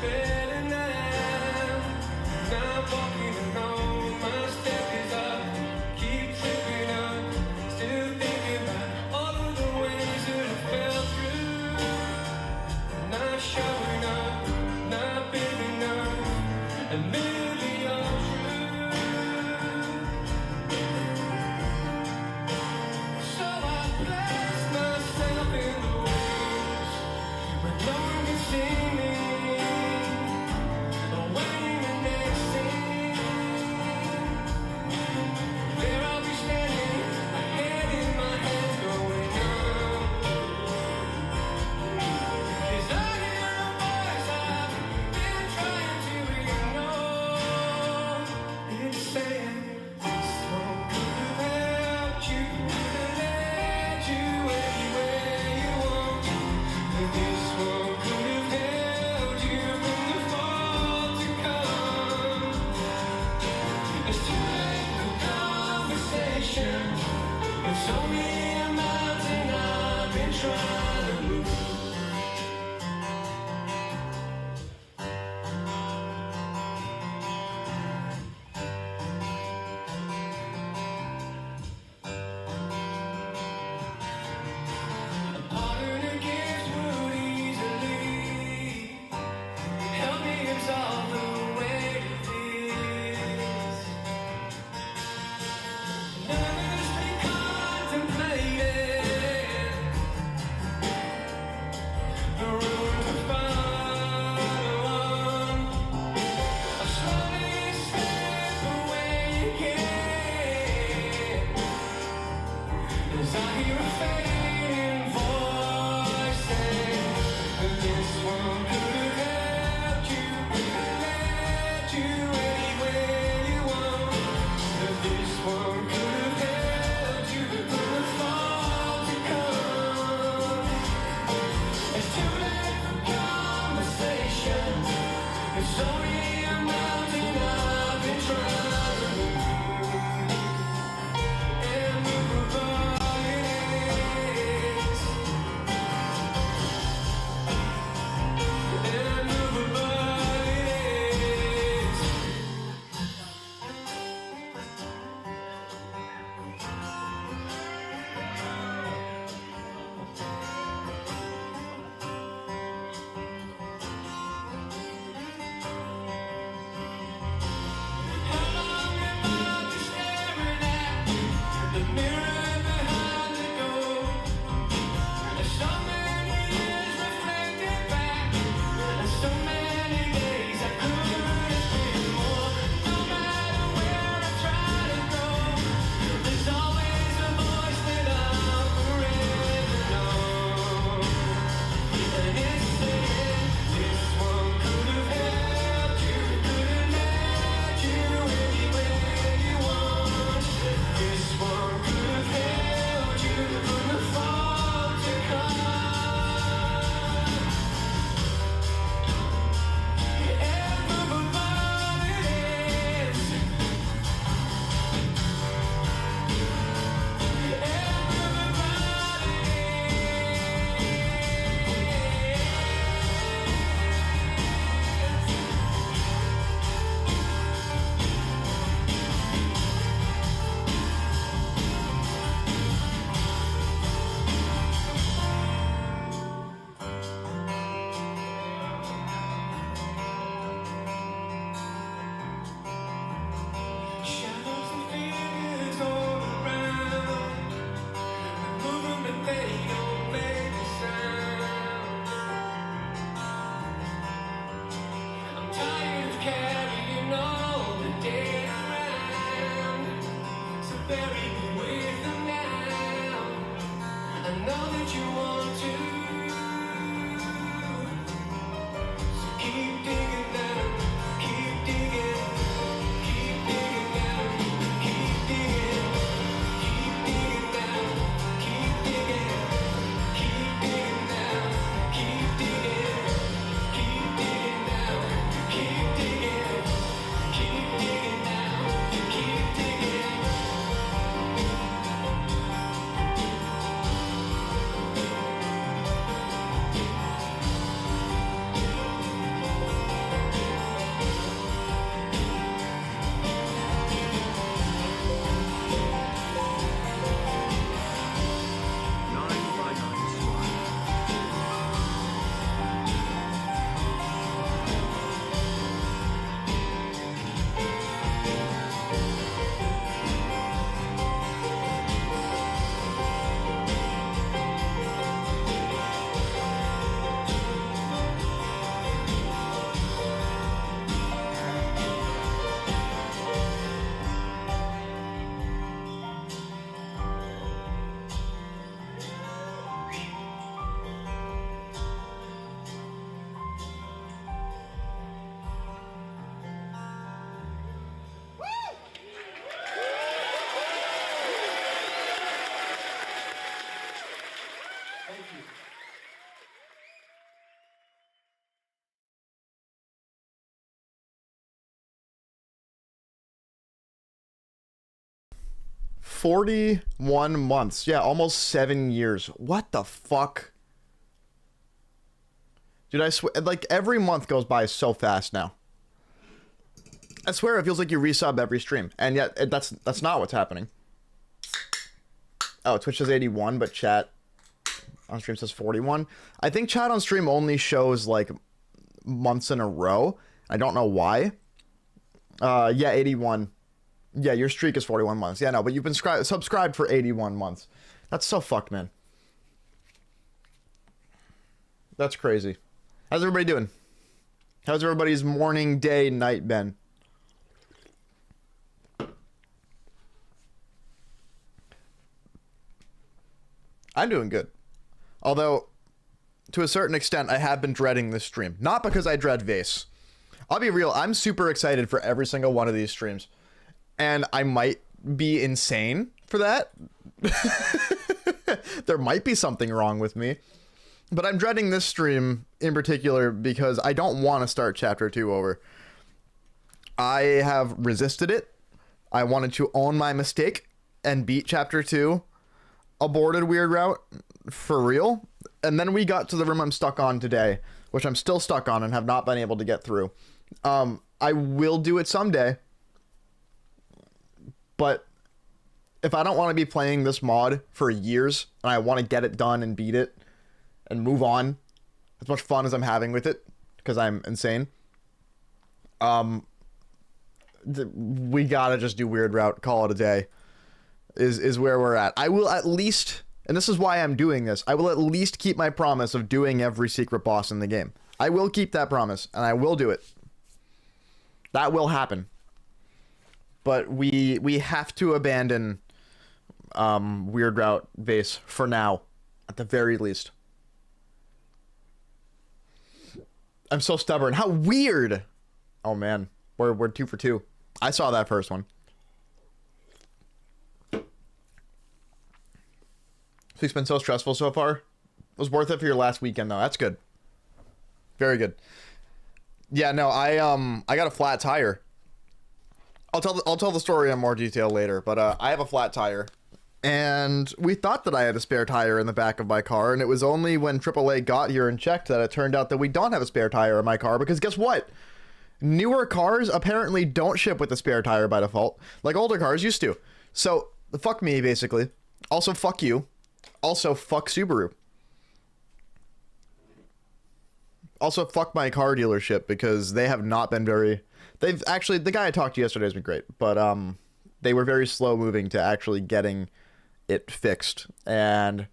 better now. Now I'm walking alone, my step is up, keep tripping up, still thinking about all of the ways that I fell through. Not showing up, not big enough, and maybe I'm true. So I bless myself in the wings, but no one can see me. Awaiting the next thing, there I'll be standing, a hand in my hand going on. 'Cause I hear a voice I've been trying to ignore. It's saying, this one could have helped you, could have led you anywhere you want. And this one could have held you from the fall to come. It's too late for conversation. It's only a mountain I've been trying to move. A partner gives would easily help me absolve the weight of this. Nervously contemplating the road to follow. I slowly slip away again as I hear a fading voice saying that this one could have helped you, could have led you anywhere you want. That this one could have held you from the fall to come. It's too late for conversation. It's only a mountain I've been trying to move. And movable it is. And movable it is. 41 months. Yeah, almost 7 years. What the fuck? Dude, I swear, like, every month goes by so fast now. I swear it feels like you resub every stream, and yet that's not what's happening. Oh, Twitch says 81, but chat on stream says 41. I think chat on stream only shows, like, months in a row. I don't know why. Yeah, 81. Yeah, your streak is 41 months. Yeah, no, but you've been subscribed for 81 months. That's so fucked, man. That's crazy. How's everybody doing? How's everybody's morning, day, night been? I'm doing good. Although, to a certain extent, I have been dreading this stream. Not because I dread Vase. I'll be real, I'm super excited for every single one of these streams. And I might be insane for that. There might be something wrong with me. But I'm dreading this stream in particular because I don't want to start Chapter 2 over. I have resisted it. I wanted to own my mistake and beat Chapter 2. Aborted Weird Route for real. And then we got to the room I'm stuck on today, which I'm still stuck on and have not been able to get through. I will do it someday. But if I don't want to be playing this mod for years and I want to get it done and beat it and move on, as much fun as I'm having with it, because I'm insane, we gotta just do Weird Route, call it a day, is where we're at. I will at least, and this is why I'm doing this, I will at least keep my promise of doing every secret boss in the game. I will keep that promise, and I will do it. That will happen. But we have to abandon Weird Route Vase for now, at the very least. I'm so stubborn. How weird! Oh man, we're 2 for 2. I saw that first one. This week's been so stressful so far. It was worth it for your last weekend though. That's good. Very good. Yeah, no, I got a flat tire. I'll tell the story in more detail later, but I have a flat tire. And we thought that I had a spare tire in the back of my car, and it was only when AAA got here and checked that it turned out that we don't have a spare tire in my car, because guess what? Newer cars apparently don't ship with a spare tire by default, like older cars used to. So, fuck me, basically. Also, fuck you. Also, fuck Subaru. Also, fuck my car dealership, because they have not been very... They've actually... The guy I talked to yesterday has been great, but they were very slow moving to actually getting it fixed, and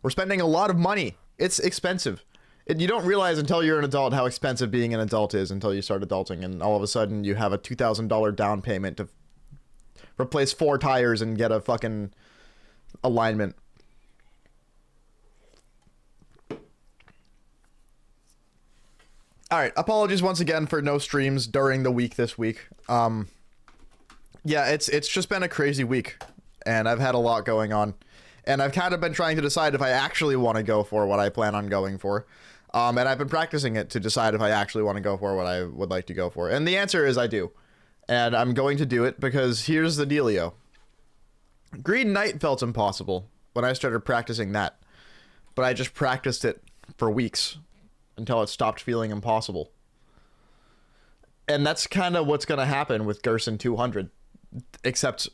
we're spending a lot of money. It's expensive. You don't realize until you're an adult how expensive being an adult is until you start adulting, and all of a sudden you have a $2,000 down payment to replace 4 tires and get a fucking alignment. Alright, apologies once again for no streams during the week this week. Yeah, it's just been a crazy week, and I've had a lot going on, and I've kind of been trying to decide if I actually want to go for what I plan on going for, and I've been practicing it to decide if I actually want to go for what I would like to go for, and the answer is I do, and I'm going to do it because here's the dealio. Green Knight felt impossible when I started practicing that, but I just practiced it for weeks until it stopped feeling impossible. And that's kind of what's going to happen with Gerson 200, except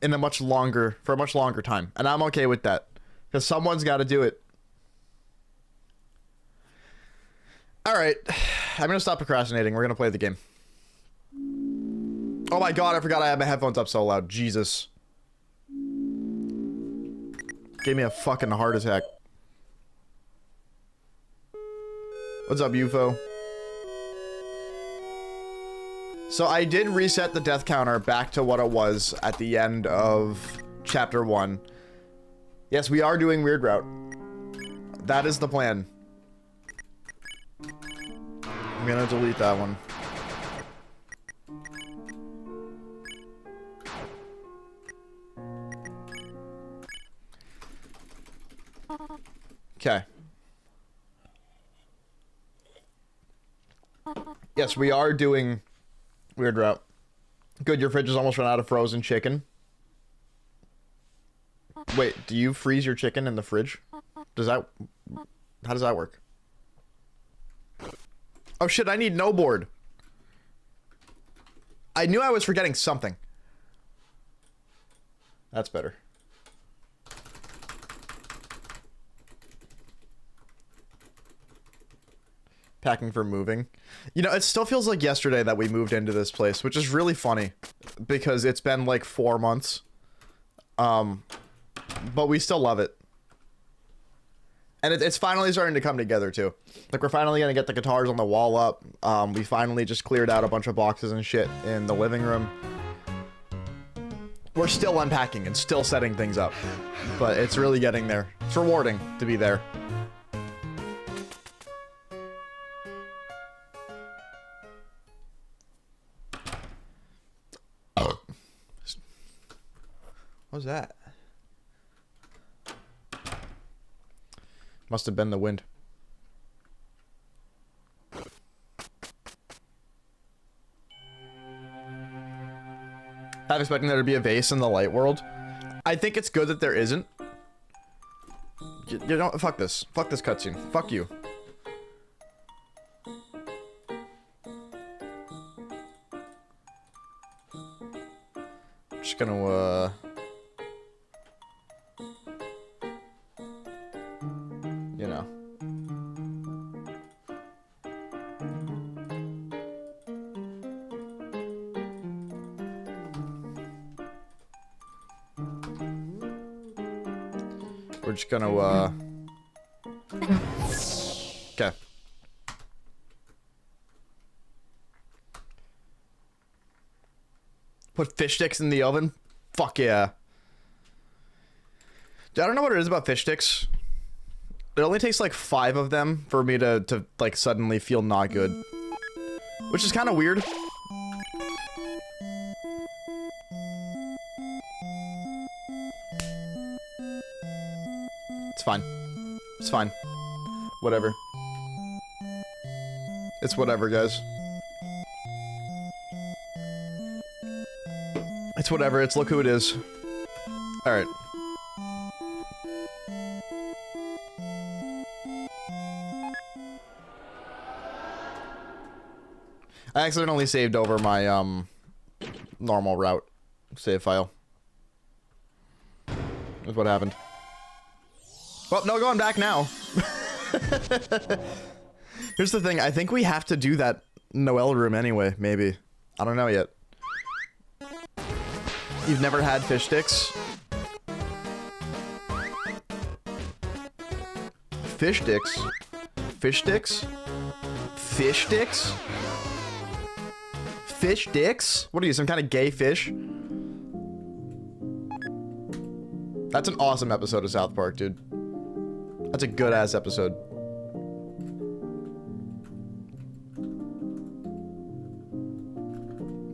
in a much longer time. And I'm okay with that, because someone's got to do it. All right, I'm going to stop procrastinating. We're going to play the game. Oh my god, I forgot I had my headphones up so loud. Jesus. Gave me a fucking heart attack. What's up, UFO? So I did reset the death counter back to what it was at the end of Chapter 1. Yes, we are doing Weird Route. That is the plan. I'm gonna delete that one. Okay. Yes, we are doing Weird Route. Good, your fridge is almost run out of frozen chicken. Wait, do you freeze your chicken in the fridge? Does that... How does that work? Oh shit, I need no board. I knew I was forgetting something. That's better. Packing for moving. You know, it still feels like yesterday that we moved into this place, which is really funny because it's been like 4 months. But we still love it. And it's finally starting to come together too. Like we're finally gonna get the guitars on the wall up. We finally just cleared out a bunch of boxes and shit in the living room. We're still unpacking and still setting things up, but it's really getting there. It's rewarding to be there. What was that? Must have been the wind. I'm expecting there to be a vase in the light world. I think it's good that there isn't. You know, fuck this. Fuck this cutscene. Fuck you. Just gonna, you know. We're just gonna, okay. Put fish sticks in the oven? Fuck yeah. I don't know what it is about fish sticks. It only takes like 5 of them for me to like suddenly feel not good. Which is kind of weird. It's fine. It's fine. Whatever. It's whatever, guys. It's whatever. It's look who it is. Alright. I accidentally saved over my, normal route save file. That's what happened. Well, no going back now. Here's the thing. I think we have to do that Noel room anyway, maybe. I don't know yet. You've never had fish sticks? Fish sticks? Fish sticks? Fish sticks? Fish dicks? What are you, some kind of gay fish? That's an awesome episode of South Park, dude. That's a good-ass episode.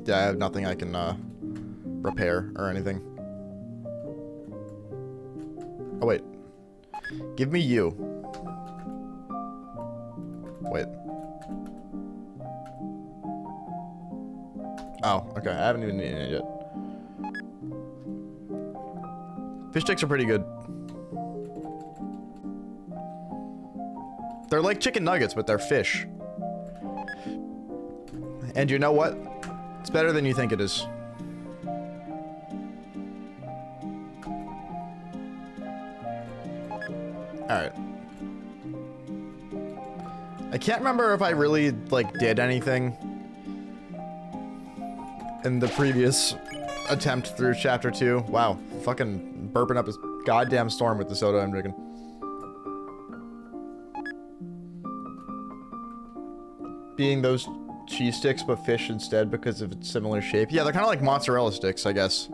Yeah, I have nothing I can, repair or anything. Oh, wait. Give me you. Wait. Oh, okay. I haven't even eaten it yet. Fish sticks are pretty good. They're like chicken nuggets, but they're fish. And you know what? It's better than you think it is. Alright. I can't remember if I really, like, did anything in the previous attempt through chapter 2. Wow. Fucking burping up a goddamn storm with the soda I'm drinking. Being those cheese sticks but fish instead because of its similar shape. Yeah, they're kind of like mozzarella sticks, I guess.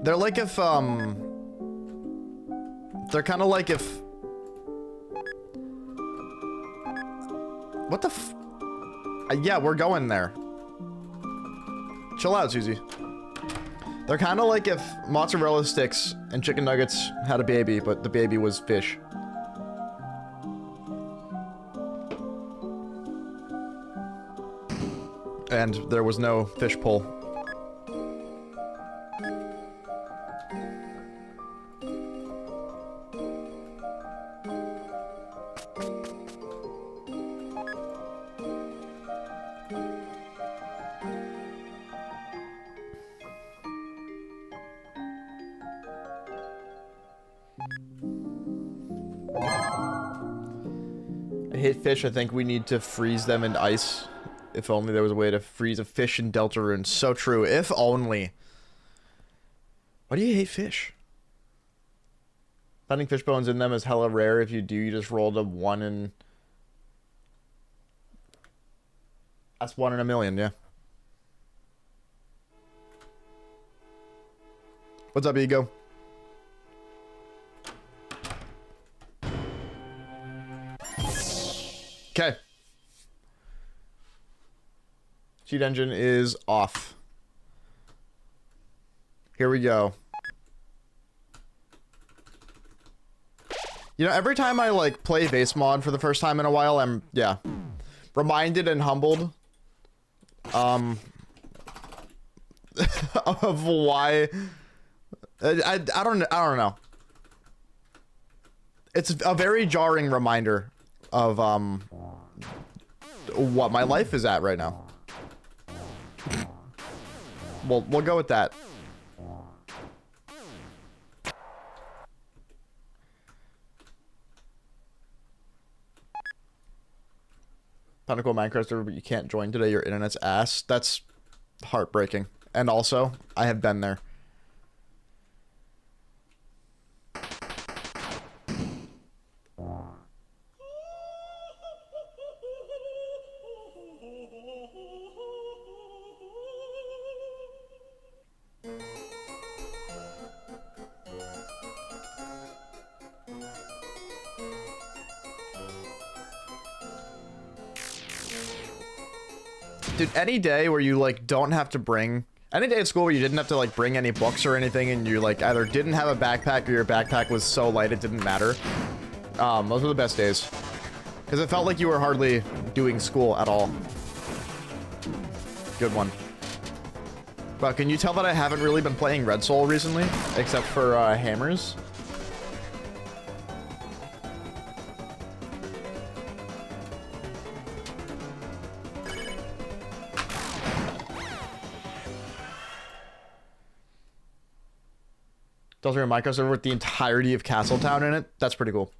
They're like if, they're kind of like if... What the f... yeah, we're going there. Chill out, Susie. They're kind of like if mozzarella sticks and chicken nuggets had a baby, but the baby was fish. And there was no fish pull. I hate fish. I think we need to freeze them in ice. If only there was a way to freeze a fish in Deltarune. So true. If only. Why do you hate fish? Finding fish bones in them is hella rare. If you do, you just rolled a 1 in... That's 1 in a million, yeah. What's up, Ego? Okay. Cheat engine is off. Here we go. You know, every time I, like, play Vase Mod for the first time in a while, I'm, yeah, reminded and humbled, of why, I don't know. It's a very jarring reminder of, what my life is at right now. We'll go with that. Found a cool Minecraft server, but you can't join today. Your internet's ass. That's heartbreaking. And also, I have been there. Dude, any day where you, like, don't have to bring... Any day at school where you didn't have to, like, bring any books or anything, and you, like, either didn't have a backpack or your backpack was so light it didn't matter. Those were the best days. Because it felt like you were hardly doing school at all. Good one. But can you tell that I haven't really been playing Red Soul recently? Except for, hammers? Also, a Minecraft server with the entirety of Castletown in it. That's pretty cool.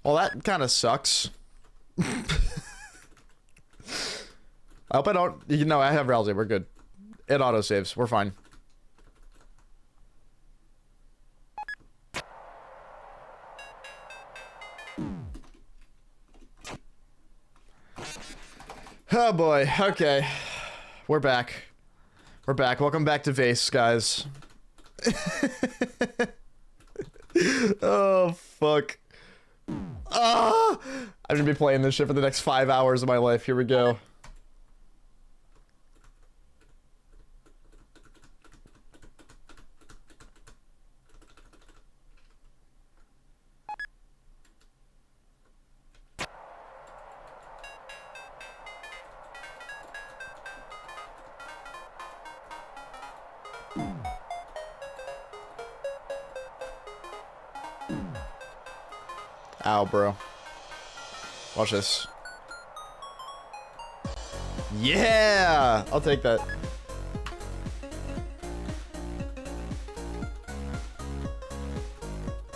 Well, that kind of sucks. I hope I don't... You know, I have Ralsei. We're good. It autosaves. We're fine. Oh boy, okay. We're back. We're back. Welcome back to Vase, guys. Oh, fuck. Ah! I'm gonna be playing this shit for the next 5 hours of my life. Here we go. Ow, bro. Watch this. Yeah! I'll take that.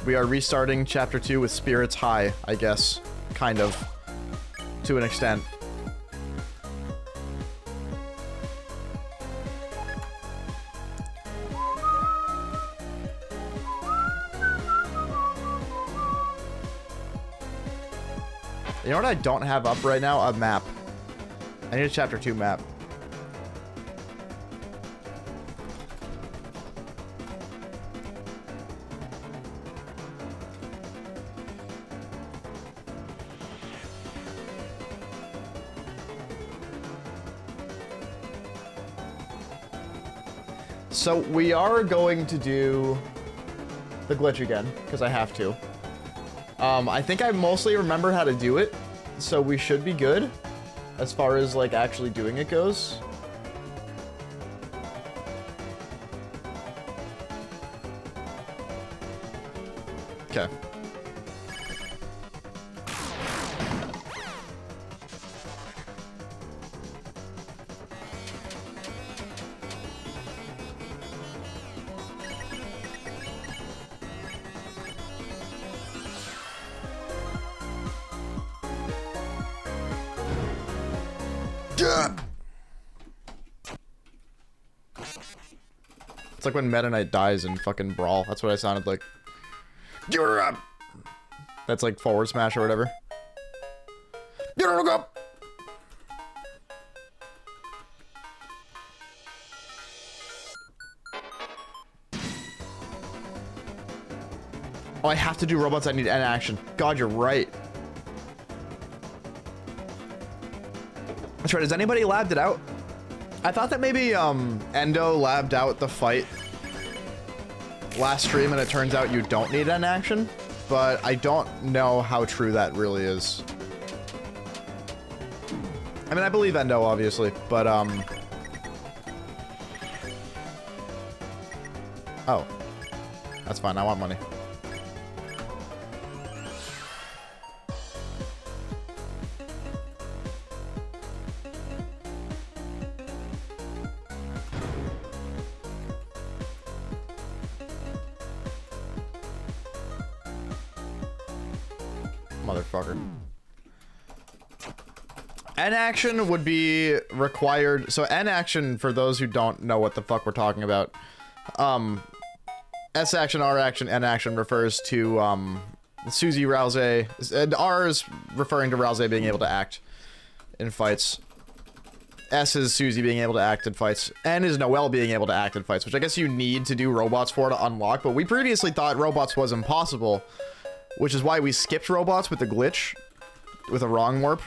We are restarting Chapter 2 with spirits high, I guess. Kind of. To an extent. You know what I don't have up right now? A map. I need a Chapter 2 map. So we are going to do the glitch again, because I have to. I think I mostly remember how to do it, so we should be good as far as, like, actually doing it goes. Okay. It's like when Meta Knight dies in fucking Brawl. That's what I sounded like. You're up. That's like forward smash or whatever. You're up. Oh, I have to do robots. I need N action. God, you're right. That's right. Has anybody labbed it out? I thought that maybe Endo labbed out the fight last stream, and it turns out you don't need N action, but I don't know how true that really is. I mean, I believe Endo, obviously, but oh, that's fine. I want money. Motherfucker. N action would be required. So N action, for those who don't know what the fuck we're talking about, S action, R action, N action refers to Suzy Rousey, and R is referring to Rousey being able to act in fights. S is Suzy being able to act in fights. N is Noelle being able to act in fights, which I guess you need to do robots for to unlock, but we previously thought robots was impossible, which is why we skipped robots with the glitch, with a wrong warp.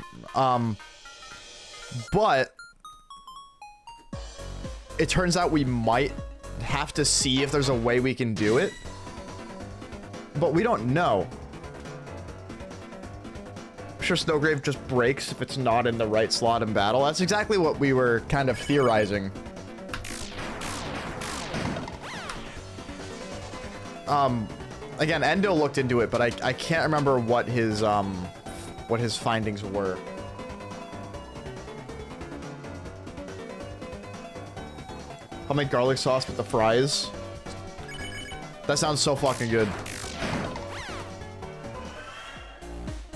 But it turns out we might have to see if there's a way we can do it, but we don't know. I'm sure Snowgrave just breaks if it's not in the right slot in battle. That's exactly what we were kind of theorizing. Again, Endo looked into it, but I can't remember what his findings were. I'll make garlic sauce with the fries. That sounds so fucking good.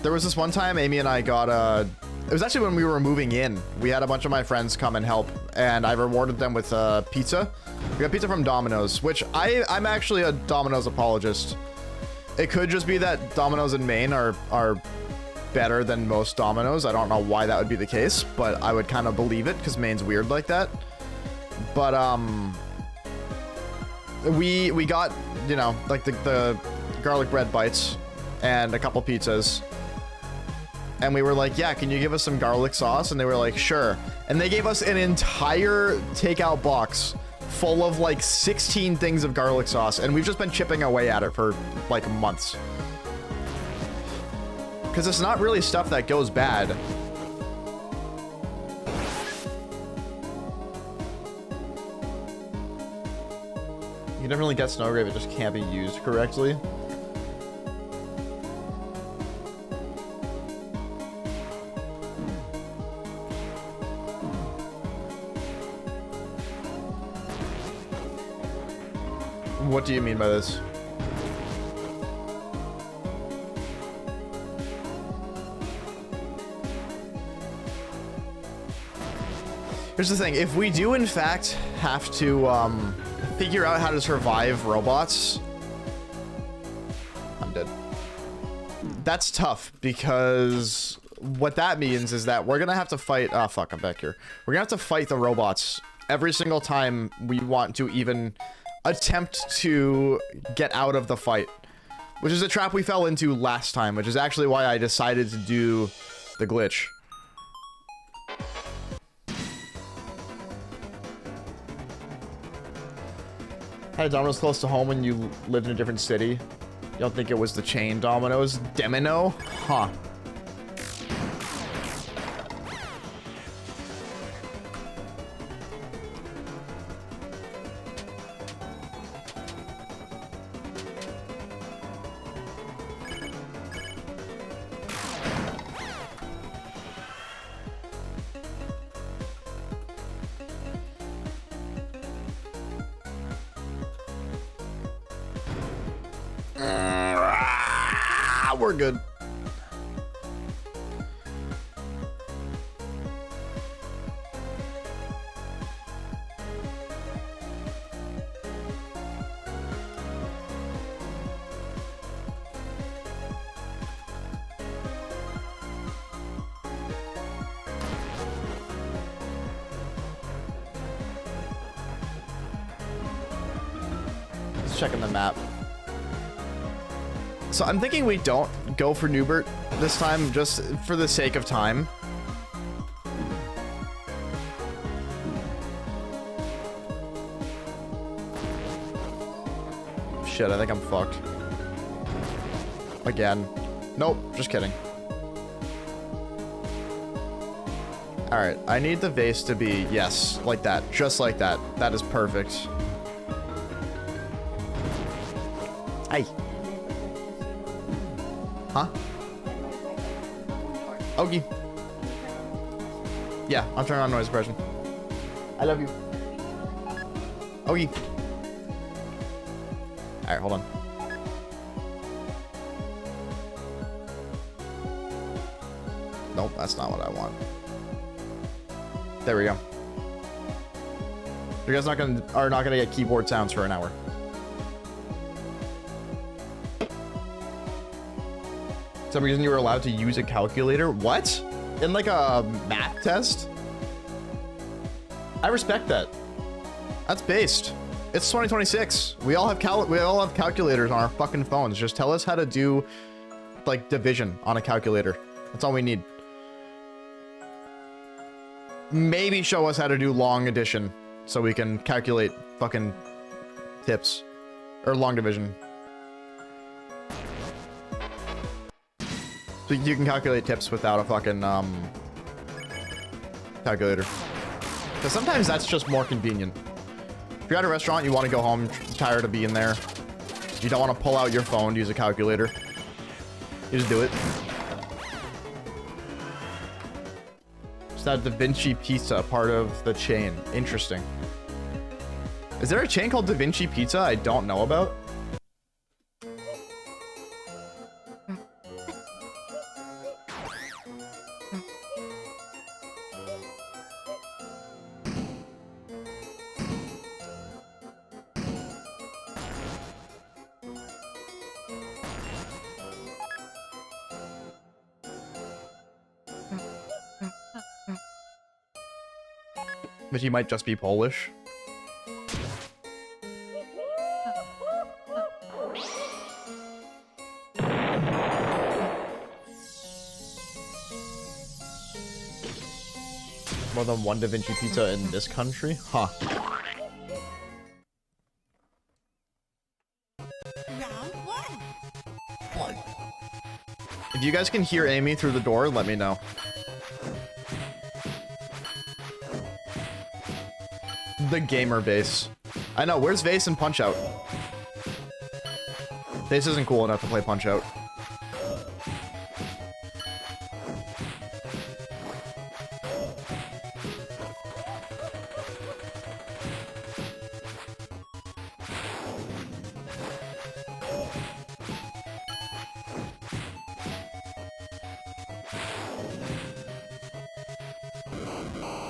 There was this one time Amy and I got it was actually when we were moving in. We had a bunch of my friends come and help, and I rewarded them with pizza. We got pizza from Domino's, which I'm actually a Domino's apologist. It could just be that Domino's in Maine are better than most Domino's. I don't know why that would be the case, but I would kind of believe it because Maine's weird like that. But we got, you know, like the garlic bread bites and a couple pizzas, and we were like, yeah, can you give us some garlic sauce? And they were like, sure. And they gave us an entire takeout box full of like 16 things of garlic sauce, and we've just been chipping away at it for like months, because it's not really stuff that goes bad. You can definitely get Snowgrave, it just can't be used correctly. What do you mean by this? Here's the thing, if we do in fact have to figure out how to survive robots, I'm dead. That's tough, because what that means is that we're gonna have to fight, oh fuck, I'm back here. We're gonna have to fight the robots every single time we want to even attempt to get out of the fight, which is a trap we fell into last time, which is actually why I decided to do the glitch. Had a Domino's close to home when you lived in a different city. You don't think it was the chain Domino's? Demino? Huh. We're good. Let's check on the map. So I'm thinking we don't go for Newbert this time, just for the sake of time. Shit, I think I'm fucked. Again. Nope, just kidding. Alright, I need the vase to be, yes, like that. Just like that. That is perfect. Hey. Huh? Ogie. Yeah, I'm turning on noise suppression. I love you. Ogie. Alright, hold on. Nope, that's not what I want. There we go. You guys are not gonna get keyboard sounds for an hour. For some reason you were allowed to use a calculator. What? In like a math test? I respect that. That's based. It's 2026. We all have calculators on our fucking phones. Just tell us how to do like division on a calculator. That's all we need. Maybe show us how to do long addition so we can calculate fucking tips or long division. So you can calculate tips without a fucking calculator. Because sometimes that's just more convenient. If you're at a restaurant, you want to go home, tired of being there. You don't want to pull out your phone to use a calculator. You just do it. Is that Da Vinci Pizza part of the chain? Interesting. Is there a chain called Da Vinci Pizza I don't know about? But he might just be Polish. More than one Da Vinci Pizza in this country? Huh. If you guys can hear Amy through the door, let me know. The gamer base. I know, where's Vase and Punch Out? Vase isn't cool enough to play Punch Out.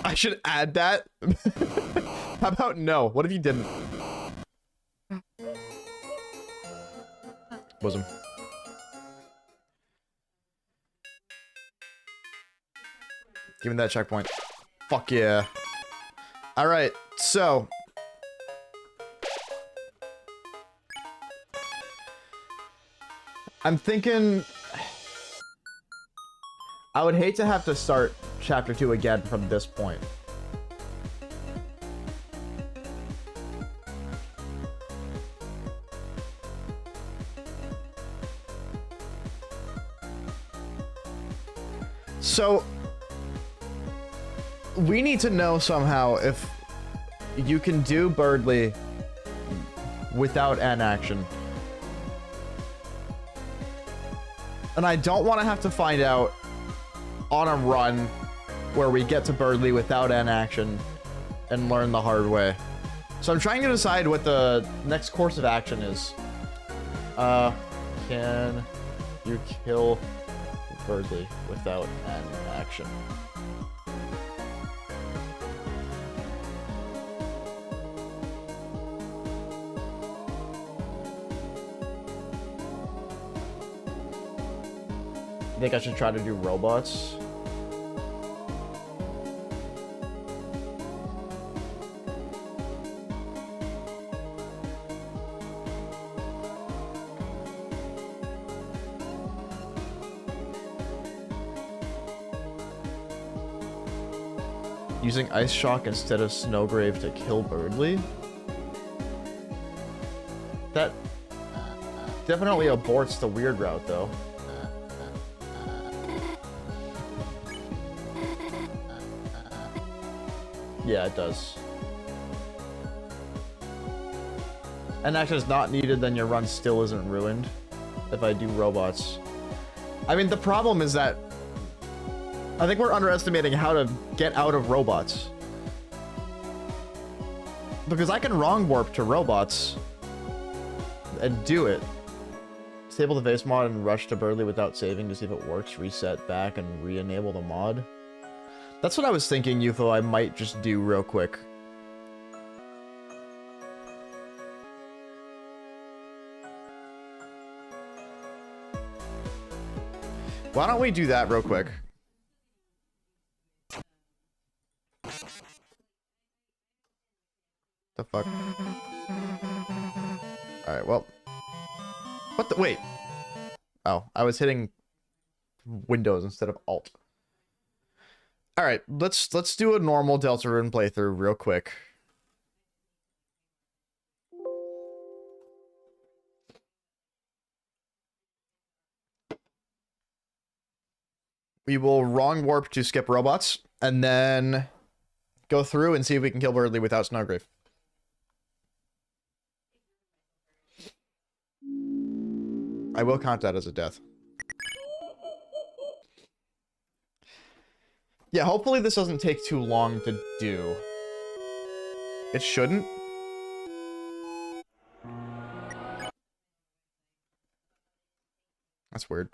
I should add that. How about no? What if you didn't? Bosom. Give me that checkpoint. Fuck yeah. Alright, so. I'm thinking. I would hate to have to start chapter 2 again from this point. So we need to know somehow if you can do Birdly without N action. And I don't want to have to find out on a run where we get to Birdly without N action and learn the hard way. So I'm trying to decide what the next course of action is. Can you kill Birdly without N action? I think I should try to do robots. Using Ice Shock instead of Snowgrave to kill Birdly? That definitely aborts the weird route, though. Yeah, it does. And action is not needed, then your run still isn't ruined if I do robots. I mean, the problem is that I think we're underestimating how to get out of robots. Because I can wrong warp to robots and do it. Disable the vase mod and rush to Birdly without saving to see if it works. Reset back and re-enable the mod. That's what I was thinking, UFO, I might just do real quick. Why don't we do that real quick? The fuck? Alright, well. What the? Wait. Oh, I was hitting Windows instead of Alt. Alright, let's do a normal Deltarune playthrough real quick. We will wrong warp to skip robots, and then go through and see if we can kill Birdly without Snowgrave. I will count that as a death. Yeah, hopefully this doesn't take too long to do. It shouldn't. That's weird.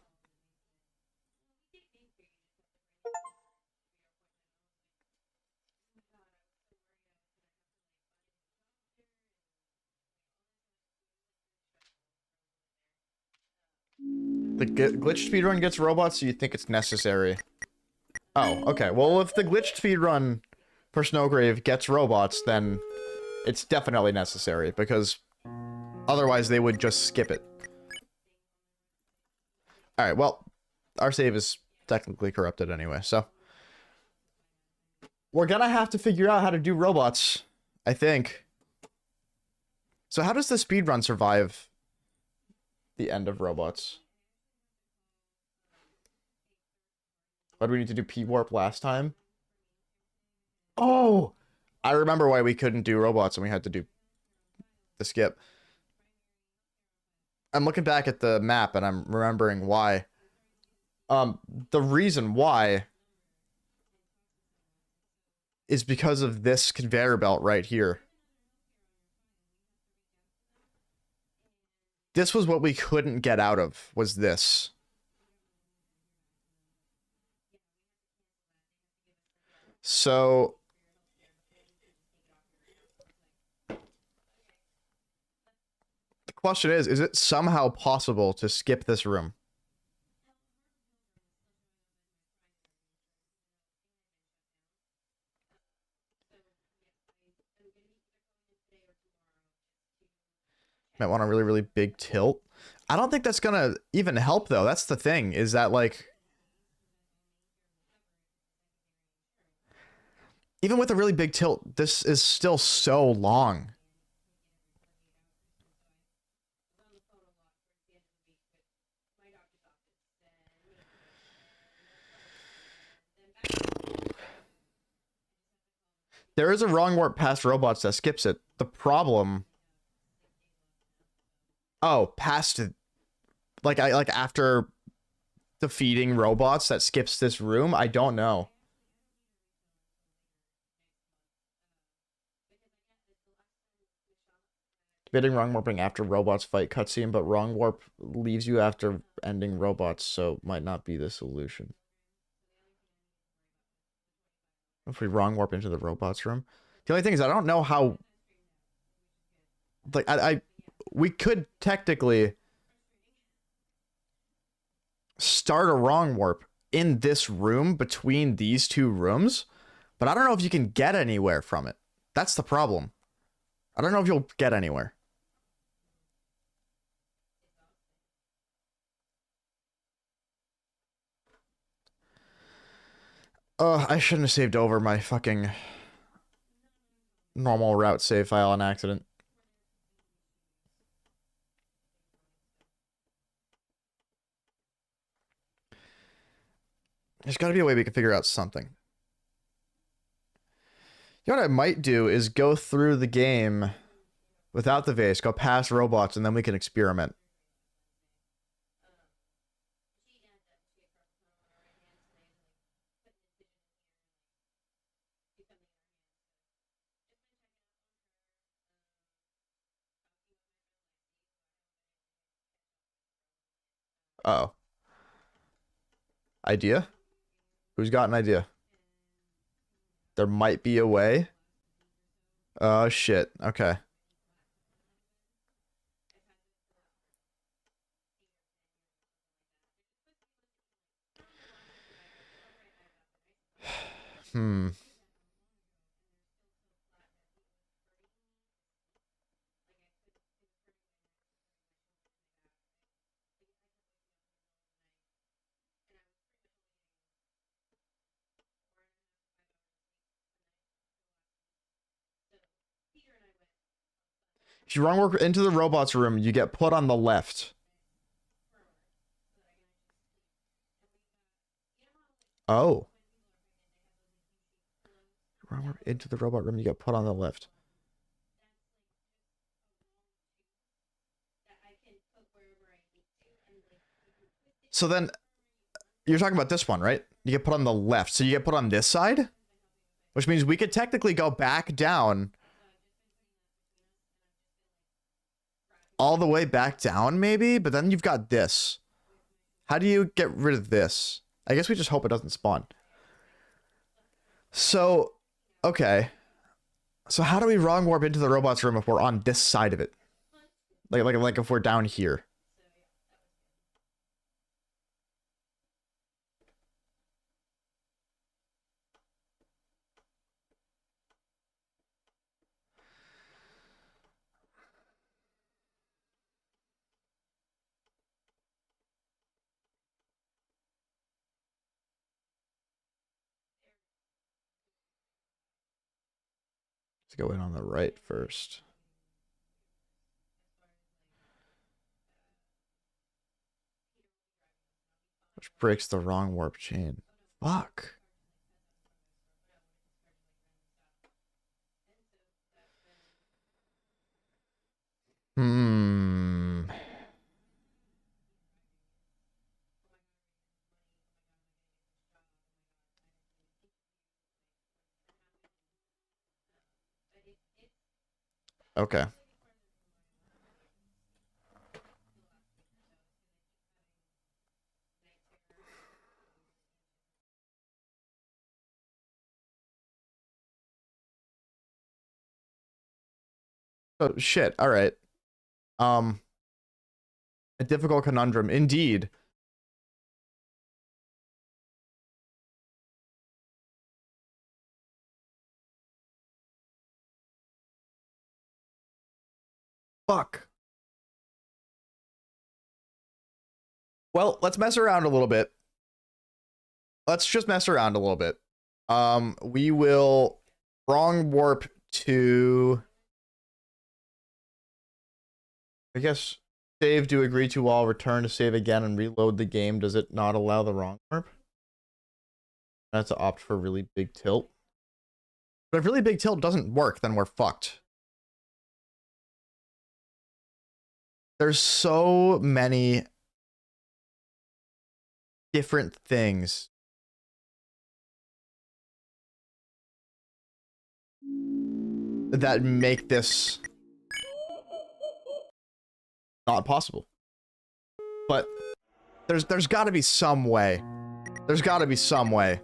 The glitch speedrun gets robots, so you think it's necessary. Oh, okay. Well, if the glitched speedrun for Snowgrave gets robots, then it's definitely necessary, because otherwise they would just skip it. Alright, well, our save is technically corrupted anyway, so we're gonna have to figure out how to do robots, I think. So how does the speedrun survive the end of robots? Why do we need to do P-Warp last time? Oh! I remember why we couldn't do robots and we had to do the skip. I'm looking back at the map and I'm remembering why. The reason why is because of this conveyor belt right here. This was what we couldn't get out of, was this. So the question is it somehow possible to skip this room? Might want a really, really big tilt. I don't think that's gonna even help, though. That's the thing, is that, like, even with a really big tilt, this is still so long. There is a wrong warp past robots that skips it. The problem... Oh, past... Like, after defeating robots that skips this room? I don't know. Debating wrong warping after robots fight cutscene, but wrong warp leaves you after ending robots, so might not be the solution. If we wrong warp into the robots room. The only thing is I don't know how... Like, we could technically start a wrong warp in this room between these two rooms, but I don't know if you can get anywhere from it. That's the problem. I don't know if you'll get anywhere. I shouldn't have saved over my fucking normal route save file on accident. There's got to be a way we can figure out something. You know what I might do is go through the game without the vase, go past robots, and then we can experiment. Uh-oh. Idea? Who's got an idea? There might be a way. Oh, shit. Okay. Hmm. If you wrong work into the robots room, you get put on the left. Oh. Wrong work into the robot room, you get put on the left. So then, you're talking about this one, right? You get put on the left. So you get put on this side? Which means we could technically go back down. All the way back down, maybe? But then you've got this. How do you get rid of this? I guess we just hope it doesn't spawn. So, okay. So how do we wrong warp into the robots room if we're on this side of it? Like if we're down here. Let's go in on the right first. Which breaks the wrong warp chain. Fuck. Hmm. Okay. Oh shit. All right. Um, a difficult conundrum indeed. Fuck. Well, let's mess around a little bit. Let's just mess around a little bit. We will wrong warp to, I guess, save to agree to all, return to save again and reload the game. Does it not allow the wrong warp? I have to opt for really big tilt. But if really big tilt doesn't work, then we're fucked. There's so many different things that make this not possible. But there's got to be some way. There's got to be some way.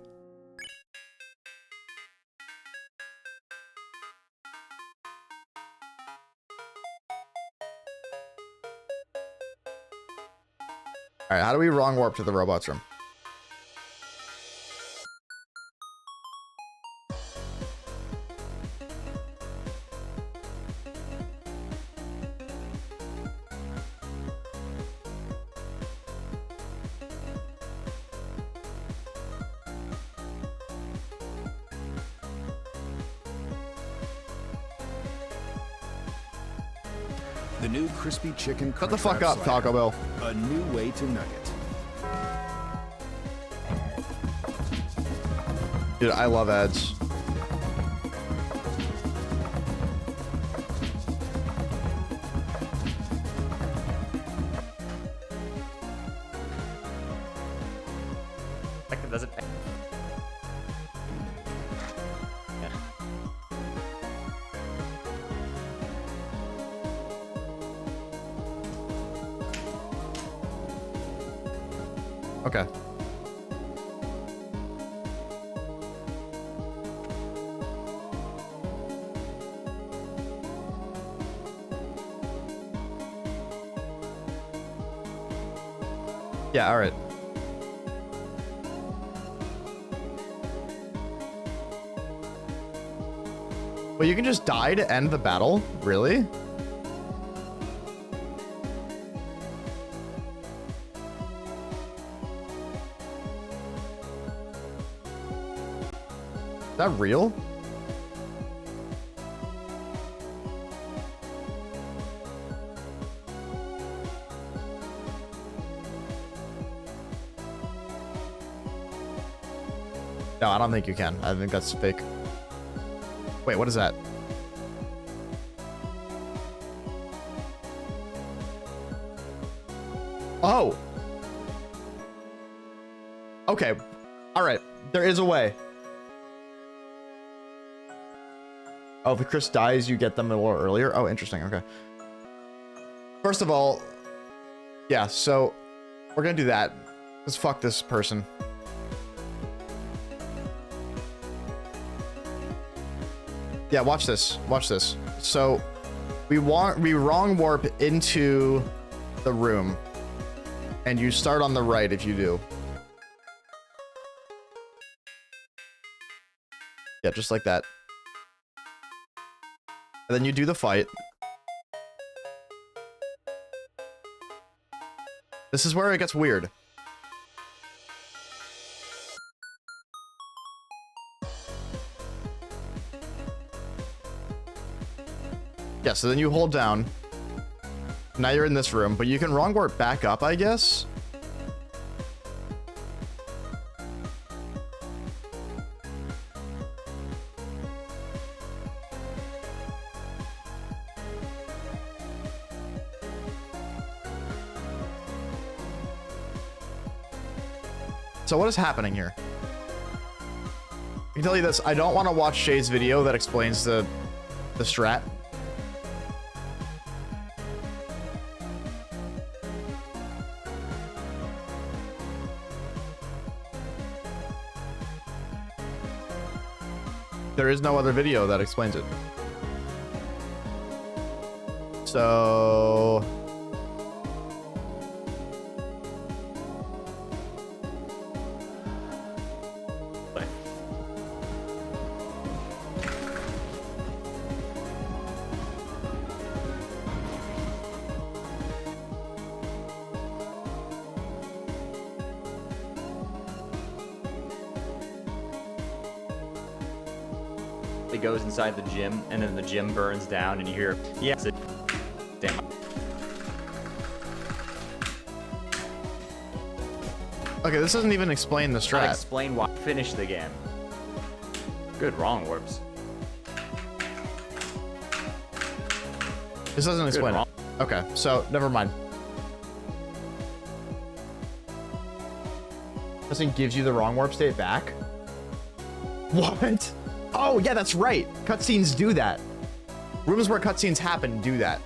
All right, how do we wrong warp to the robots room? The new crispy chicken. Shut the fuck up, Crunchwrap Taco Bell. Slider. A new way to nugget. Dude, I love ads. Like, does it? Yeah. Okay. Yeah, all right. Well, you can just die to end the battle? Really? Is that real? No, I don't think you can. I think that's fake. Wait, what is that? Oh. Okay. All right. There is a way. Oh, if Chris dies, you get them a little earlier. Oh, interesting. Okay. First of all, yeah, so we're gonna do that. Let's fuck this person. Yeah, watch this. Watch this. So we wrong warp into the room, and you start on the right if you do. Yeah, just like that. And then you do the fight. This is where it gets weird. Yeah, so then you hold down. Now you're in this room, but you can wrong warp back up, I guess. So what is happening here? I can tell you this, I don't want to watch Shay's video that explains the strat. There is no other video that explains it. So... It goes inside the gym, and then the gym burns down, and you hear, yeah, it's a damn. Okay, this doesn't even explain the Not strat. explain why. Finish the game. Good wrong warps. This doesn't explain it. Okay, so never mind. Cutscene gives you the wrong warp state back? What? Oh, yeah, that's right. Cutscenes do that. Rooms where cutscenes happen do that.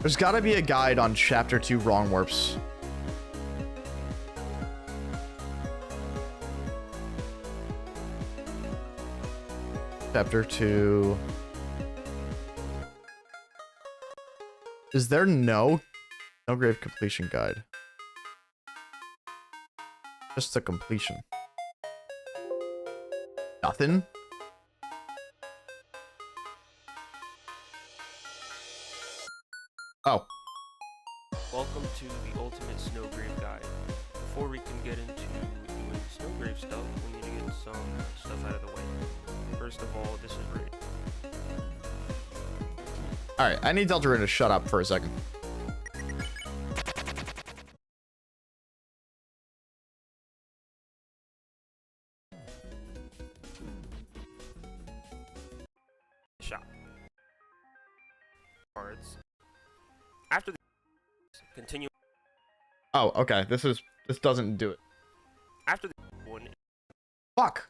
There's gotta be a guide on Chapter 2 wrong warps. Chapter 2. Is there no grave completion guide? Just the completion. Nothing? Oh. Welcome to the Ultimate Snowgrave Guide. Before we can get into doing snowgrave stuff, we need to get some stuff out of the way. First of all, this is raid. Alright, I need Deltarune to shut up for a second. Shop. Cards. After the continue. Oh, okay. This doesn't do it. After the one. Fuck.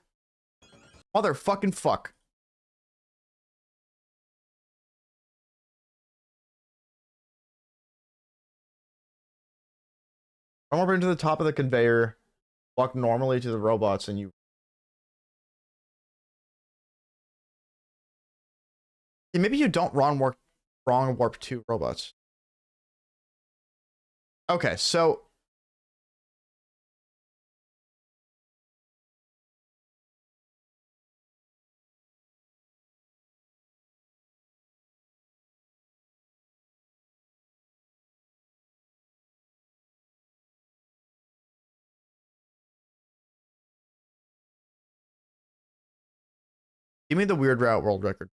Motherfucking fuck. Come over into the top of the conveyor, walk normally to the robots, and you. Yeah, maybe you don't wrong warp 2 robots. Okay, so give me the weird route world record.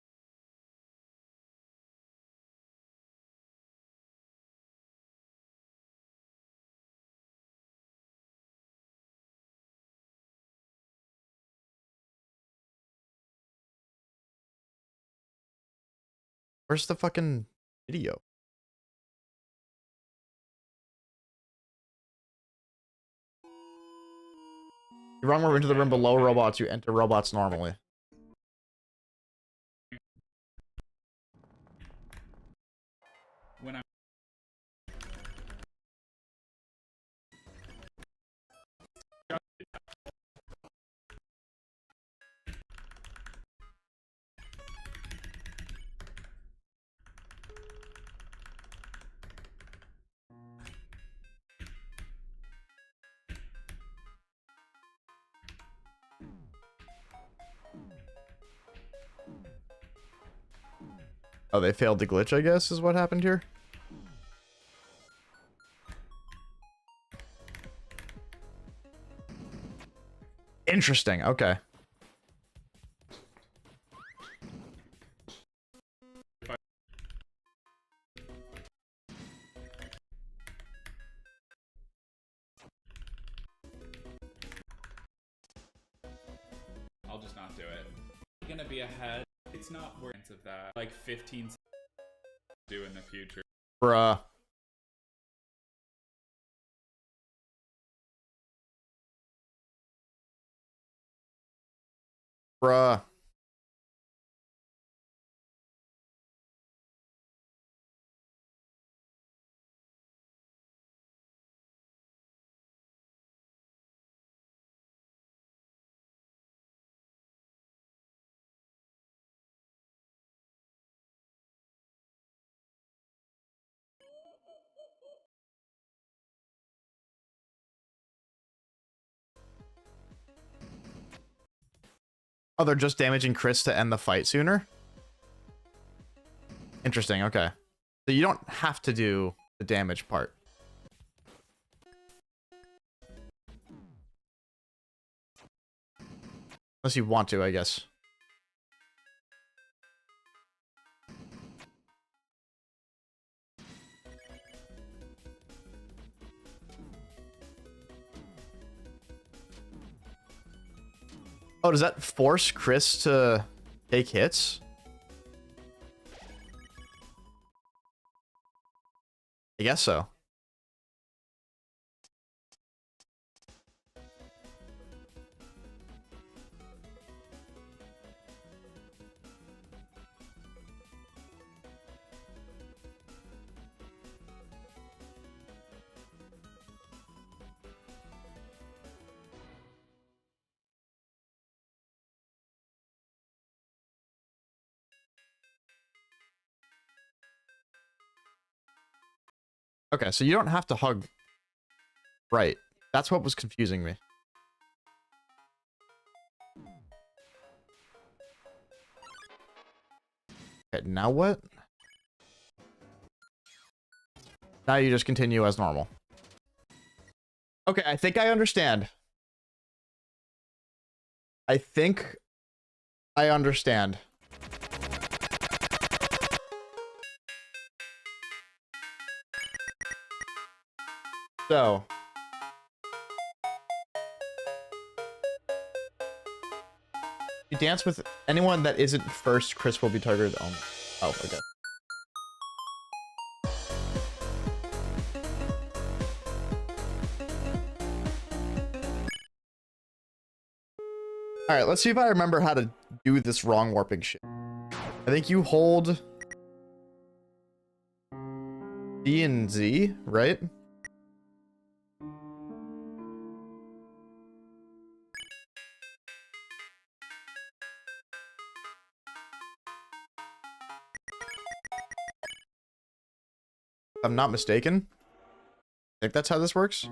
Where's the fucking video? You wrong warp into the room below robots, you enter robots normally. When I'm Oh, they failed to glitch, I guess, is what happened here. Interesting, okay. I'll just not do it. It's gonna be ahead. It's not worth of that. Like 15 to do in the future. Bruh. Bruh. Oh, they're just damaging Chris to end the fight sooner? Interesting, okay. So you don't have to do the damage part. Unless you want to, I guess. Oh, does that force Chris to take hits? I guess so. Okay, so you don't have to hug. Right. That's what was confusing me. Okay, now what? Now you just continue as normal. Okay, I think I understand. I think I understand. So, you dance with anyone that isn't first, Chris will be targeted. Oh, okay. All right, let's see if I remember how to do this wrong warping shit. I think you hold D and Z, right? If I'm not mistaken. I think that's how this works.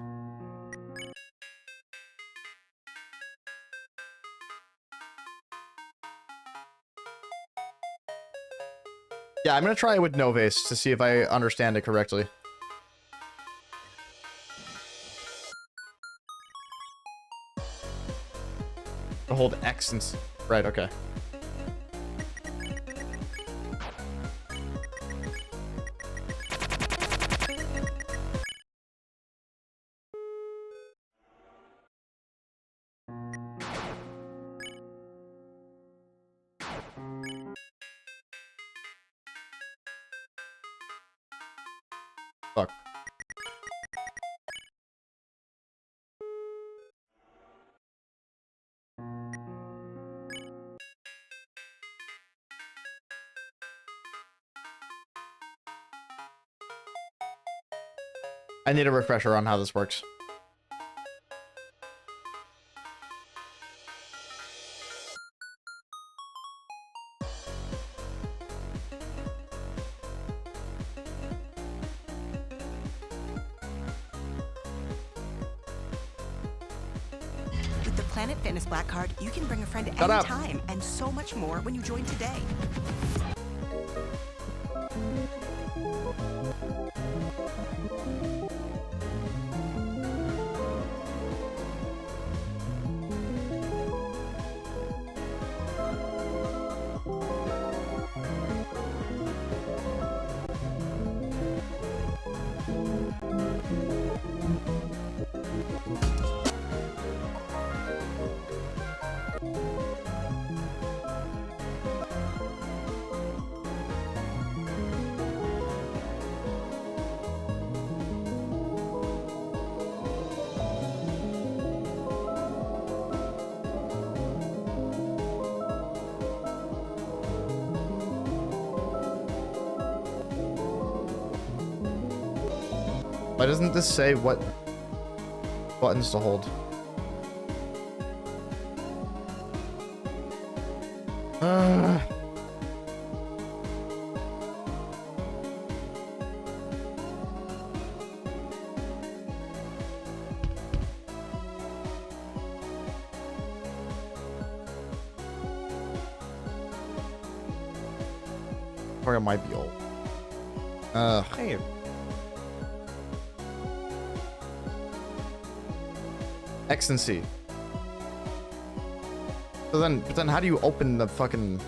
Yeah, I'm gonna try it with no vase to see if I understand it correctly. Hold X and right, okay. Fuck. I need a refresher on how this works. With the Planet Fitness Black Card, you can bring a friend Shut up. anytime and so much more when you join today. Why doesn't this say what buttons to hold? Or it might be old. Hey, X and C. But then how do you open the fucking...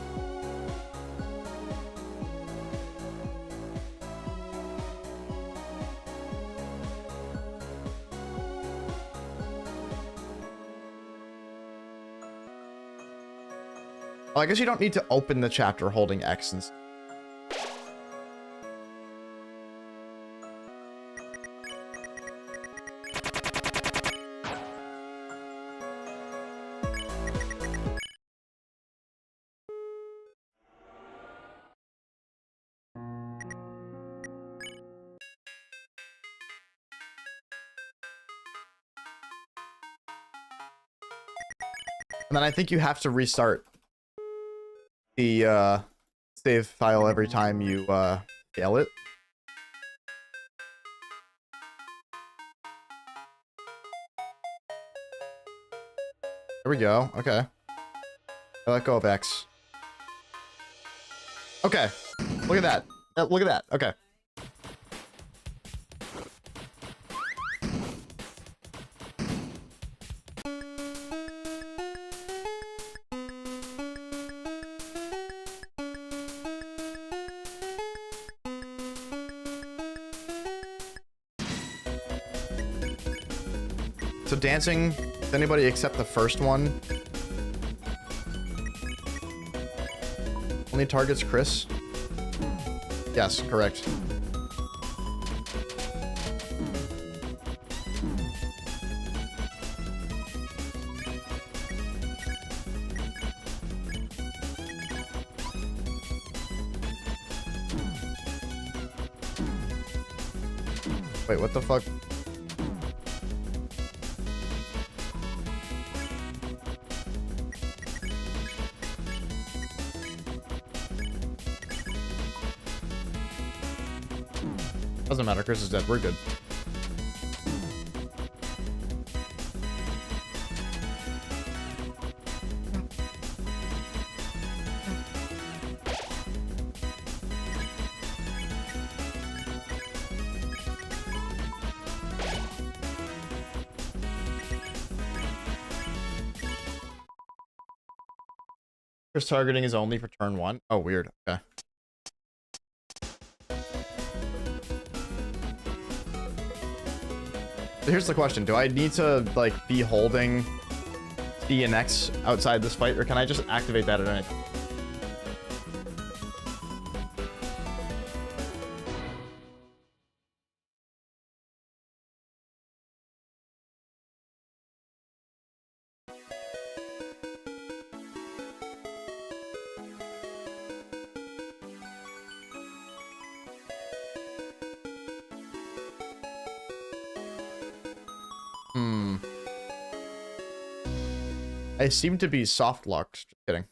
Oh, I guess you don't need to open the chapter holding X and... And then I think you have to restart the save file every time you fail it. There we go. Okay. I let go of X. Okay. Look at that. Look at that. Okay. So dancing, does anybody except the first one? Only targets Chris? Yes, correct. Wait, what the fuck? Doesn't matter, Chris is dead. We're good. Chris targeting is only for turn 1. Oh, weird. Okay. Here's the question. Do I need to, like, be holding D and X outside this fight, or can I just activate that at any time? I seem to be soft locked. Just kidding.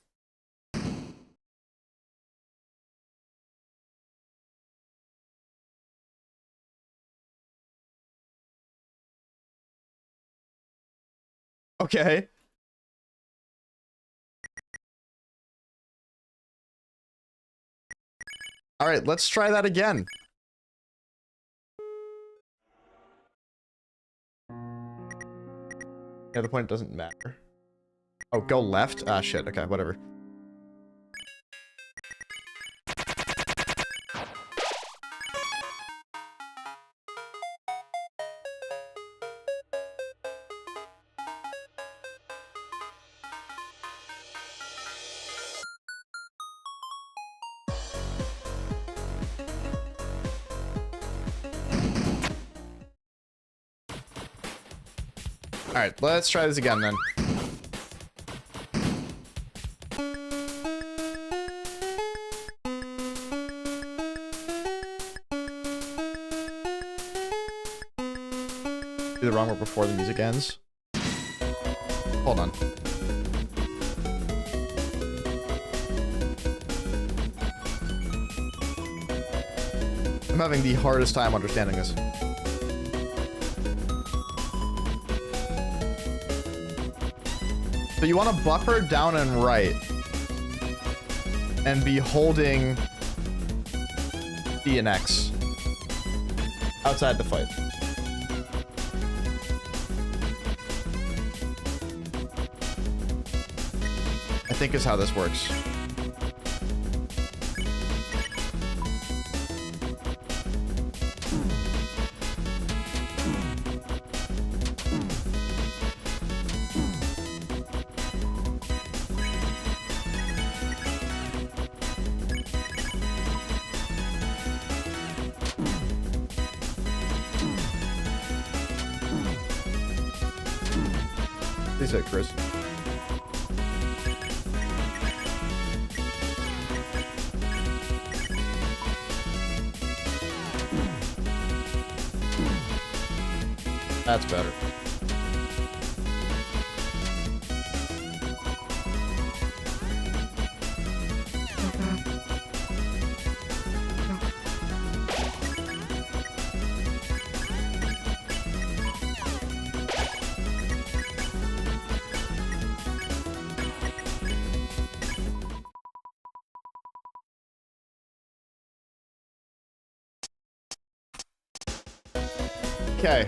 Okay. All right, let's try that again. Yeah, the point doesn't matter. Oh, go left? Ah, shit. Okay, whatever. All right, let's try this again then. Do the wrong one before the music ends. Hold on. I'm having the hardest time understanding this. So you want to buffer down and right and be holding D and X outside the fight. think is how this works. Please hit Chris. That's better. Okay.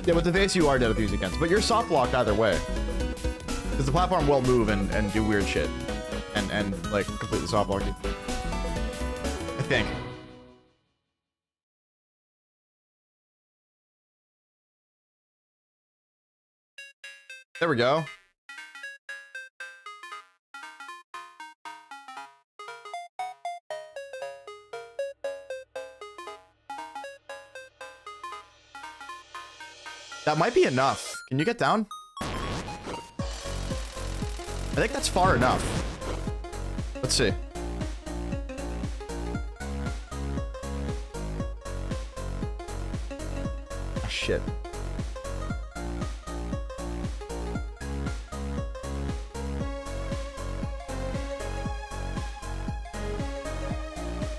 Yeah, with the vase you are dead abuse against, but you're soft locked either way. Because the platform will move and do weird shit. And like completely soft lock you. I think. There we go. That might be enough. Can you get down? I think that's far enough. Let's see. Oh, shit.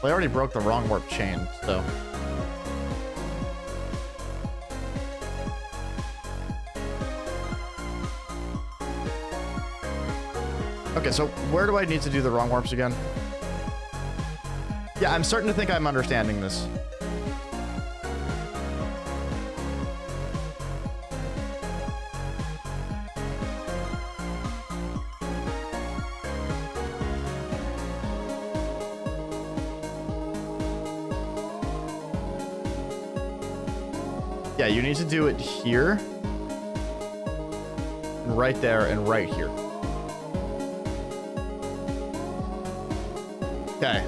Well, I already broke the wrong warp chain, so... Okay, so where do I need to do the wrong warps again? Yeah, I'm starting to think I'm understanding this. Yeah, you need to do it here, and right there, and right here. Okay.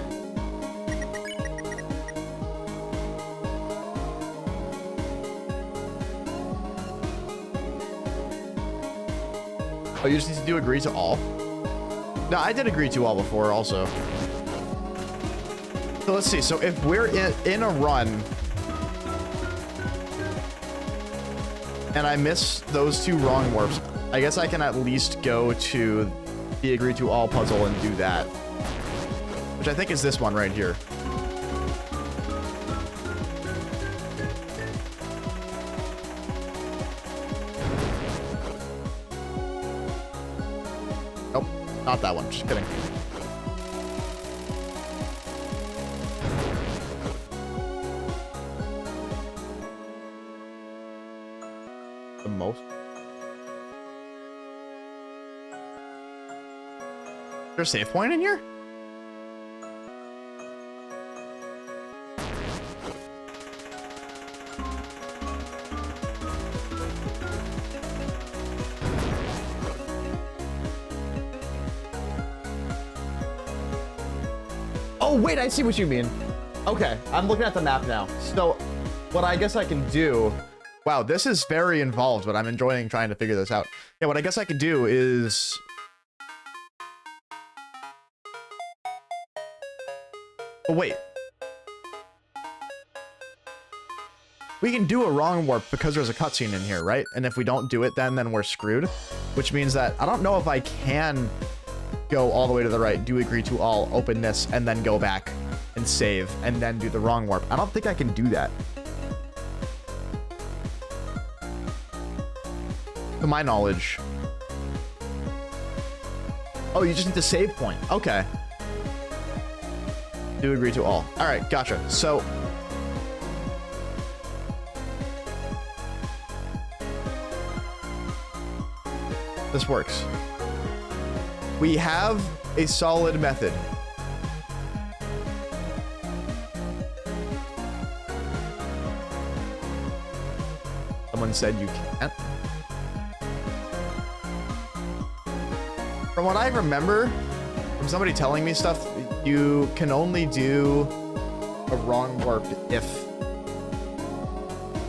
Oh, you just need to do agree to all? No, I did agree to all before also. So let's see. So if we're in a run and I miss those two wrong warps, I guess I can at least go to the agree to all puzzle and do that. Which I think is this one right here. Nope, not that one. Just kidding. The most. Is there a save point in here? Oh, wait, I see what you mean. Okay, I'm looking at the map now. So, what I guess I can do... Wow, this is very involved, but I'm enjoying trying to figure this out. Yeah, what I guess I could do is... Oh, wait. We can do a wrong warp because there's a cutscene in here, right? And if we don't do it then we're screwed. Which means that I don't know if I can go all the way to the right, do agree to all, open this, and then go back and save, and then do the wrong warp. I don't think I can do that. To my knowledge. Oh, you just need to save point. Okay. Do agree to all. All right, gotcha. So... this works. We have a solid method. Someone said you can't. From what I remember, from somebody telling me stuff, you can only do a wrong warp if...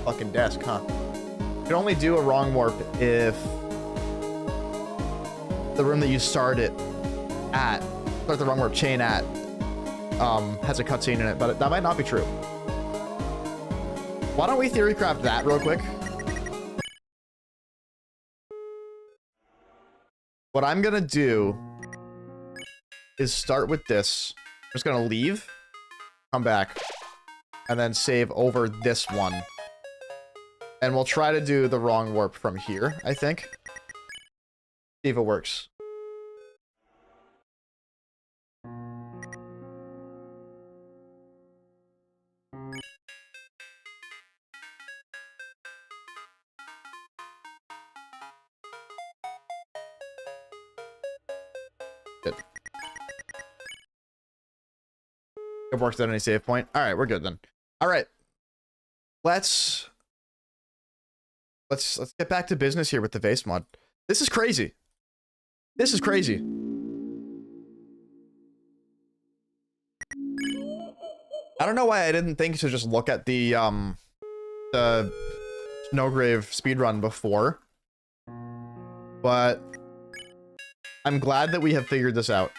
Fucking desk, huh? You can only do a wrong warp if the room that you start the wrong warp chain at, has a cutscene in it, but that might not be true. Why don't we theorycraft that real quick? What I'm gonna do is start with this. I'm just gonna leave, come back, and then save over this one. And we'll try to do the wrong warp from here, I think. See if it works. Good. It works at any save point. All right, we're good then. All right, let's get back to business here with the vase mod. This is crazy. This is crazy. I don't know why I didn't think to just look at the Snowgrave speedrun before, but I'm glad that we have figured this out.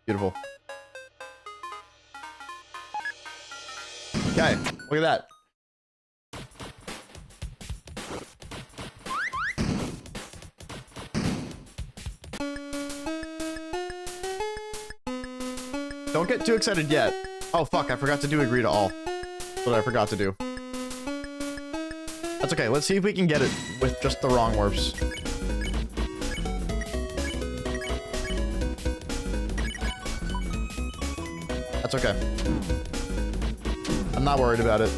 Beautiful. Okay, look at that. Don't get too excited yet. Oh fuck, I forgot to do agree to all. That's what I forgot to do. That's okay, let's see if we can get it with just the wrong warps. That's okay. I'm not worried about it.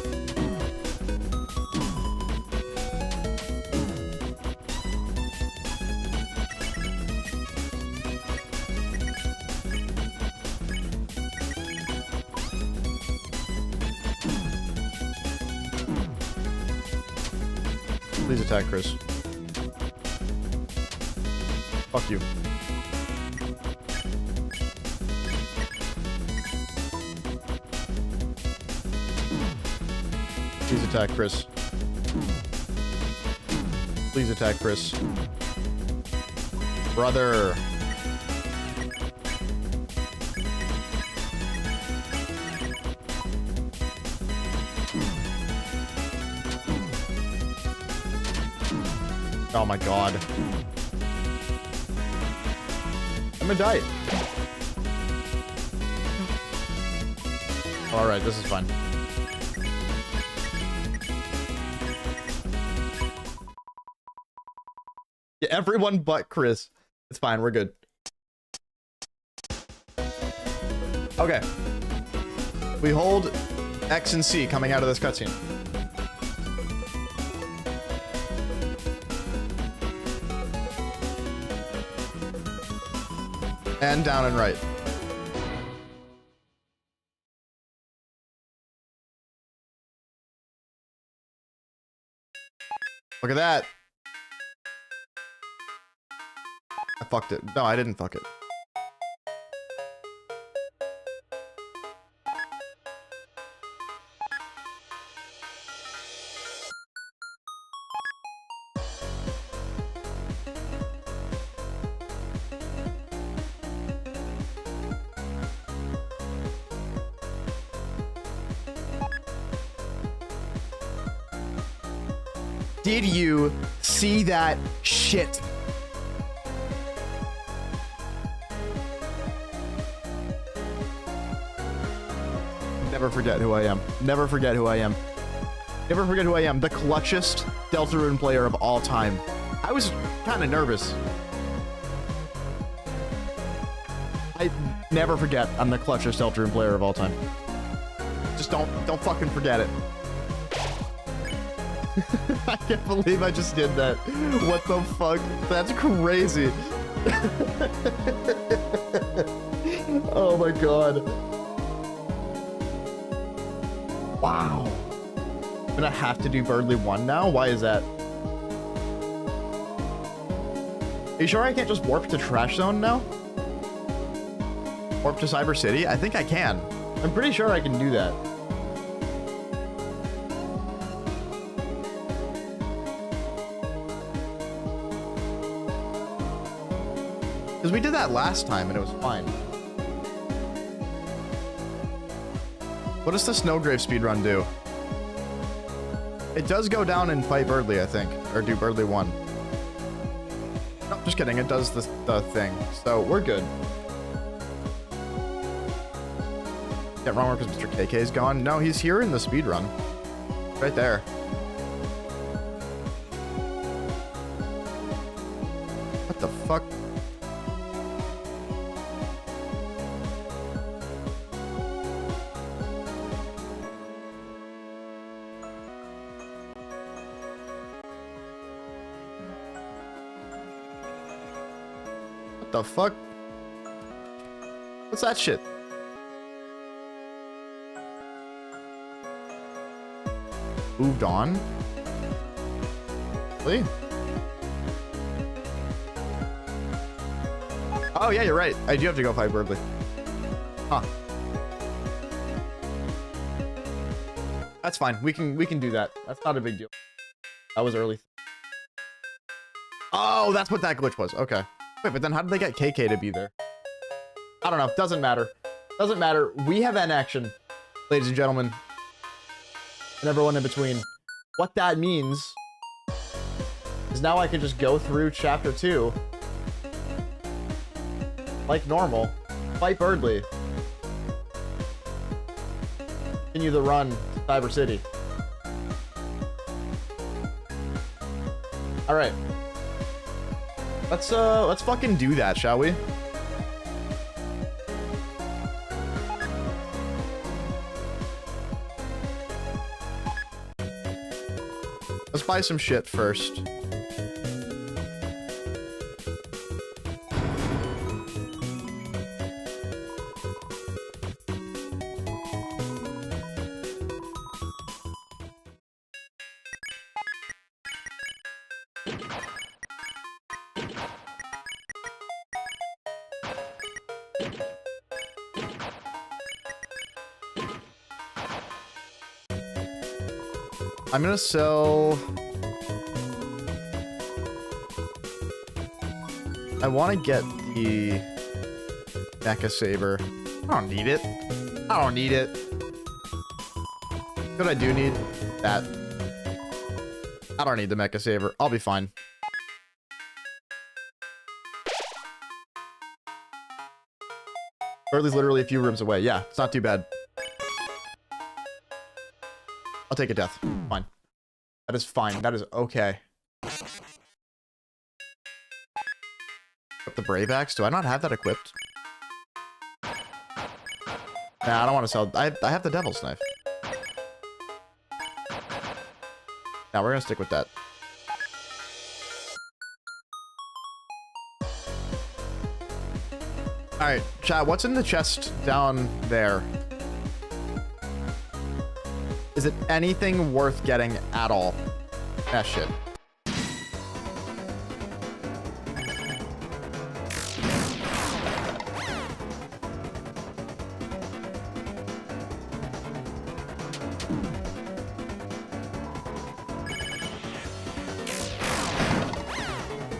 Please attack Chris. Fuck you. Please attack Chris. Please attack Chris. Brother. Oh my god. I'm gonna die. Alright, this is fun. Yeah, everyone but Chris. It's fine, we're good. Okay. We hold X and C coming out of this cutscene. And down and right. Look at that. I fucked it. No, I didn't fuck it. Did you see that shit? Never forget who I am. Never forget who I am. Never forget who I am. The clutchest Deltarune player of all time. I was kind of nervous. I never forget I'm the clutchest Deltarune player of all time. Just don't fucking forget it. I can't believe I just did that. What the fuck? That's crazy. Oh my god. Wow. I'm gonna have to do Birdly 1 now? Why is that? Are you sure I can't just warp to Trash Zone now? Warp to Cyber City? I think I can. I'm pretty sure I can do that. Because we did that last time and it was fine. What does the Snowgrave speedrun do? It does go down and fight Birdly, I think. Or do Birdly 1. No, just kidding. It does the thing. So we're good. Get wrong because Mr. KK is gone. No, he's here in the speedrun. Right there. What the fuck? What the fuck? What's that shit? Moved on? Really? Oh yeah, you're right. I do have to go fight Birdly. Huh. That's fine. We can do that. That's not a big deal. That was early. Oh, that's what that glitch was. Okay. Wait, but then how did they get KK to be there? I don't know. Doesn't matter. Doesn't matter. We have N action, ladies and gentlemen. And everyone in between. What that means is now I can just go through chapter 2 like normal, fight Birdly, continue the run to Cyber City. All right, let's fucking do that, shall we? Let's buy some shit first. I'm gonna sell... I want to get the Mecha Saber. I don't need it. I don't need it. What I do need? That. I don't need the Mecha Saber. I'll be fine. Birdly's literally a few rooms away. Yeah, it's not too bad. I'll take a death. Fine. That is fine. That is okay. The Brave Axe? Do I not have that equipped? Nah, I don't want to sell. I have the Devil's Knife. Now we're gonna stick with that. Alright, chat, what's in the chest down there? Is it anything worth getting at all? Ah, shit.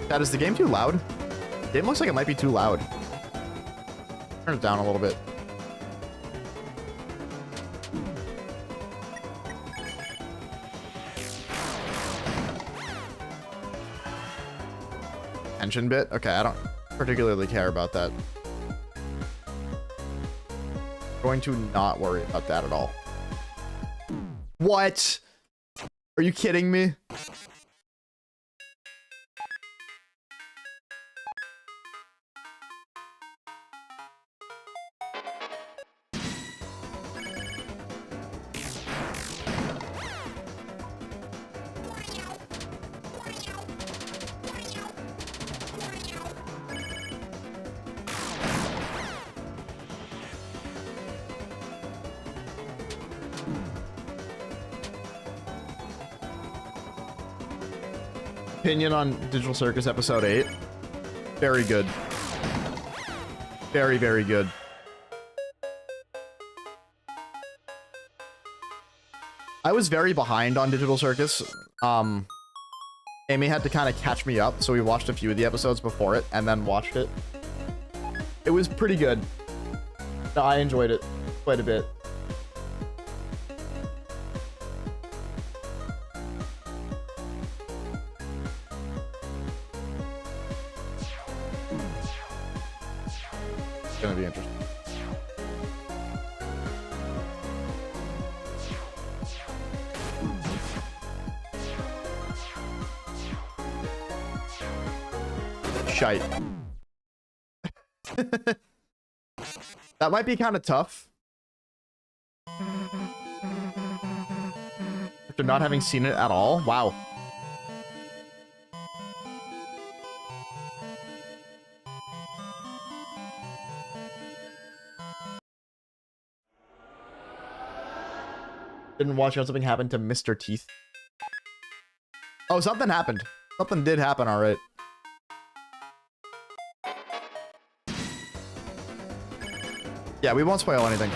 Chat, is the game too loud? The game looks like it might be too loud. Turn it down a little bit. Tension bit? Okay, I don't particularly care about that. Going to not worry about that at all. What? Are you kidding me? opinion on Digital Circus episode 8? Very good. Very, very good. I was very behind on Digital Circus. Amy had to kind of catch me up, so we watched a few of the episodes before it and then watched it. It was pretty good. No, I enjoyed it quite a bit. It's gonna be interesting. Shite. That might be kind of tough. After not having seen it at all. Wow. Didn't watch how something happened to Mr. Teeth. Oh, something happened. Something did happen, alright. Yeah, we won't spoil anything.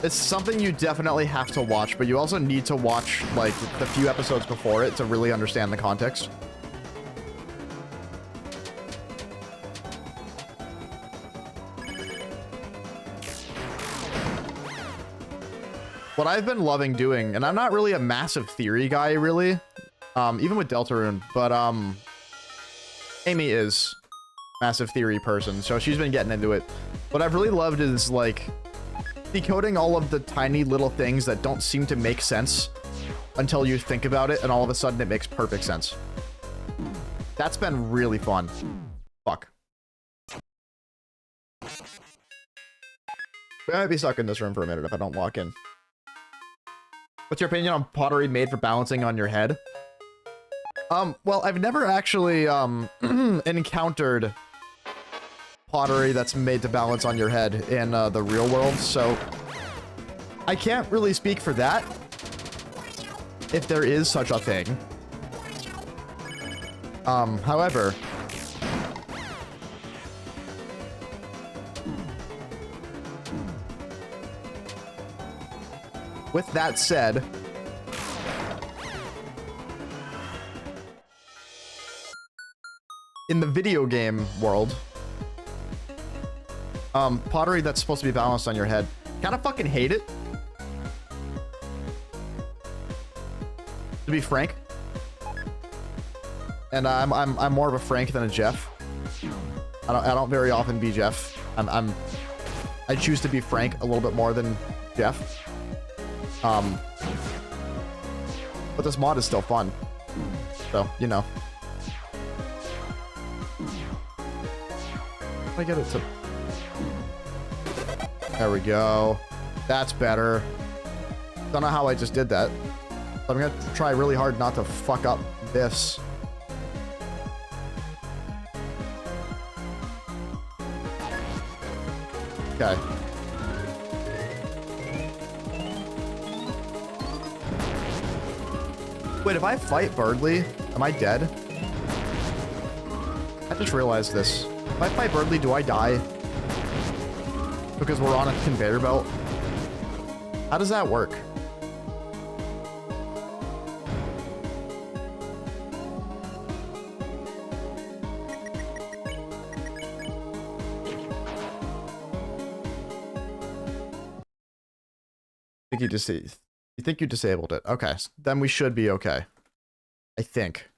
It's something you definitely have to watch, but you also need to watch, like, the few episodes before it to really understand the context. What I've been loving doing, and I'm not really a massive theory guy, really, even with Deltarune, but, Amy is massive theory person, so she's been getting into it. What I've really loved is, like, decoding all of the tiny little things that don't seem to make sense until you think about it, and all of a sudden it makes perfect sense. That's been really fun. Fuck. I might be stuck in this room for a minute if I don't walk in. What's your opinion on pottery made for balancing on your head? Well, I've never actually, encountered pottery that's made to balance on your head in, the real world, so I can't really speak for that, if there is such a thing. However, with that said, in the video game world, pottery that's supposed to be balanced on your head, kind of fucking hate it. To be frank, and I'm more of a Frank than a Jeff. I don't very often be Jeff. I choose to be Frank a little bit more than Jeff. But this mod is still fun, so you know. I get it to... There we go. That's better. Don't know how I just did that. But I'm gonna try really hard not to fuck up this. Okay. Wait, if I fight Birdly, am I dead? I just realized this. If I fight Birdly, do I die? Because we're on a conveyor belt? How does that work? You think you disabled it? Okay, then we should be okay. I think.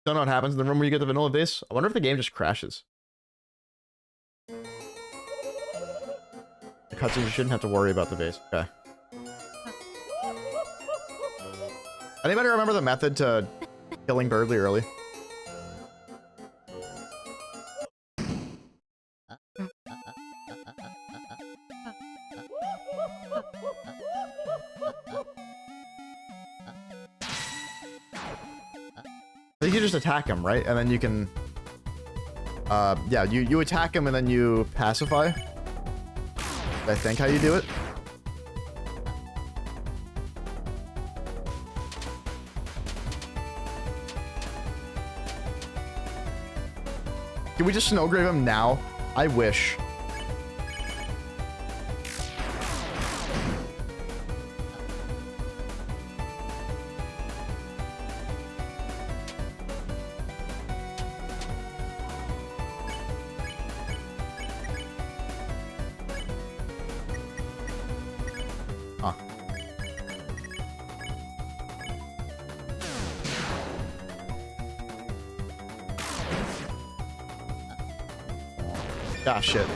Don't know what happens in the room where you get the vanilla vase. I wonder if the game just crashes. The cutscene, you shouldn't have to worry about the vase. Okay. Anybody remember the method to killing Birdly early? think you just attack him, right? And then you can... yeah, you attack him and then you pacify. I think how you do it. Can we just snowgrave him now? I wish. Huh. Ah, shit.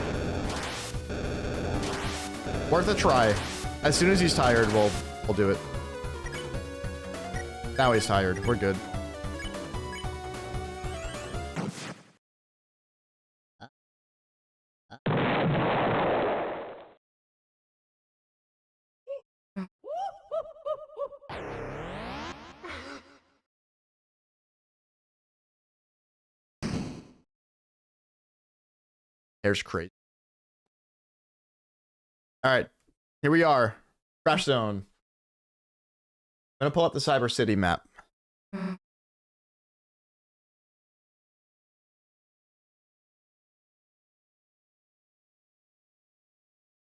Worth a try. As soon as he's tired, we'll do it. Now he's tired. We're good. Hair's crazy. All right, here we are. Crash zone. I'm gonna pull up the Cyber City map. I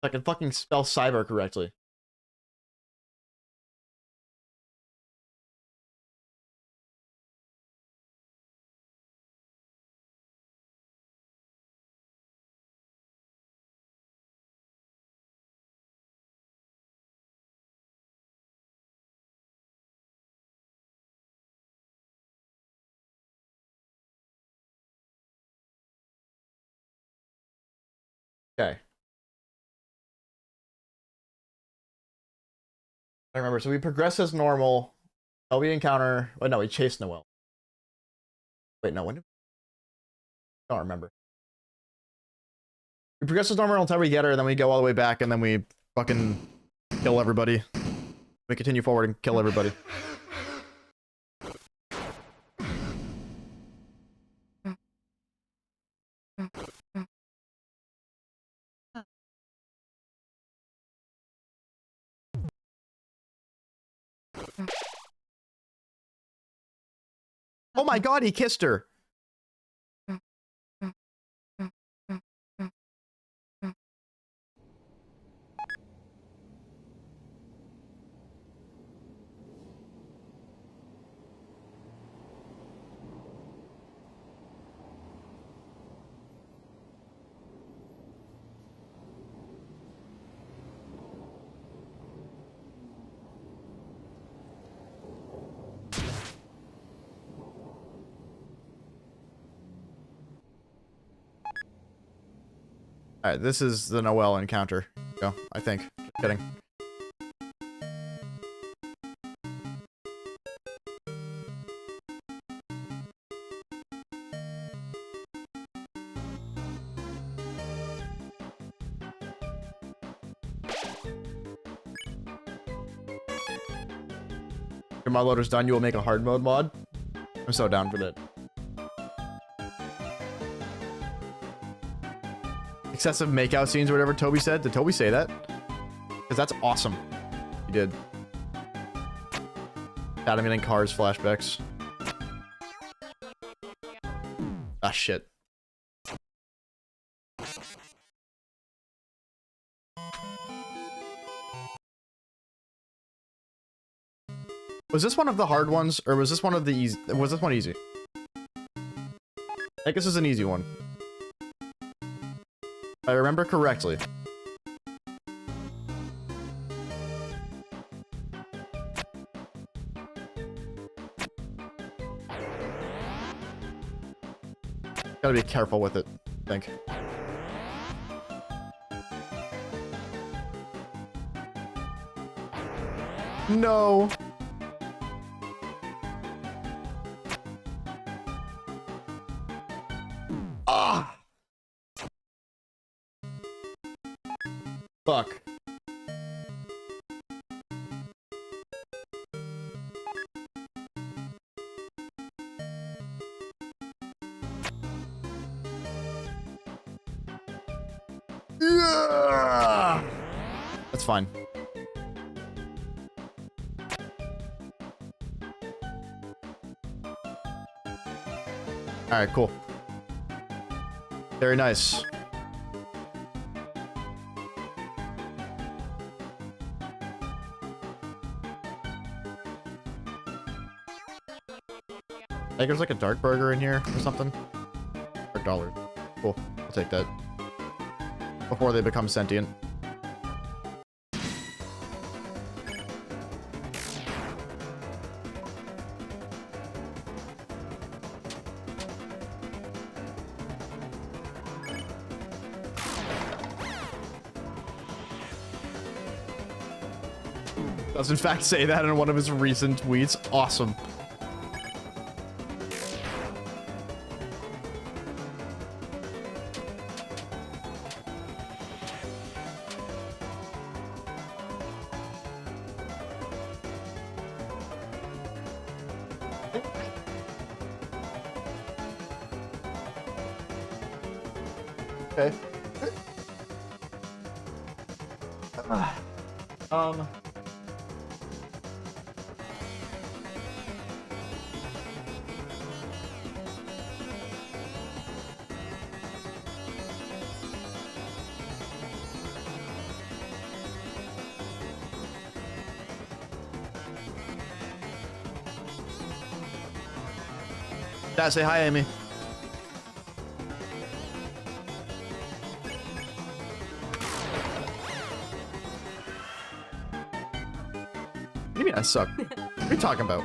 can fucking spell cyber correctly. Okay. I remember. So we progress as normal. Oh, we encounter. Oh no, we chase Noel. Wait, no. When? I don't remember. We progress as normal until we get her, and then we go all the way back, and then we fucking kill everybody. We continue forward and kill everybody. Oh my god, he kissed her. Alright, this is the Noel encounter. Go, I think. Just kidding. Your mod loader's done, you will make a hard mode mod? I'm so down for that. Excessive makeout scenes or whatever Toby said. Did Toby say that? Because that's awesome. He did. Animating cars flashbacks. Ah, shit. Was this one of the hard ones, or was this one of the easy? Was this one easy? I guess this is an easy one. If I remember correctly. Gotta be careful with it, I think. No. Ah. Fuck. Yeah! That's fine. Alright, cool. Very nice. I think there's like a dark burger in here or something. Or $. Cool. I'll take that. Before they become sentient. Does in fact say that in one of his recent tweets. Awesome. Okay. Dad, say hi, Amy. What do you mean I suck? What are you talking about?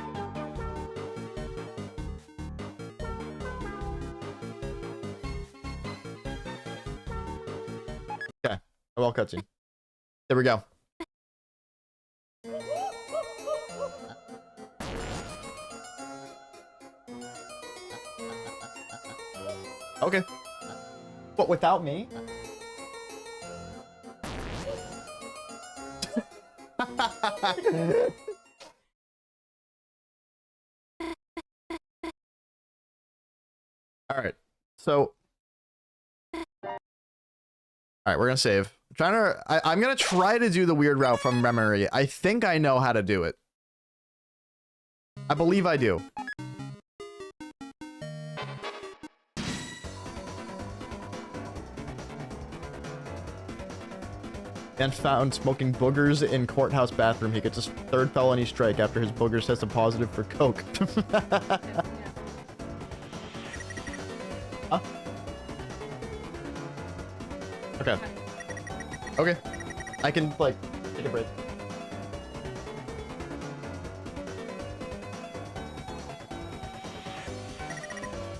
Okay, well, cutscene. There we go. Okay. But without me? Alright. So. Alright, we're gonna save. I'm gonna try to do the weird route from memory. I think I know how to do it. I believe I do. And found smoking boogers in courthouse bathroom. He gets his 3rd felony strike after his boogers tested positive for coke. Huh? Okay. Okay. I can, like, take a break.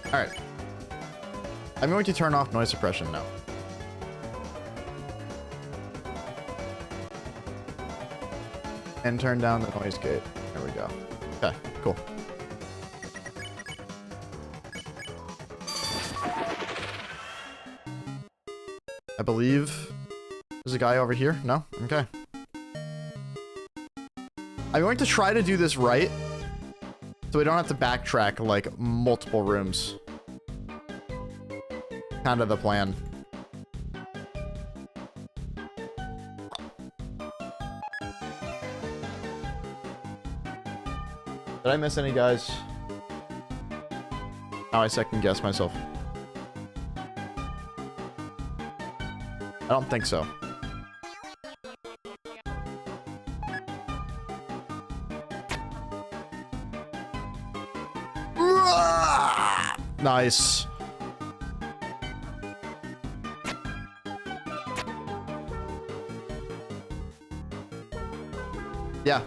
Alright. I'm going to turn off noise suppression now. And turn down the noise gate. There we go. Okay, cool. I believe there's a guy over here. No? Okay. I'm going to try to do this right, so we don't have to backtrack, like, multiple rooms. Kind of the plan. Did I miss any guys? Oh, I second guess myself. I don't think so. Nice. Yeah.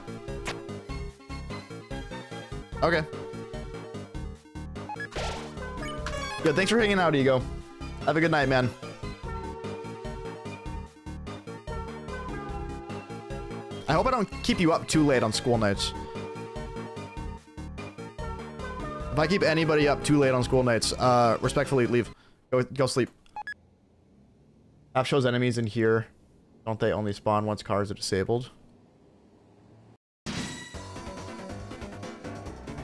Okay. Good, thanks for hanging out, Ego. Have a good night, man. I hope I don't keep you up too late on school nights. If I keep anybody up too late on school nights, respectfully leave. Go sleep. Map shows enemies in here. Don't they only spawn once cars are disabled?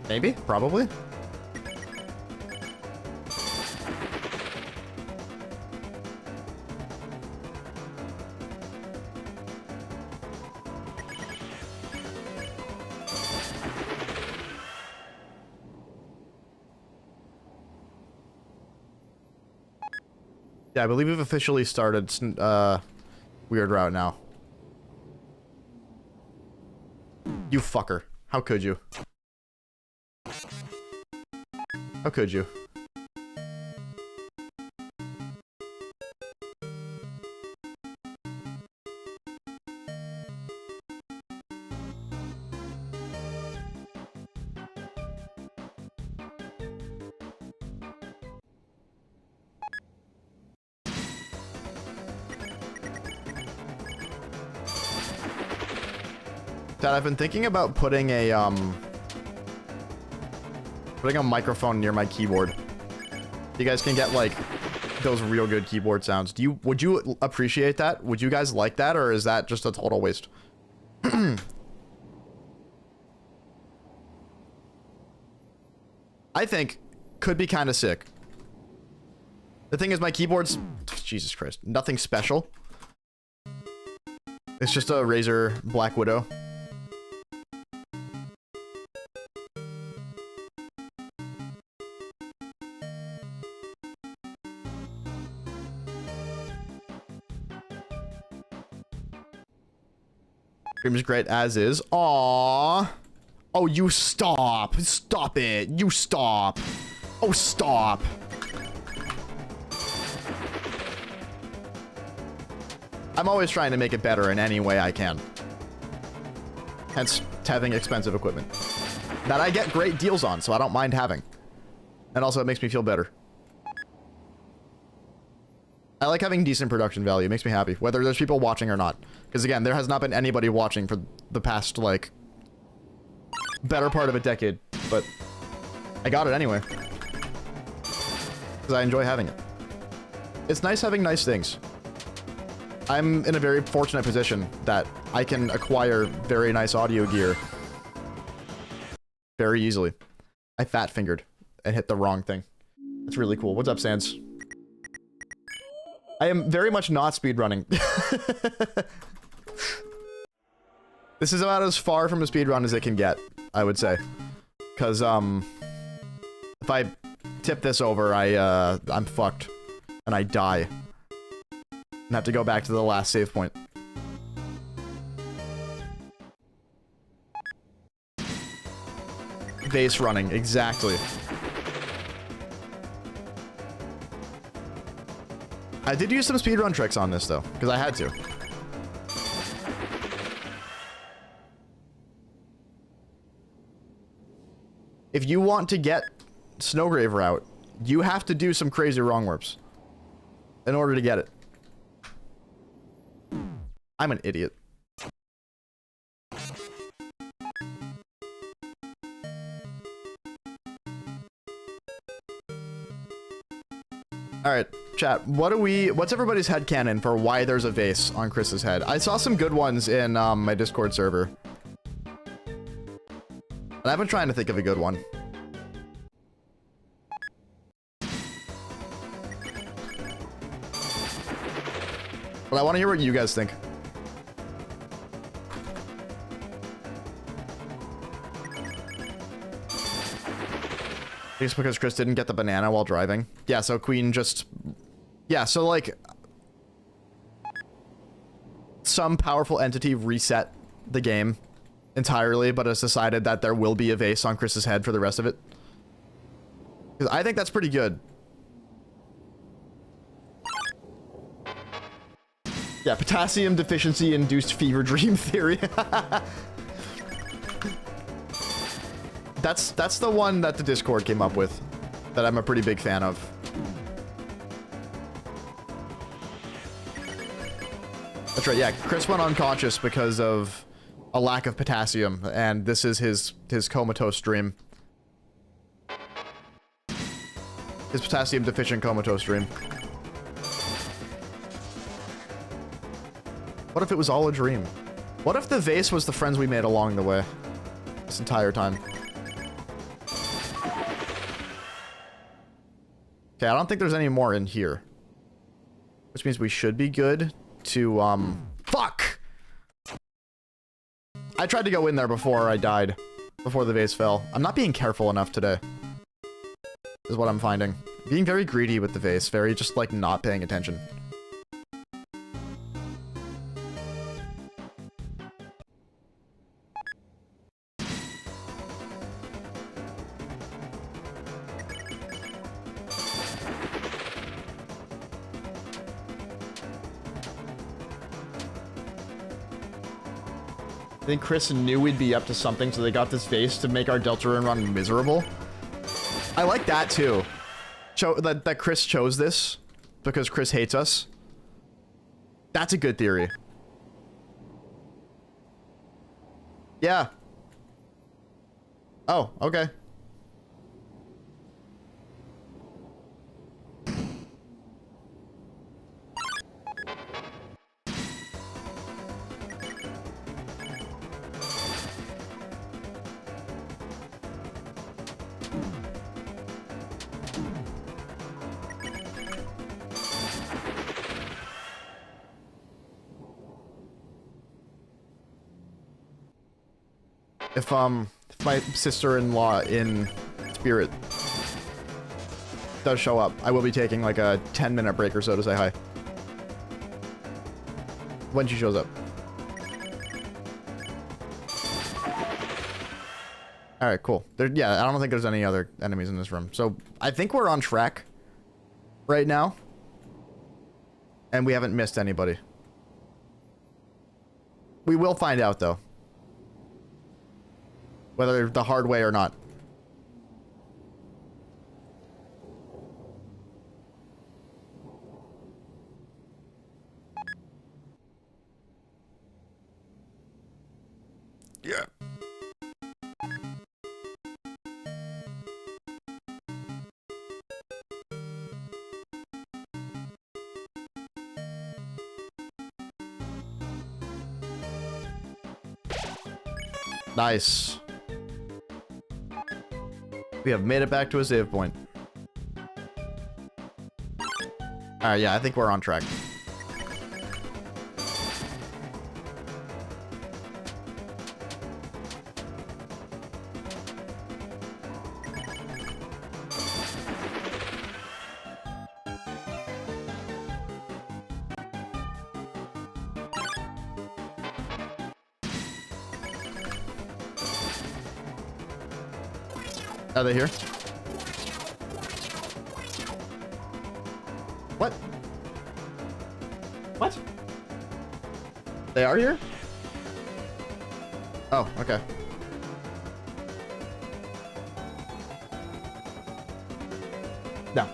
Maybe? Probably? Yeah, I believe we've officially started Weird Route now. You fucker. How could you? How could you? Dad, I've been thinking about putting a microphone near my keyboard. You guys can get like those real good keyboard sounds. Would you appreciate that? Would you guys like that, or is that just a total waste? I think could be kind of sick. The thing is, my keyboard's Jesus Christ, nothing special. It's just a Razer Black Widow. Stream is great as is. Aww. Oh, you stop. Stop it. You stop. Oh, stop. I'm always trying to make it better in any way I can. Hence, having expensive equipment. That I get great deals on, so I don't mind having. And also, it makes me feel better. I like having decent production value. It makes me happy, whether there's people watching or not. Because again, there has not been anybody watching for the past, like, better part of a decade. But I got it anyway. Because I enjoy having it. It's nice having nice things. I'm in a very fortunate position that I can acquire very nice audio gear very easily. I fat-fingered and hit the wrong thing. That's really cool. What's up, Sans? I am very much not speedrunning. This is about as far from a speedrun as it can get, I would say. Because, if I tip this over, I'm fucked. And I die. And have to go back to the last save point. Base running, exactly. I did use some speedrun tricks on this, though, because I had to. If you want to get Snowgrave Route, you have to do some crazy wrong warps in order to get it. I'm an idiot. Alright, chat, what's everybody's headcanon for why there's a vase on Chris's head? I saw some good ones in my Discord server. And I've been trying to think of a good one. But I want to hear what you guys think. Just because Chris didn't get the banana while driving. Yeah, so Queen just... Yeah, so like... Some powerful entity reset the game entirely, but has decided that there will be a vase on Chris's head for the rest of it. Because I think that's pretty good. Yeah, potassium deficiency induced fever dream theory. That's the one that the Discord came up with, that I'm a pretty big fan of. That's right, yeah, Chris went unconscious because of a lack of potassium, and this is his comatose dream. His potassium deficient comatose dream. What if it was all a dream? What if the vase was the friends we made along the way? This entire time. Okay, I don't think there's any more in here. Which means we should be good to, Fuck! I tried to go in there before I died. Before the vase fell. I'm not being careful enough today. Is what I'm finding. Being very greedy with the vase, very just like not paying attention. I think Chris knew we'd be up to something, so they got this vase to make our Deltarune run miserable. I like that too. That Chris chose this because Chris hates us. That's a good theory. Yeah. Oh, okay. If my sister-in-law in spirit does show up, I will be taking like a 10-minute break or so to say hi. When she shows up. Alright, cool. Yeah, I don't think there's any other enemies in this room. So, I think we're on track right now. And we haven't missed anybody. We will find out, though. Whether the hard way or not. Yeah. Nice. We have made it back to a save point. Alright, yeah, I think we're on track. Are they here? What? What? They are here? Oh, okay. No.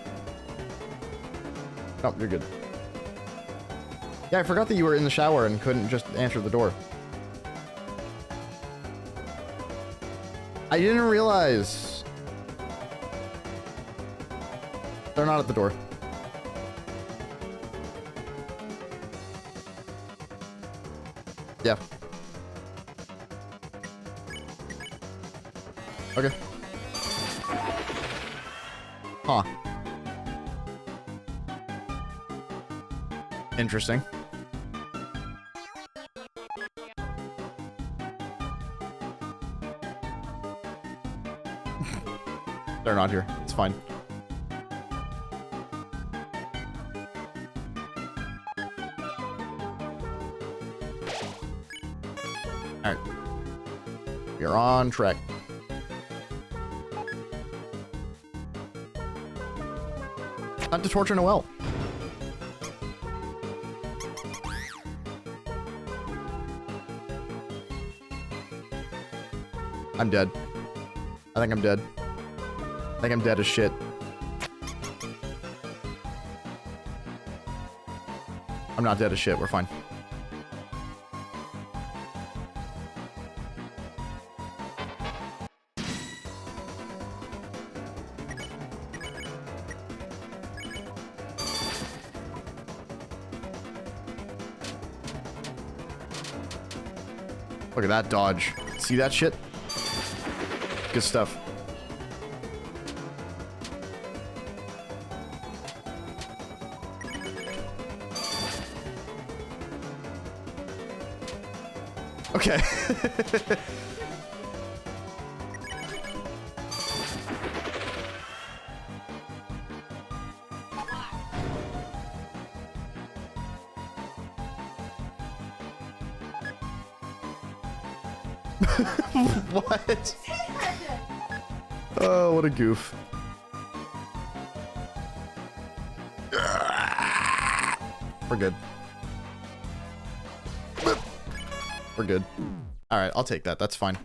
Oh, you're good. Yeah, I forgot that you were in the shower and couldn't just answer the door. I didn't realize. They're not at the door. Yeah. Okay. Huh. Interesting. They're not here. It's fine. Alright. We are on track. Time to torture Noelle. I'm dead. I think I'm dead. I think I'm dead as shit. I'm not dead as shit. We're fine. Look at that dodge. See that shit? Good stuff. Okay. What? Oh, what a goof. We're good. We're good. Alright, I'll take that. That's fine.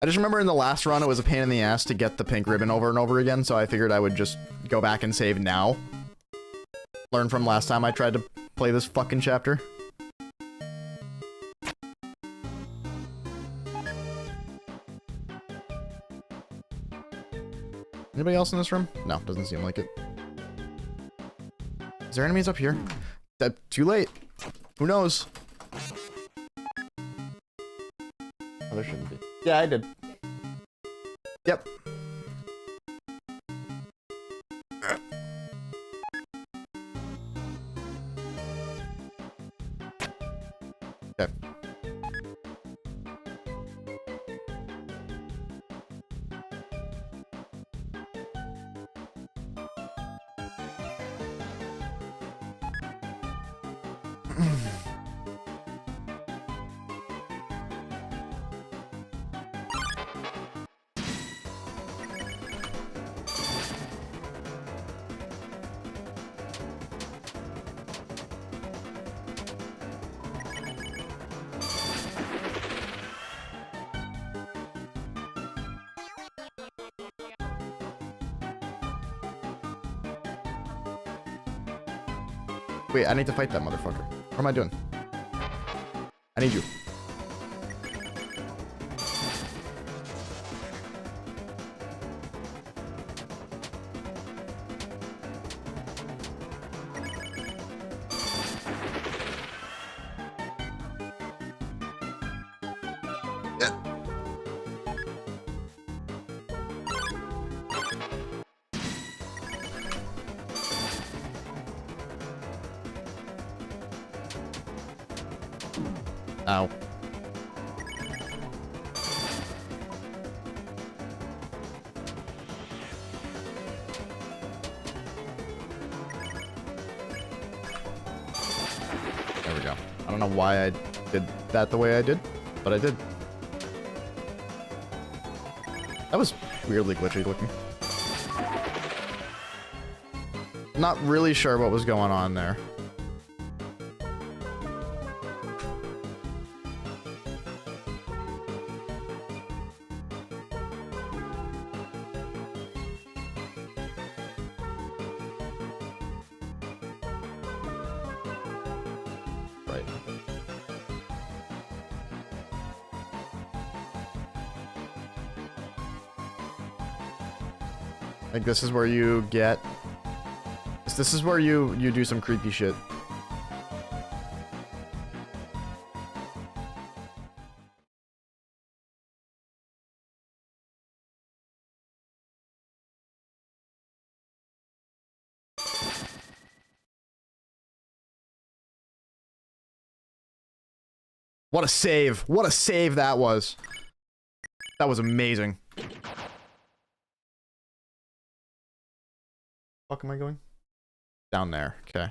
I just remember in the last run, it was a pain in the ass to get the pink ribbon over and over again, so I figured I would just go back and save now. Learn from last time I tried to play this fucking chapter. Anybody else in this room? No, doesn't seem like it. Is there enemies up here? Too late. Who knows? Oh, there shouldn't be. Yeah, I did. Yep. Okay. Wait, I need to fight that motherfucker. What am I doing? I need you. Ow. There we go. I don't know why I did that the way I did, but I did. That was weirdly glitchy looking. Not really sure what was going on there. Right. I think this is where you get... This is where you do some creepy shit. What a save. What a save that was. That was amazing. Fuck am I going? Down there. Okay.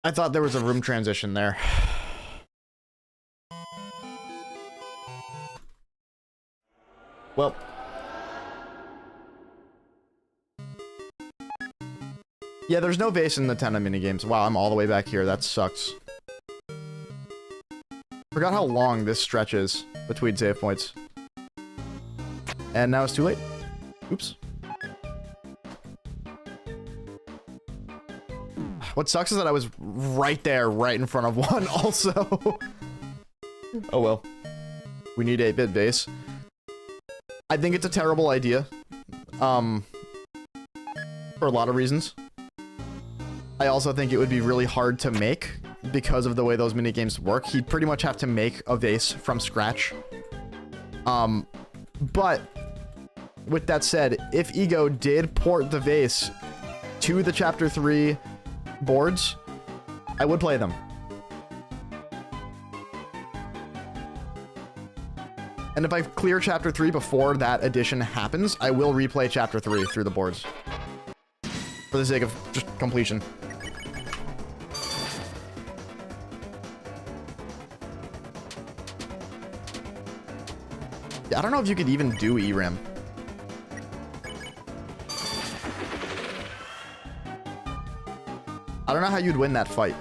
I thought there was a room transition there. Well. Yeah, there's no vase in the 10 minigames. Wow, I'm all the way back here. That sucks. Forgot how long this stretch is between save points. And now it's too late. Oops. What sucks is that I was right there, right in front of one also. Oh well. We need 8-bit vase. I think it's a terrible idea. For a lot of reasons. I also think it would be really hard to make because of the way those minigames work. He'd pretty much have to make a vase from scratch. But with that said, if Ego did port the vase to the Chapter 3 boards, I would play them. And if I clear Chapter 3 before that edition happens, I will replay Chapter 3 through the boards. for the sake of just completion. Yeah, I don't know if you could even do ERAM. I don't know how you'd win that fight.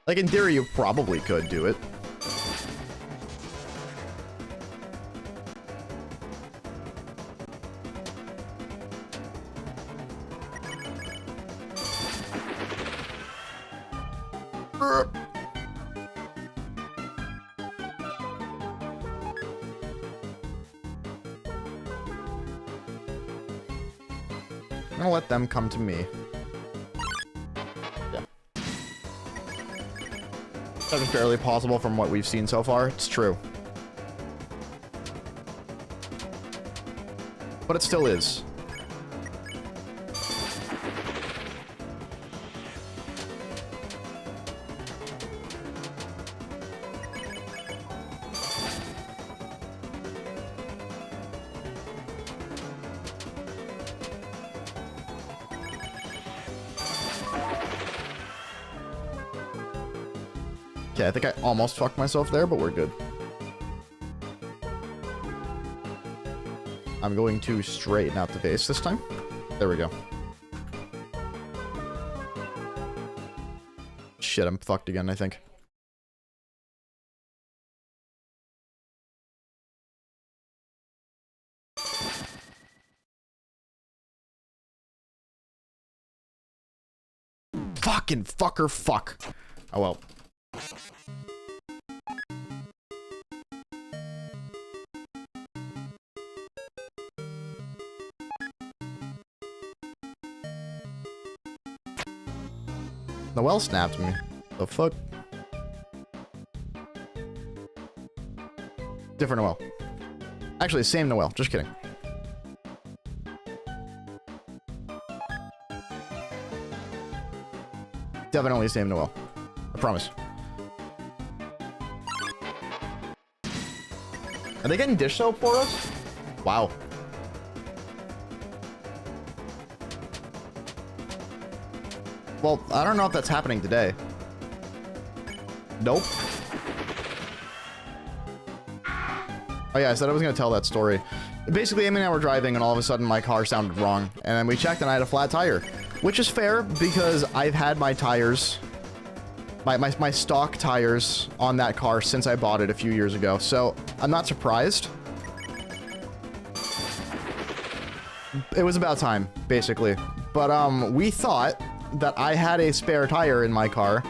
Like, in theory, you probably could do it. I'm gonna let them come to me. Yeah. That is barely possible from what we've seen so far. It's true. But it still is. Okay, I think I almost fucked myself there, but we're good. I'm going to straighten out the vase this time. There we go. Shit, I'm fucked again, I think. Fucking fucker, fuck. Oh well. Noelle snapped me. The fuck? Different Noelle. Actually, same Noelle. Just kidding. Definitely same Noelle. I promise. Are they getting dish soap for us? Wow. Well, I don't know if that's happening today. Nope. Oh yeah, I said I was going to tell that story. Basically, Amy and I were driving, and all of a sudden my car sounded wrong. And then we checked, and I had a flat tire. Which is fair, because I've had my tires... My stock tires on that car since I bought it a few years ago. So, I'm not surprised. It was about time, basically. But, we thought that I had a spare tire in my car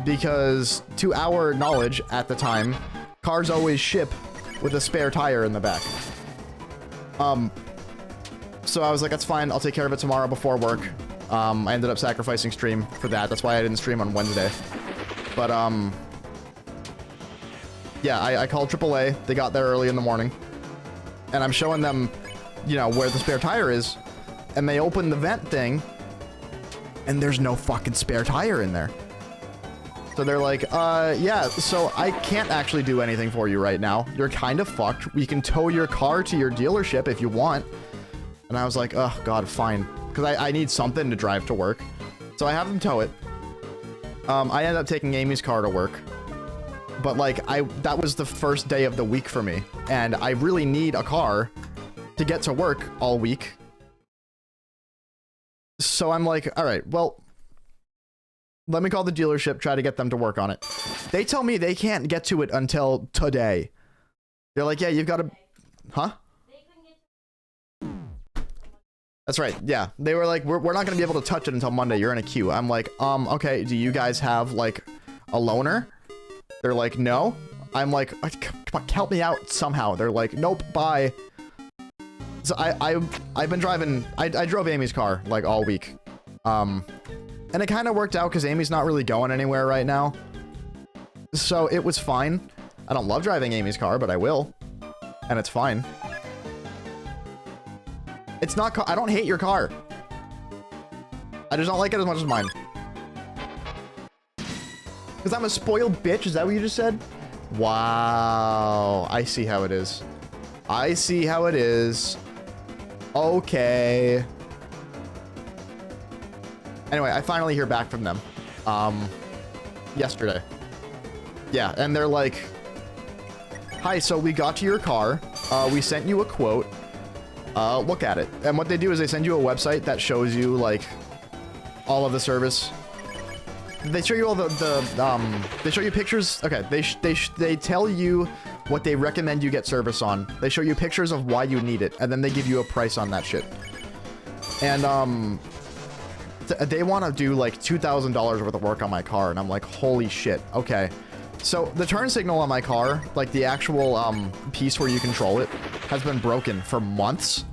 because, to our knowledge at the time, cars always ship with a spare tire in the back. So I was like, that's fine, I'll take care of it tomorrow before work. I ended up sacrificing stream for that. That's why I didn't stream on Wednesday. But, yeah, I called AAA. They got there early in the morning. And I'm showing them, you know, where the spare tire is. And they open the vent thing. And there's no fucking spare tire in there. So they're like, yeah, so I can't actually do anything for you right now. You're kind of fucked. We can tow your car to your dealership if you want. And I was like, oh, God, fine. Because I need something to drive to work. So I have them tow it. I ended up taking Amy's car to work. But, like, that was the first day of the week for me. And I really need a car to get to work all week. So I'm like, all right, well, let me call the dealership, try to get them to work on it. They tell me they can't get to it until today. They're like, yeah, you've got to... Huh? That's right, yeah. They were like, we're not going to be able to touch it until Monday. You're in a queue. I'm like, okay, do you guys have, like, a loaner? They're like, no. I'm like, come on, help me out somehow. They're like, nope, bye. So I've been driving... I drove Amy's car, like, all week. And it kind of worked out because Amy's not really going anywhere right now. So it was fine. I don't love driving Amy's car, but I will. And it's fine. It's not... I don't hate your car. I just don't like it as much as mine. Because I'm a spoiled bitch? Is that what you just said? Wow. I see how it is. I see how it is. Okay. Anyway, I finally hear back from them. Yesterday. Yeah, and they're like, hi, so we got to your car. We sent you a quote. Look at it. And what they do is they send you a website that shows you, like, all of the service. They show you all they show you pictures. Okay, they tell you what they recommend you get service on. They show you pictures of why you need it, and then they give you a price on that shit. And, they want to do, like, $2,000 worth of work on my car, and I'm like, holy shit, okay. So, the turn signal on my car, like, the actual, piece where you control it, has been broken for months.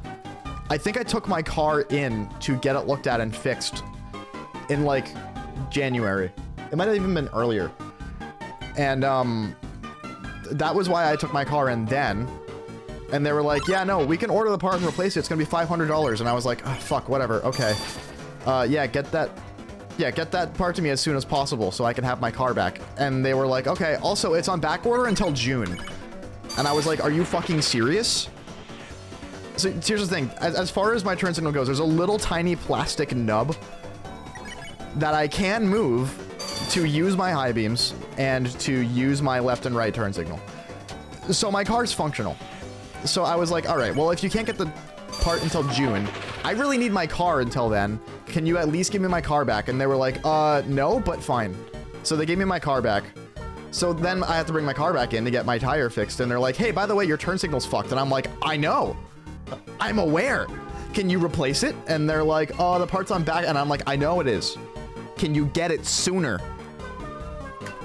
I think I took my car in to get it looked at and fixed in, like, January. It might have even been earlier. And, that was why I took my car in then. And they were like, yeah, no, we can order the part and replace it. It's gonna be $500. And I was like, oh, fuck, whatever, okay. Yeah, get that part to me as soon as possible so I can have my car back. And they were like, okay, also, it's on back order until June. And I was like, are you fucking serious? So here's the thing. As far as my turn signal goes, there's a little tiny plastic nub that I can move to use my high beams and to use my left and right turn signal. So my car's functional. So I was like, all right, well, if you can't get the part until June, I really need my car until then. Can you at least give me my car back? And they were like, no, but fine. So they gave me my car back. So then I have to bring my car back in to get my tire fixed. And they're like, hey, by the way, your turn signal's fucked. And I'm like, I know. I'm aware. Can you replace it? And they're like, oh, the part's on back. And I'm like, I know it is. Can you get it sooner?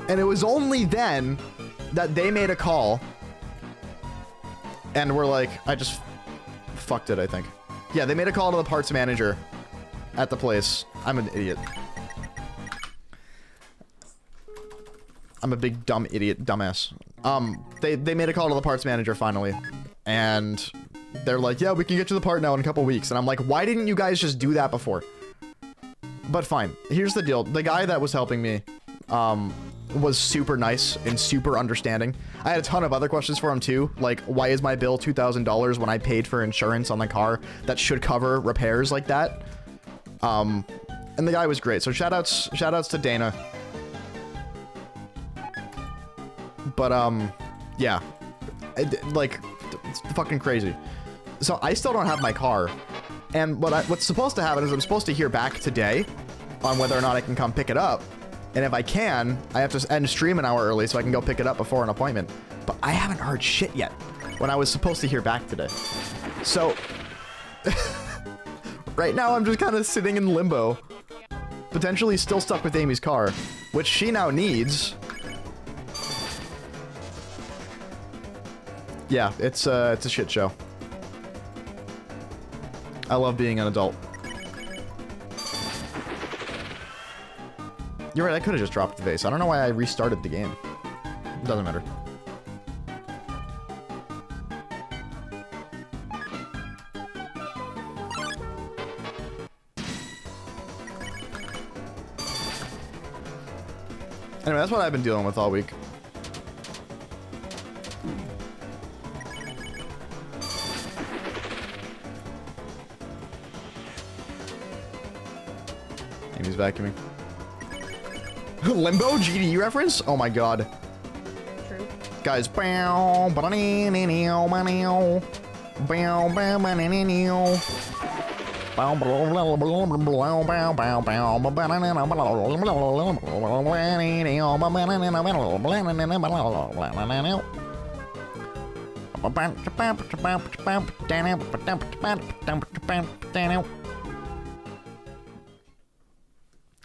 And it was only then that they made a call. And we're like, I just fucked it, I think. Yeah, they made a call to the parts manager at the place. I'm an idiot. I'm a big dumb idiot, dumbass. They made a call to the parts manager finally. And they're like, yeah, we can get you the part now in a couple weeks. And I'm like, why didn't you guys just do that before? But fine. Here's the deal. The guy that was helping me, was super nice and super understanding. I had a ton of other questions for him too, like why is my bill $2,000 when I paid for insurance on the car that should cover repairs like that? And the guy was great. So shout outs to Dana. But yeah, like it's fucking crazy. So I still don't have my car, and what's supposed to happen is I'm supposed to hear back today on whether or not I can come pick it up. And if I can, I have to end stream an hour early so I can go pick it up before an appointment. But I haven't heard shit yet when I was supposed to hear back today. So, right now I'm just kind of sitting in limbo. Potentially still stuck with Amy's car, which she now needs. Yeah, it's a shit show. I love being an adult. You're right, I could have just dropped the vase. I don't know why I restarted the game. It doesn't matter. Anyway, that's what I've been dealing with all week. Amy's vacuuming. Limbo GDE reference? Oh my god. True. Guys,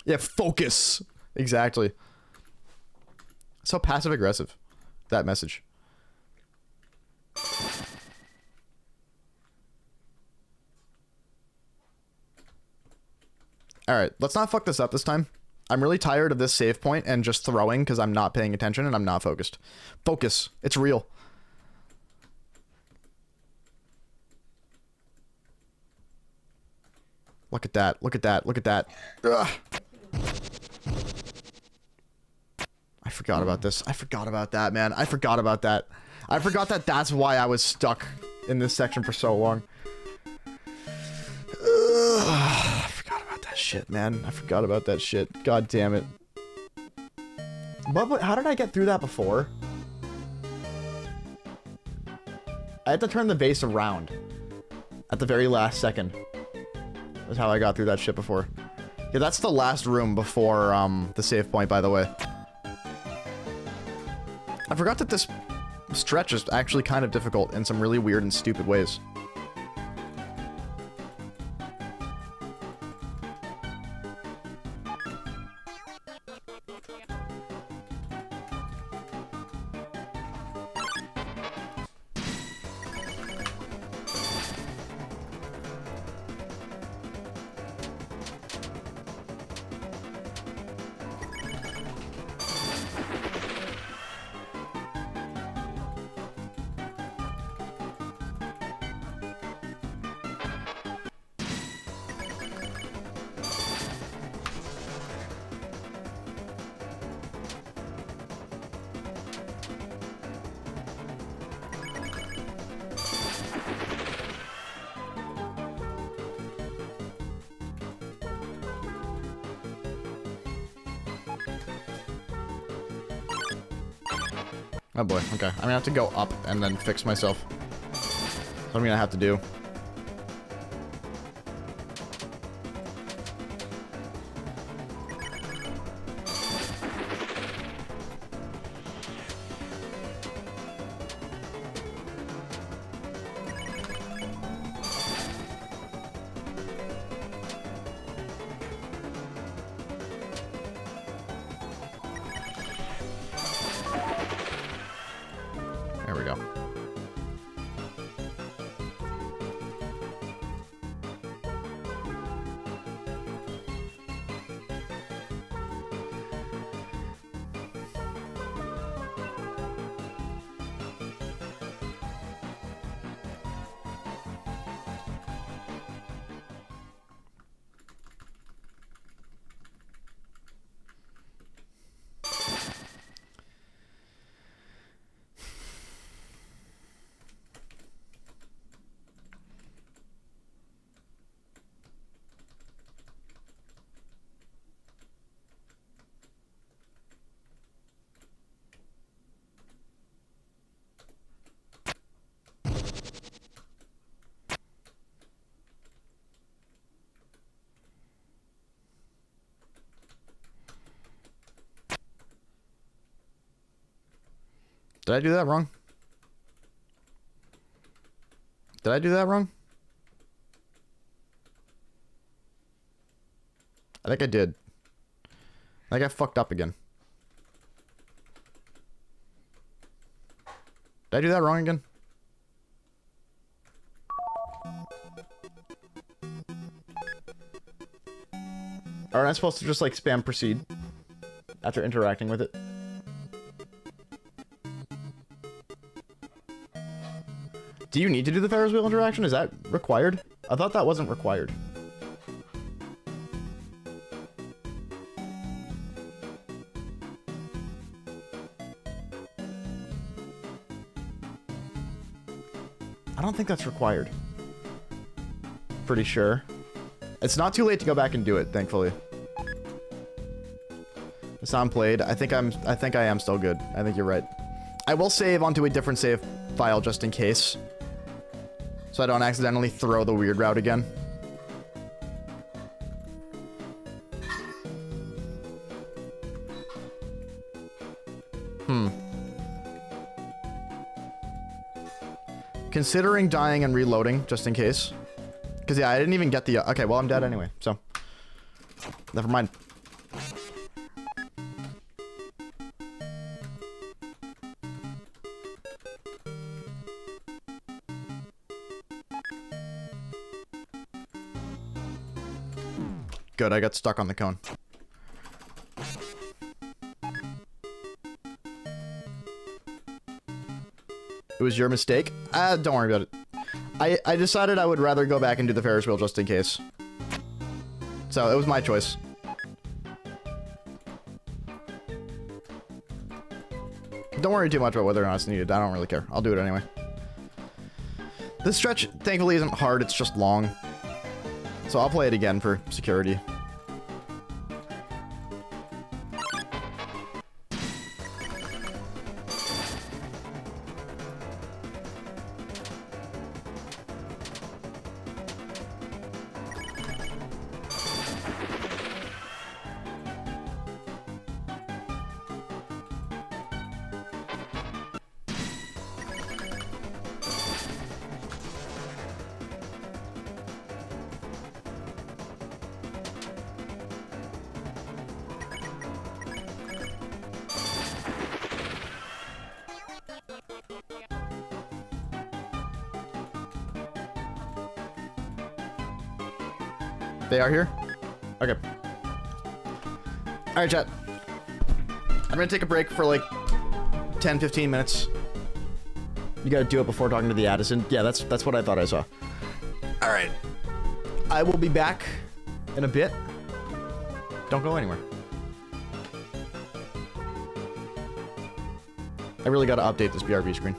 yeah, focus. Exactly. So passive aggressive, that message. All right, let's not fuck this up this time. I'm really tired of this save point and just throwing because I'm not paying attention and I'm not focused. Focus. It's real. Look at that. Look at that. Look at that. Ugh. I forgot about this. I forgot about that, man. I forgot about that. I forgot that that's why I was stuck in this section for so long. shit, man. I forgot about that shit. God damn it. How did I get through that before? I had to turn the vase around at the very last second. That's how I got through that shit before. Yeah, that's the last room before the save point, by the way. I forgot that this stretch is actually kind of difficult in some really weird and stupid ways. Oh boy, okay. I'm gonna have to go up and then fix myself. That's what I'm gonna have to do. There we go. Did I do that wrong? Did I do that wrong? I think I did. I think I fucked up again. Did I do that wrong again? Aren't I supposed to just like spam proceed after interacting with it? Do you need to do the Ferris wheel interaction? Is that required? I thought that wasn't required. I don't think that's required. Pretty sure. It's not too late to go back and do it, thankfully. The sound played. I think I am still good. I think you're right. I will save onto a different save file just in case, so I don't accidentally throw the weird route again. Considering dying and reloading, just in case. Because, yeah, I didn't even get the... Okay, well, I'm dead anyway, so... Never mind. Good, I got stuck on the cone. It was your mistake? Don't worry about it. I decided I would rather go back and do the Ferris wheel just in case. So, it was my choice. Don't worry too much about whether or not it's needed. I don't really care. I'll do it anyway. This stretch, thankfully, isn't hard. It's just long. So I'll play it again for security. They are here? Okay. Alright, chat. I'm gonna take a break for like 10-15 minutes. You gotta do it before talking to the Addison. Yeah, that's what I thought I saw. Alright. I will be back in a bit. Don't go anywhere. I really gotta update this BRB screen.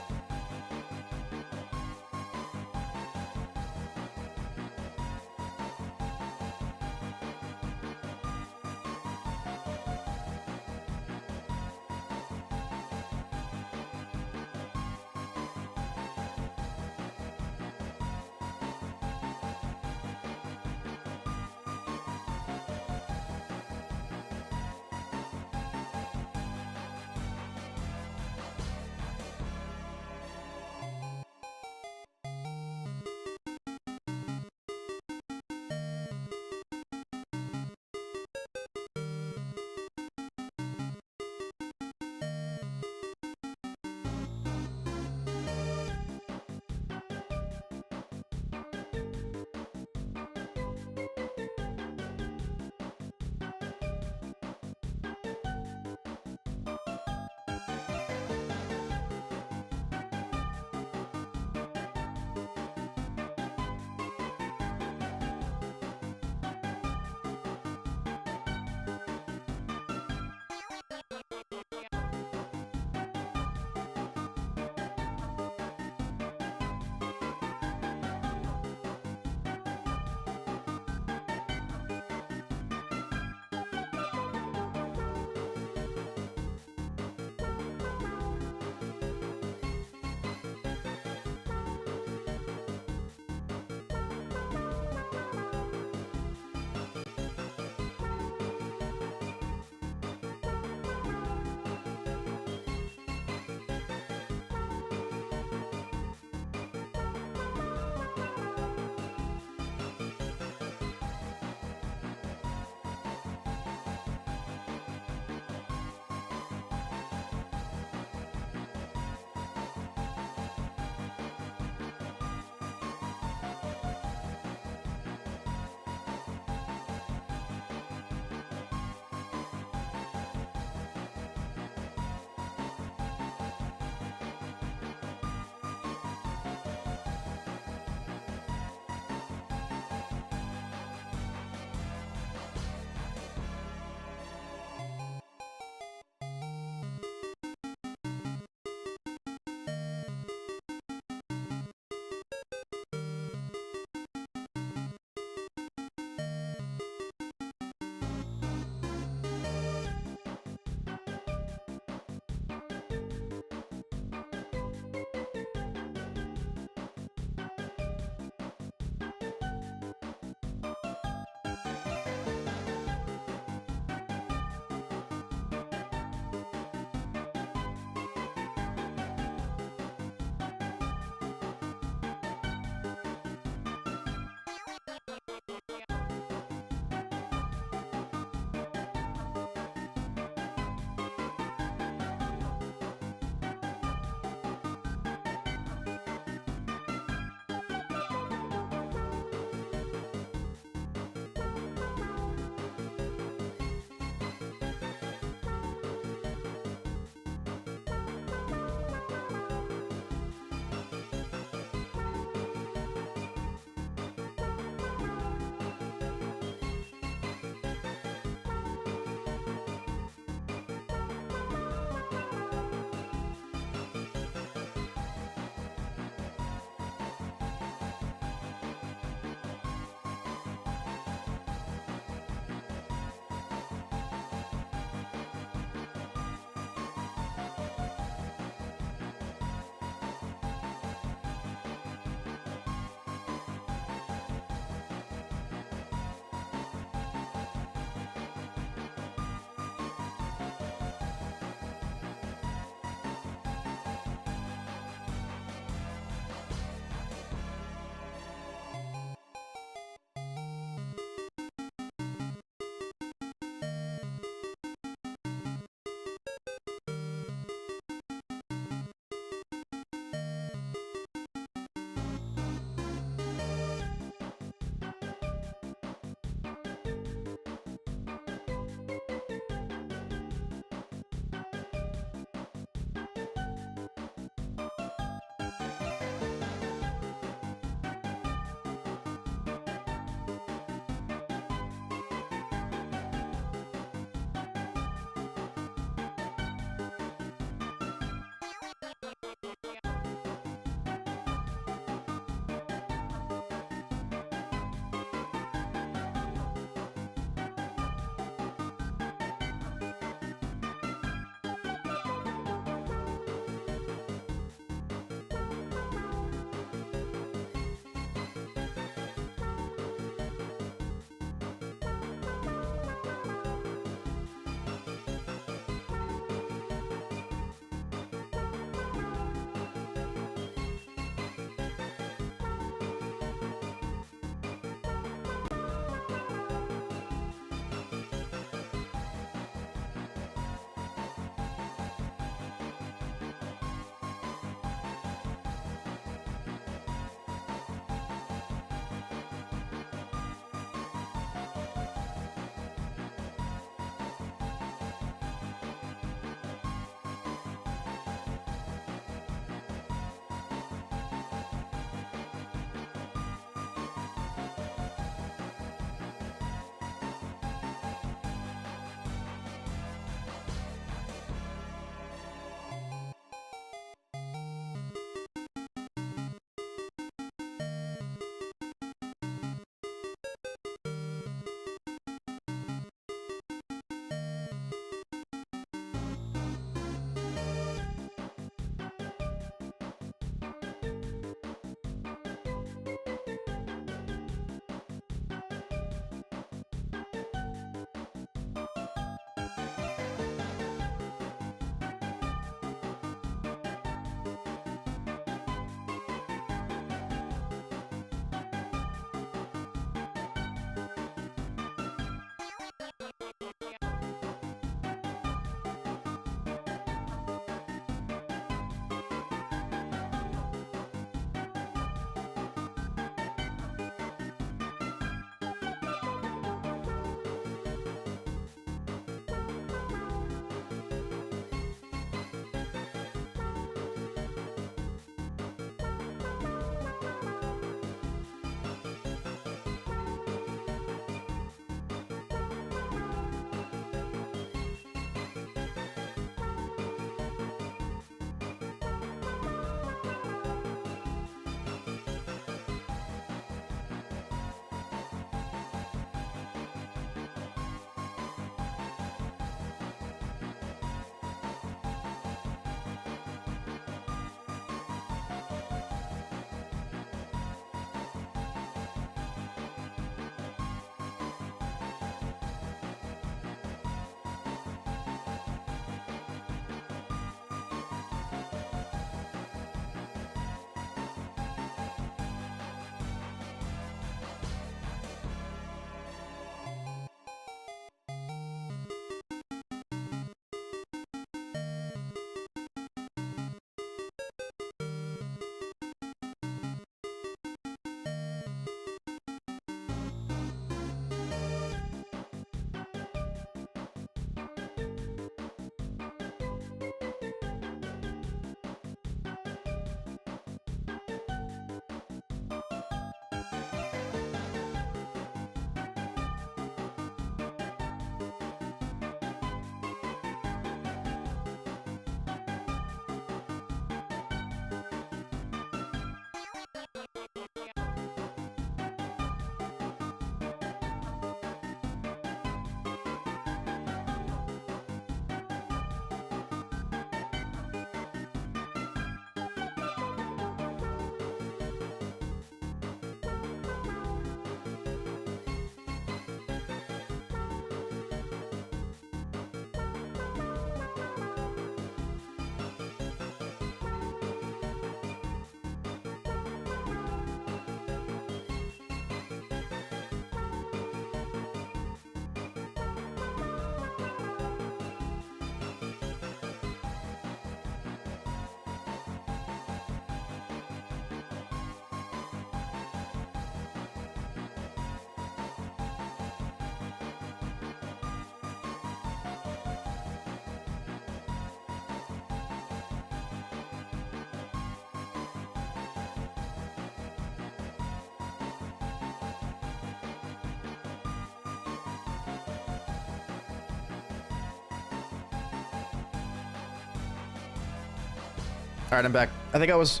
Alright, I'm back. I think I was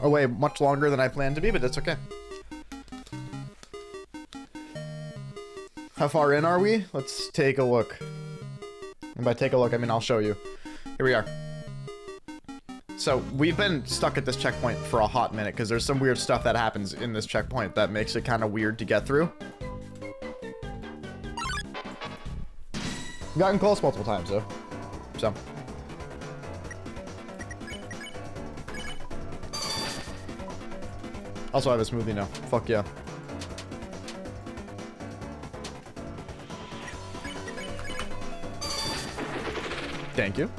away much longer than I planned to be, but that's okay. How far in are we? Let's take a look. And by take a look, I mean I'll show you. Here we are. So, we've been stuck at this checkpoint for a hot minute, because there's some weird stuff that happens in this checkpoint that makes it kind of weird to get through. Gotten close multiple times, though. So. Also, I have a smoothie now. Fuck yeah. Thank you.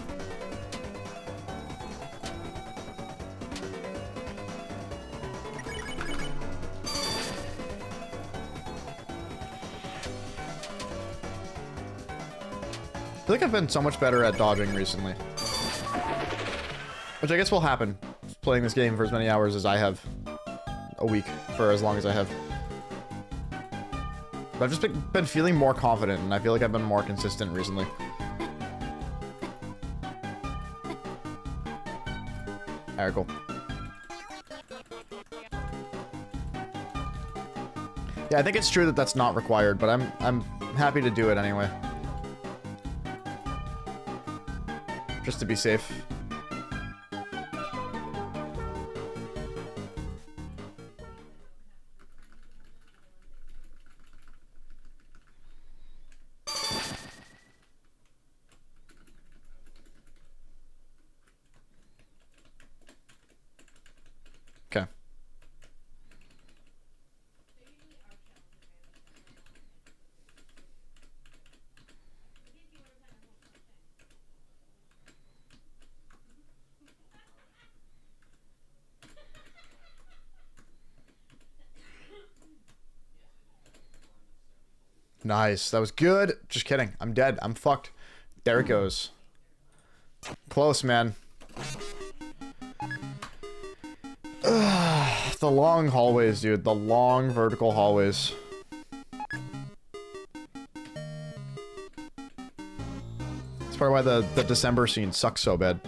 I feel like I've been so much better at dodging recently. Which I guess will happen playing this game for as many hours as I have. A week, for as long as I have. But I've just been feeling more confident, and I feel like I've been more consistent recently. Alright, cool. Yeah, I think it's true that that's not required, but I'm happy to do it anyway. Just to be safe. Okay. Nice. That was good. Just kidding. I'm dead. I'm fucked. There it goes. Close, man. The long hallways, dude. The long vertical hallways. That's probably why the December scene sucks so bad.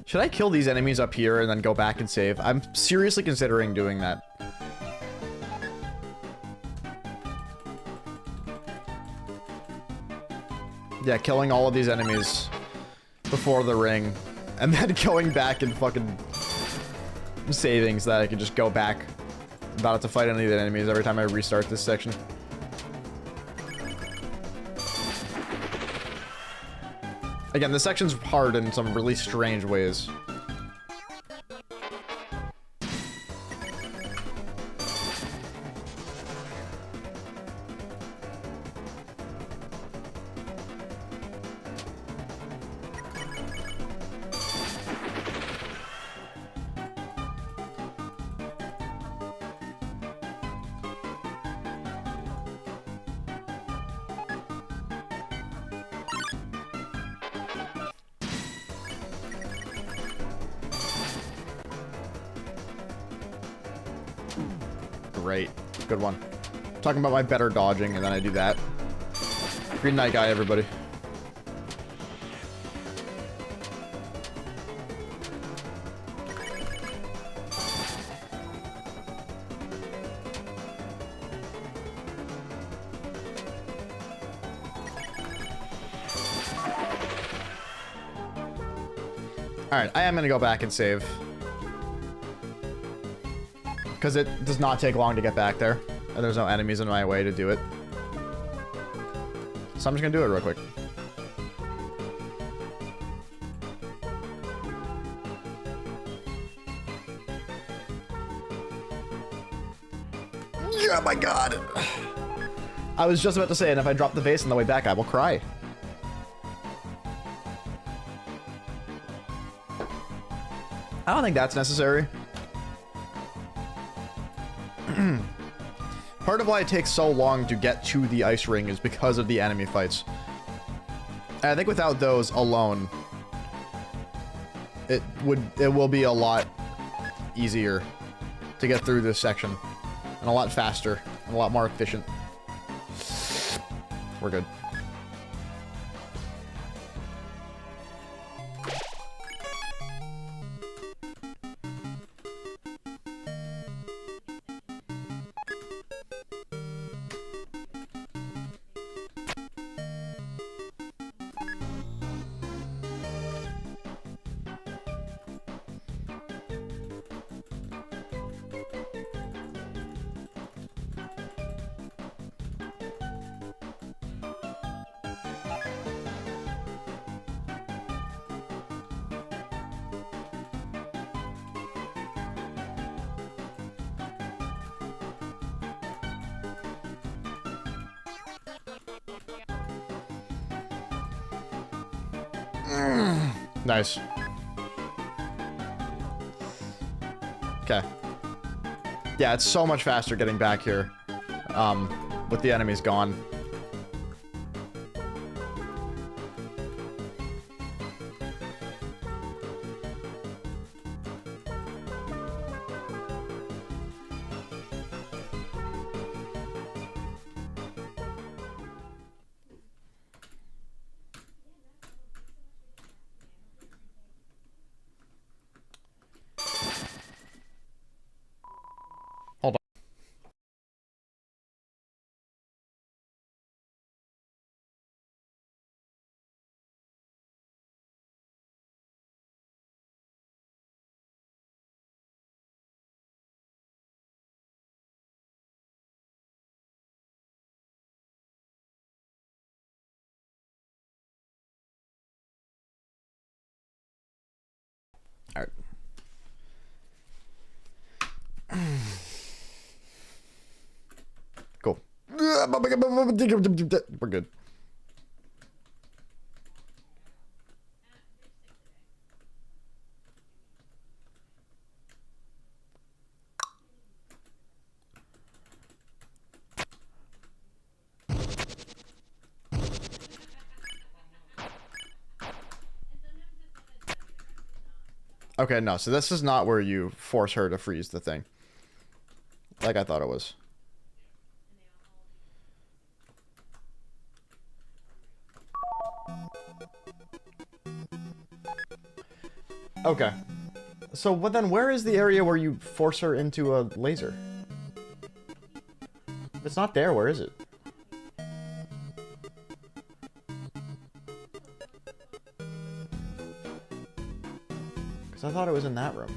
Should I kill these enemies up here and then go back and save? I'm seriously considering doing that. Yeah, killing all of these enemies before the ring, and then going back and fucking saving so that I can just go back. About to fight any of the enemies every time I restart this section. Again, this section's hard in some really strange ways. Great. Good one. Talking about my better dodging, and then I do that. Green Knight guy, everybody. Alright, I am gonna go back and save. Because it does not take long to get back there. And there's no enemies in my way to do it. So I'm just gonna do it real quick. Oh my god! I was just about to say, and if I drop the vase on the way back, I will cry. I don't think that's necessary. Part of why it takes so long to get to the ice ring is because of the enemy fights. And I think without those alone, it will be a lot easier to get through this section. And a lot faster. And a lot more efficient. We're good. Nice. Okay. Yeah, it's so much faster getting back here. With the enemies gone. Hold on. All right. Cool. We're good. Okay, no, so this is not where you force her to freeze the thing. Like I thought it was. Okay. So, but then where is the area where you force her into a laser? If it's not there, where is it? Because I thought it was in that room.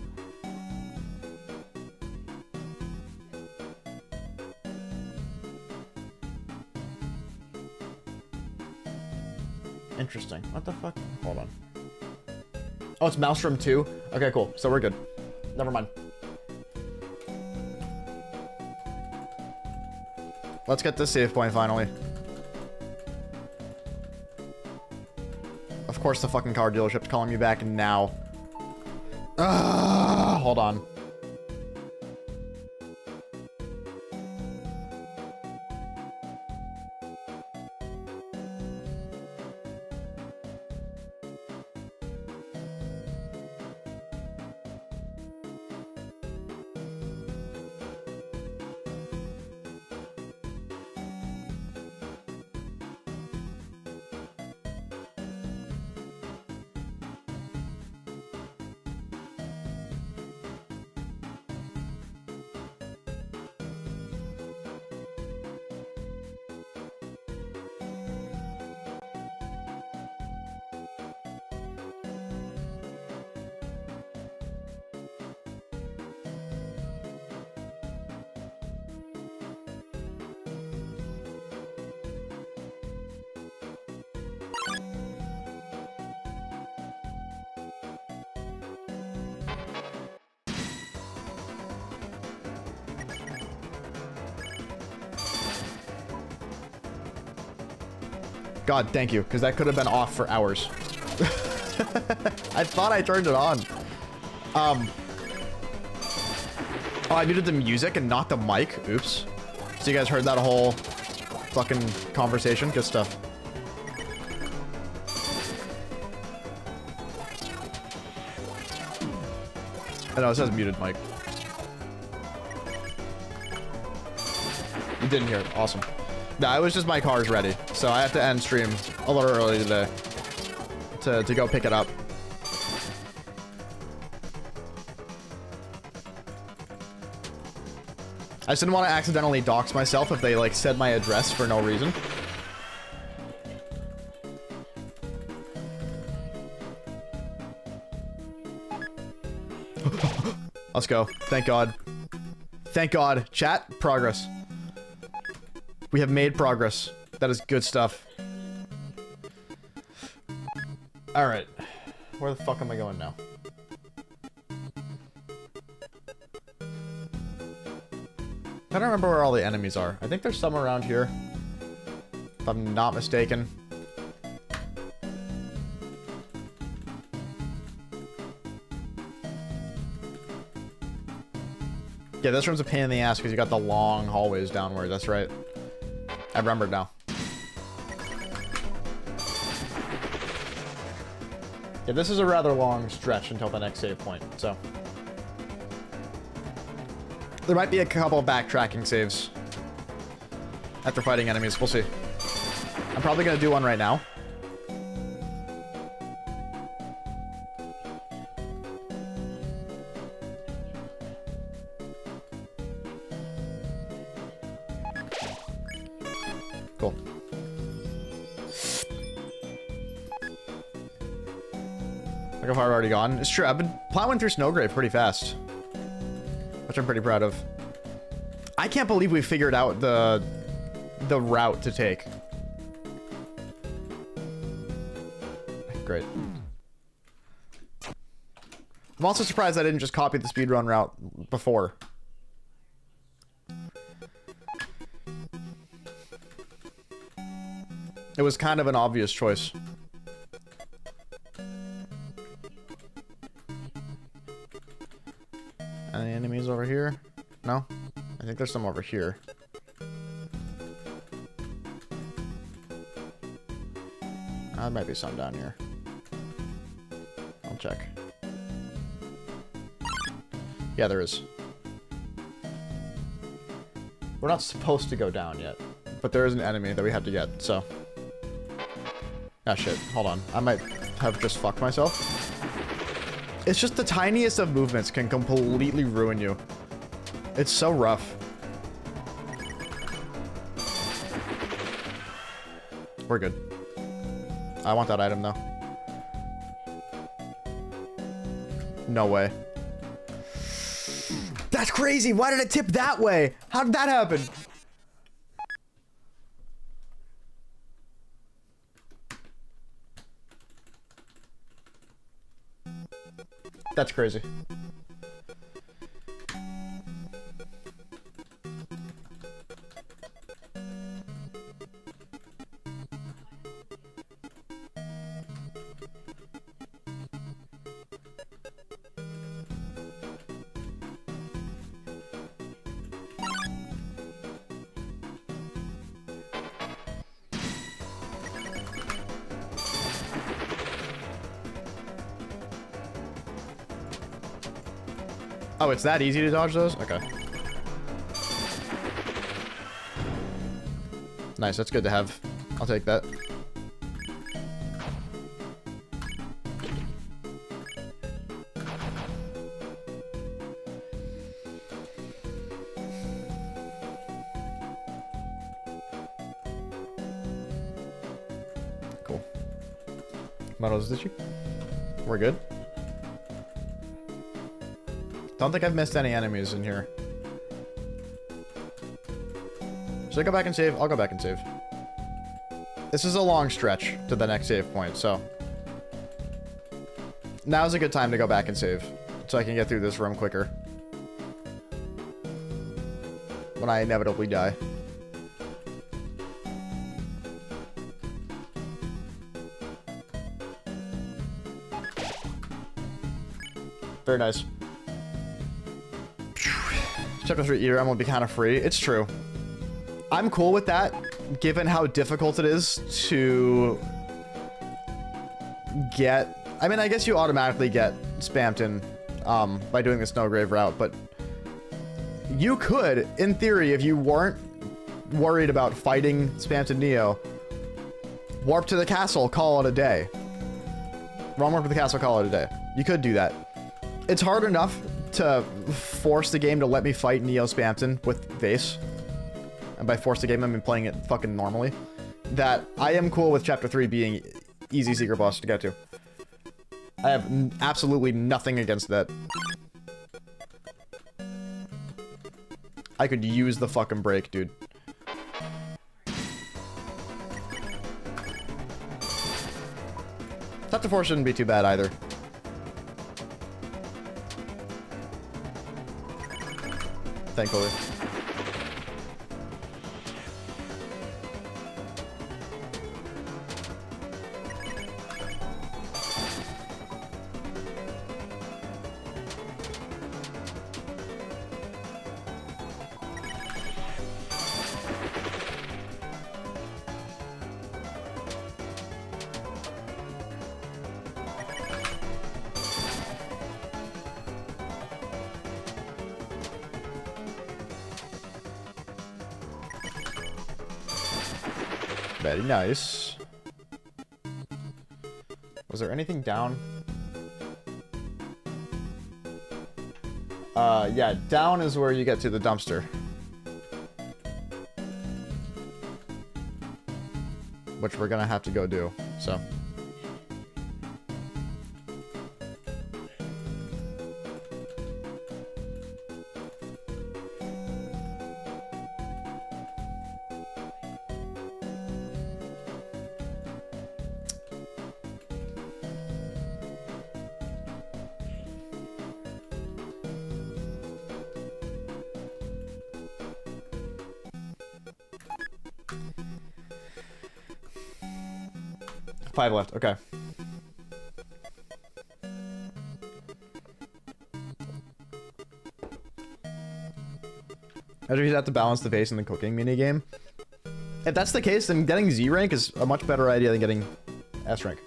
Interesting. What the fuck? Hold on. Oh, it's Mouse Room 2? Okay, cool. So we're good. Never mind. Let's get this save point finally. Of course the fucking car dealership's calling me back now. Hold on. God, thank you, because that could have been off for hours. I thought I turned it on. Oh, I muted the music and not the mic. Oops. So you guys heard that whole fucking conversation? Good stuff. I know, it says muted mic. You didn't hear it. Awesome. No, it was just my car's ready, so I have to end stream a little early today to go pick it up. I just didn't want to accidentally dox myself if they like said my address for no reason. Let's go. Thank God. Thank God. Chat, progress. We have made progress. That is good stuff. Alright. Where the fuck am I going now? I don't remember where all the enemies are. I think there's some around here. If I'm not mistaken. Yeah, this room's a pain in the ass because you got the long hallways downward. That's right. I remembered now. Yeah, this is a rather long stretch until the next save point, so. There might be a couple of backtracking saves after fighting enemies. We'll see. I'm probably going to do one right now. Cool. Look how far I've already gone. It's true, I've been plowing through Snowgrave pretty fast, which I'm pretty proud of. I can't believe we figured out the route to take. Great. I'm also surprised I didn't just copy the speedrun route before. It was kind of an obvious choice. Any enemies over here? No? I think there's some over here. There might be some down here. I'll check. Yeah, there is. We're not supposed to go down yet, but there is an enemy that we have to get, so. Ah, shit. Hold on. I might have just fucked myself. It's just the tiniest of movements can completely ruin you. It's so rough. We're good. I want that item, though. No way. That's crazy! Why did it tip that way? How did that happen? That's crazy. Oh, it's that easy to dodge those? Okay. Nice, that's good to have. I'll take that. Cool. Models, did you? We're good. Don't think I've missed any enemies in here. Should I go back and save? I'll go back and save. This is a long stretch to the next save point, so. Now's a good time to go back and save, so I can get through this room quicker. When I inevitably die. Very nice. Chapter 3 ERM will be kind of free. It's true. I'm cool with that, given how difficult it is to get... I mean, I guess you automatically get spammed in by doing the Snowgrave route, but you could, in theory, if you weren't worried about fighting Spamton Neo, warp to the castle, call it a day. Wrong warp to the castle, call it a day. You could do that. It's hard enough to force the game to let me fight Neo Spamton with Vase. And by force the game, I mean playing it fucking normally. That I am cool with Chapter 3 being easy secret boss to get to. I have absolutely nothing against that. I could use the fucking break, dude. Chapter 4 shouldn't be too bad either. Thankfully. Very nice. Was there anything down? Yeah, down is where you get to the dumpster. Which we're gonna have to go do, so. Five left, okay. I just have to balance the vase in the cooking minigame. If that's the case, then getting Z rank is a much better idea than getting S rank.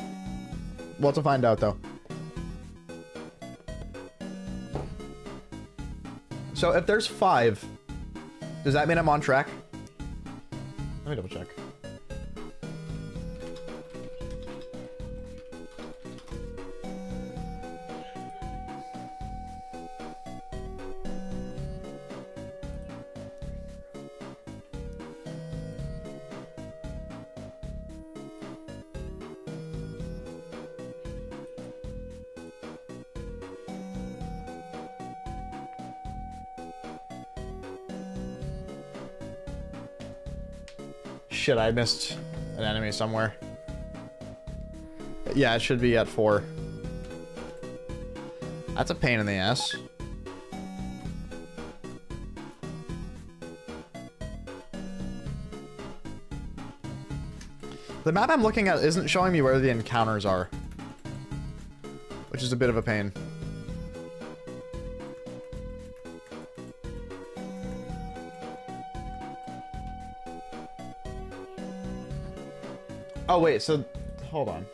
We'll have to find out, though. So if there's 5, does that mean I'm on track? Let me double check. Shit, I missed an enemy somewhere. Yeah, it should be at 4. That's a pain in the ass. The map I'm looking at isn't showing me where the encounters are, which is a bit of a pain. Oh, wait, so... Hold on.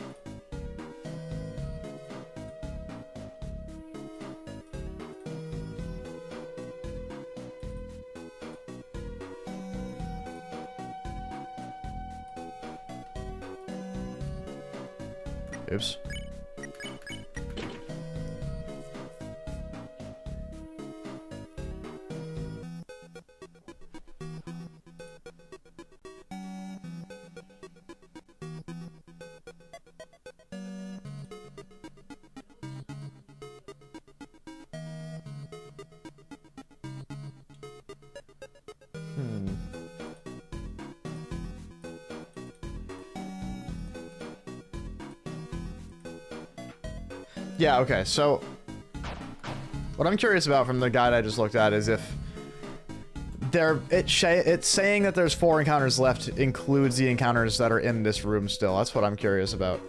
Oops. Yeah, okay, so what I'm curious about from the guide I just looked at is if it's saying that there's 4 encounters left includes the encounters that are in this room still. That's what I'm curious about.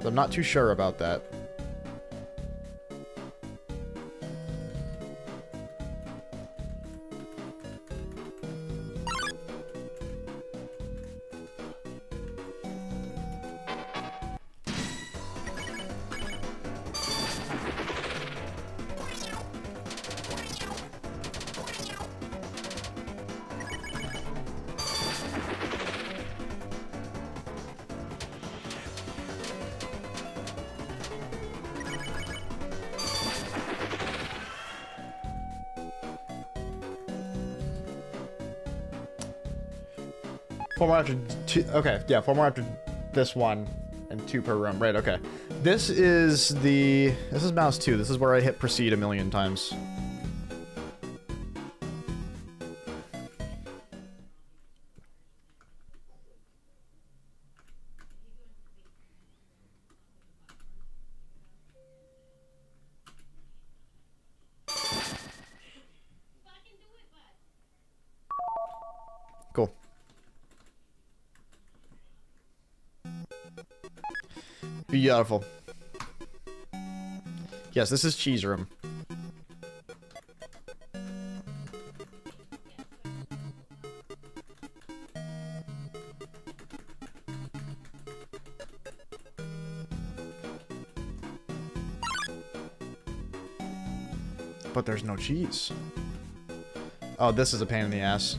I'm not too sure about that. Four more after two. Okay, yeah, 4 more after this one, and 2 per room. Right. Okay. This is mouse 2. This is where I hit proceed a million times. Cool. Beautiful. Yes, this is cheese room. But there's no cheese. Oh, this is a pain in the ass.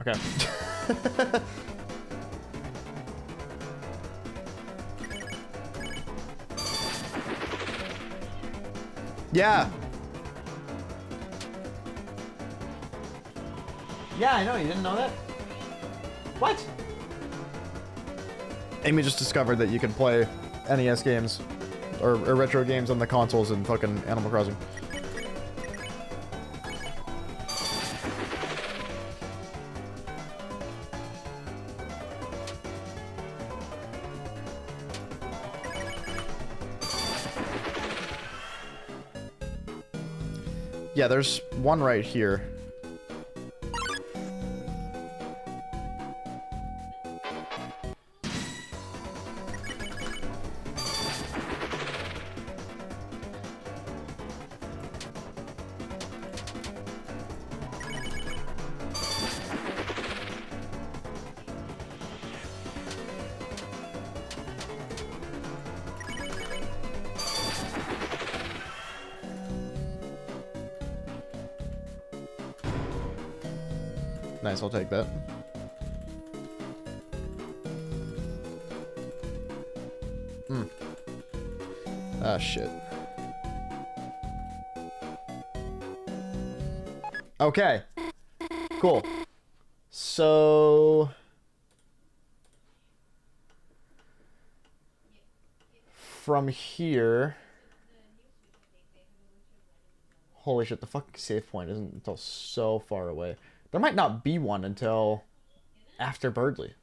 Okay. Yeah. Yeah, I know. You didn't know that? What? Amy just discovered that you can play NES games or retro games on the consoles in fucking Animal Crossing. Yeah, there's one right here. Nice, I'll take that. Ah, shit. Okay. Cool. So... from here... Holy shit, the fucking save point isn't until so far away. There might not be one until after Birdley.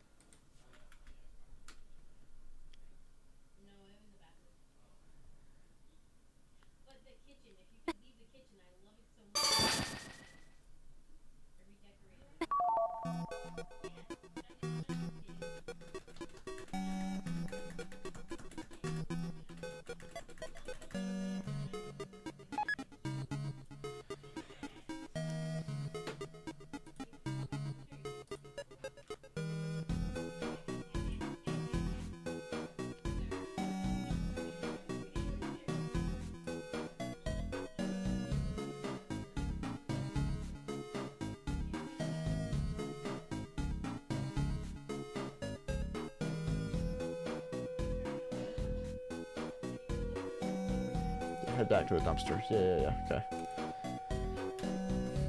Head back to the dumpster. Yeah, okay.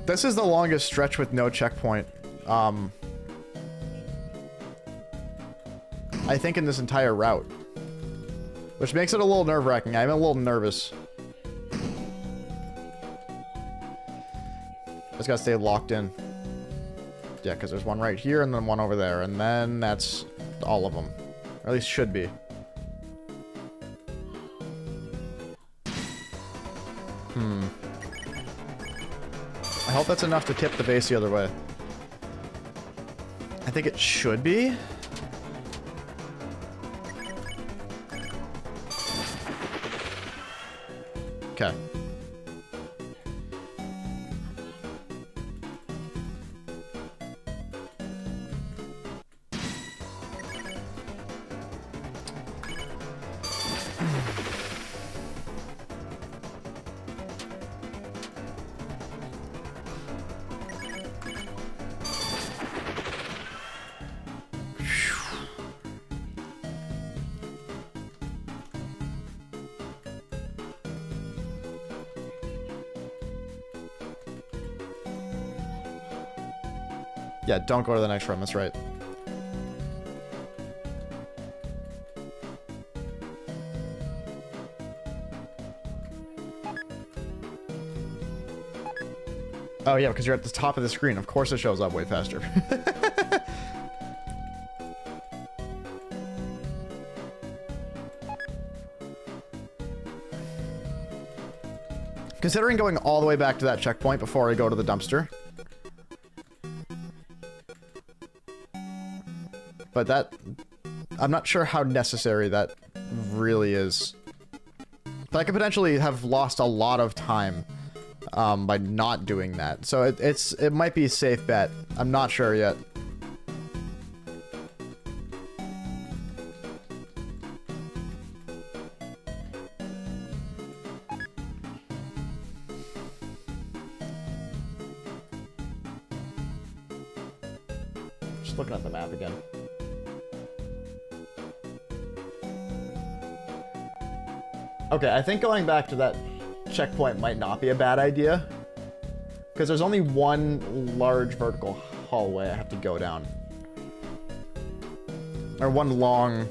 This is the longest stretch with no checkpoint. I think in this entire route. Which makes it a little nerve-wracking. I'm a little nervous. Just gotta stay locked in. Yeah, because there's one right here and then one over there. And then that's all of them. Or at least should be. I hope that's enough to tip the vase the other way. I think it should be. Okay. Yeah, don't go to the next room, that's right. Oh yeah, because you're at the top of the screen. Of course it shows up way faster. Considering going all the way back to that checkpoint before I go to the dumpster. But that... I'm not sure how necessary that really is. But I could potentially have lost a lot of time by not doing that. So it might be a safe bet. I'm not sure yet. Just looking at the map again. Okay, I think going back to that checkpoint might not be a bad idea. Because there's only one large vertical hallway I have to go down. Or one long,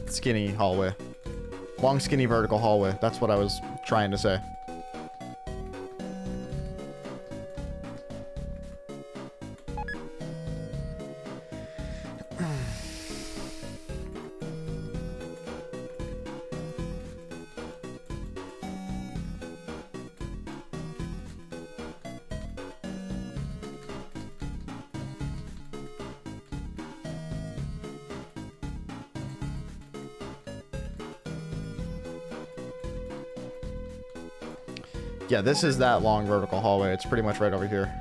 skinny hallway. Long, skinny vertical hallway. That's what I was trying to say. Yeah, this is that long vertical hallway. It's pretty much right over here.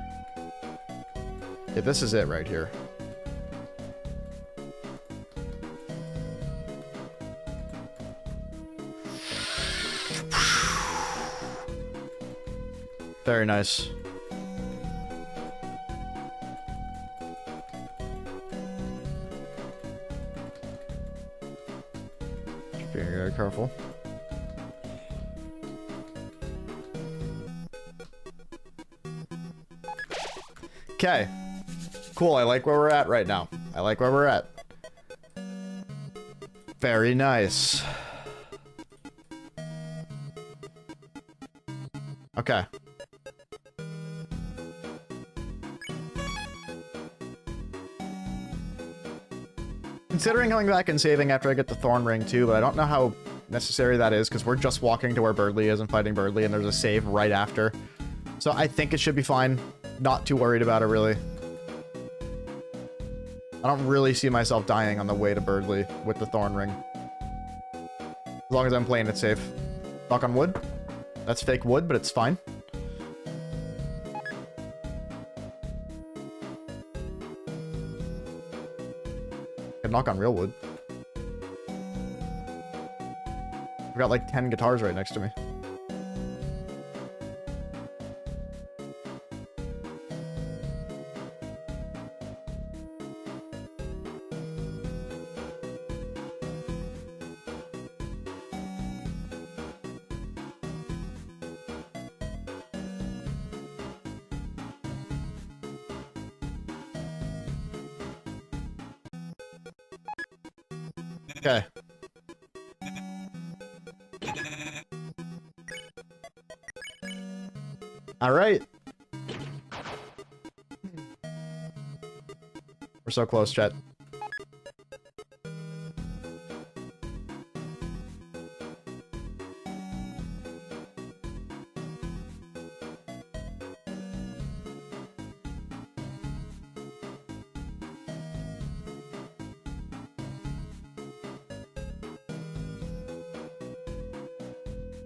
Yeah, this is it right here. Very nice. Just being very careful. Okay. Cool, I like where we're at right now. I like where we're at. Very nice. Okay. Considering going back and saving after I get the Thorn Ring too, but I don't know how necessary that is because we're just walking to where Birdly is and fighting Birdly and there's a save right after. So I think it should be fine. Not too worried about it, really. I don't really see myself dying on the way to Birdly with the Thorn Ring. As long as I'm playing it safe. Knock on wood. That's fake wood, but it's fine. Could knock on real wood. I've got like 10 guitars right next to me. Okay. All right. We're so close, chat.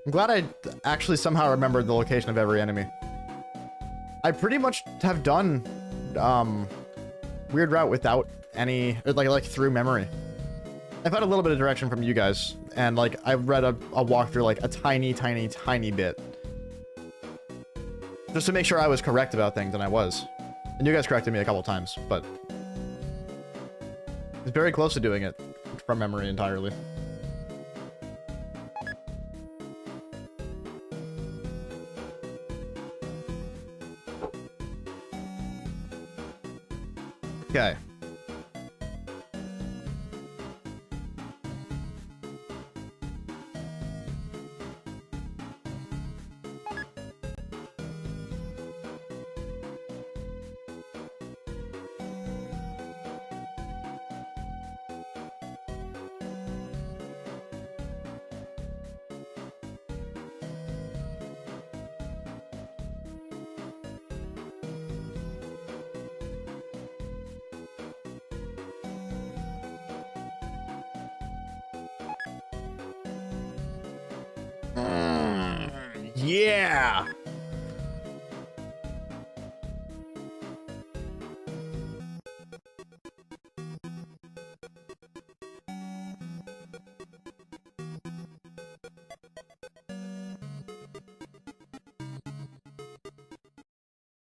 I'm glad I actually somehow remembered the location of every enemy. I pretty much have done Weird Route without any, like through memory. I've had a little bit of direction from you guys, and like I've read a walkthrough like a tiny bit. Just to make sure I was correct about things, and I was. And you guys corrected me a couple times, but it's very close to doing it from memory entirely. Okay. Yeah.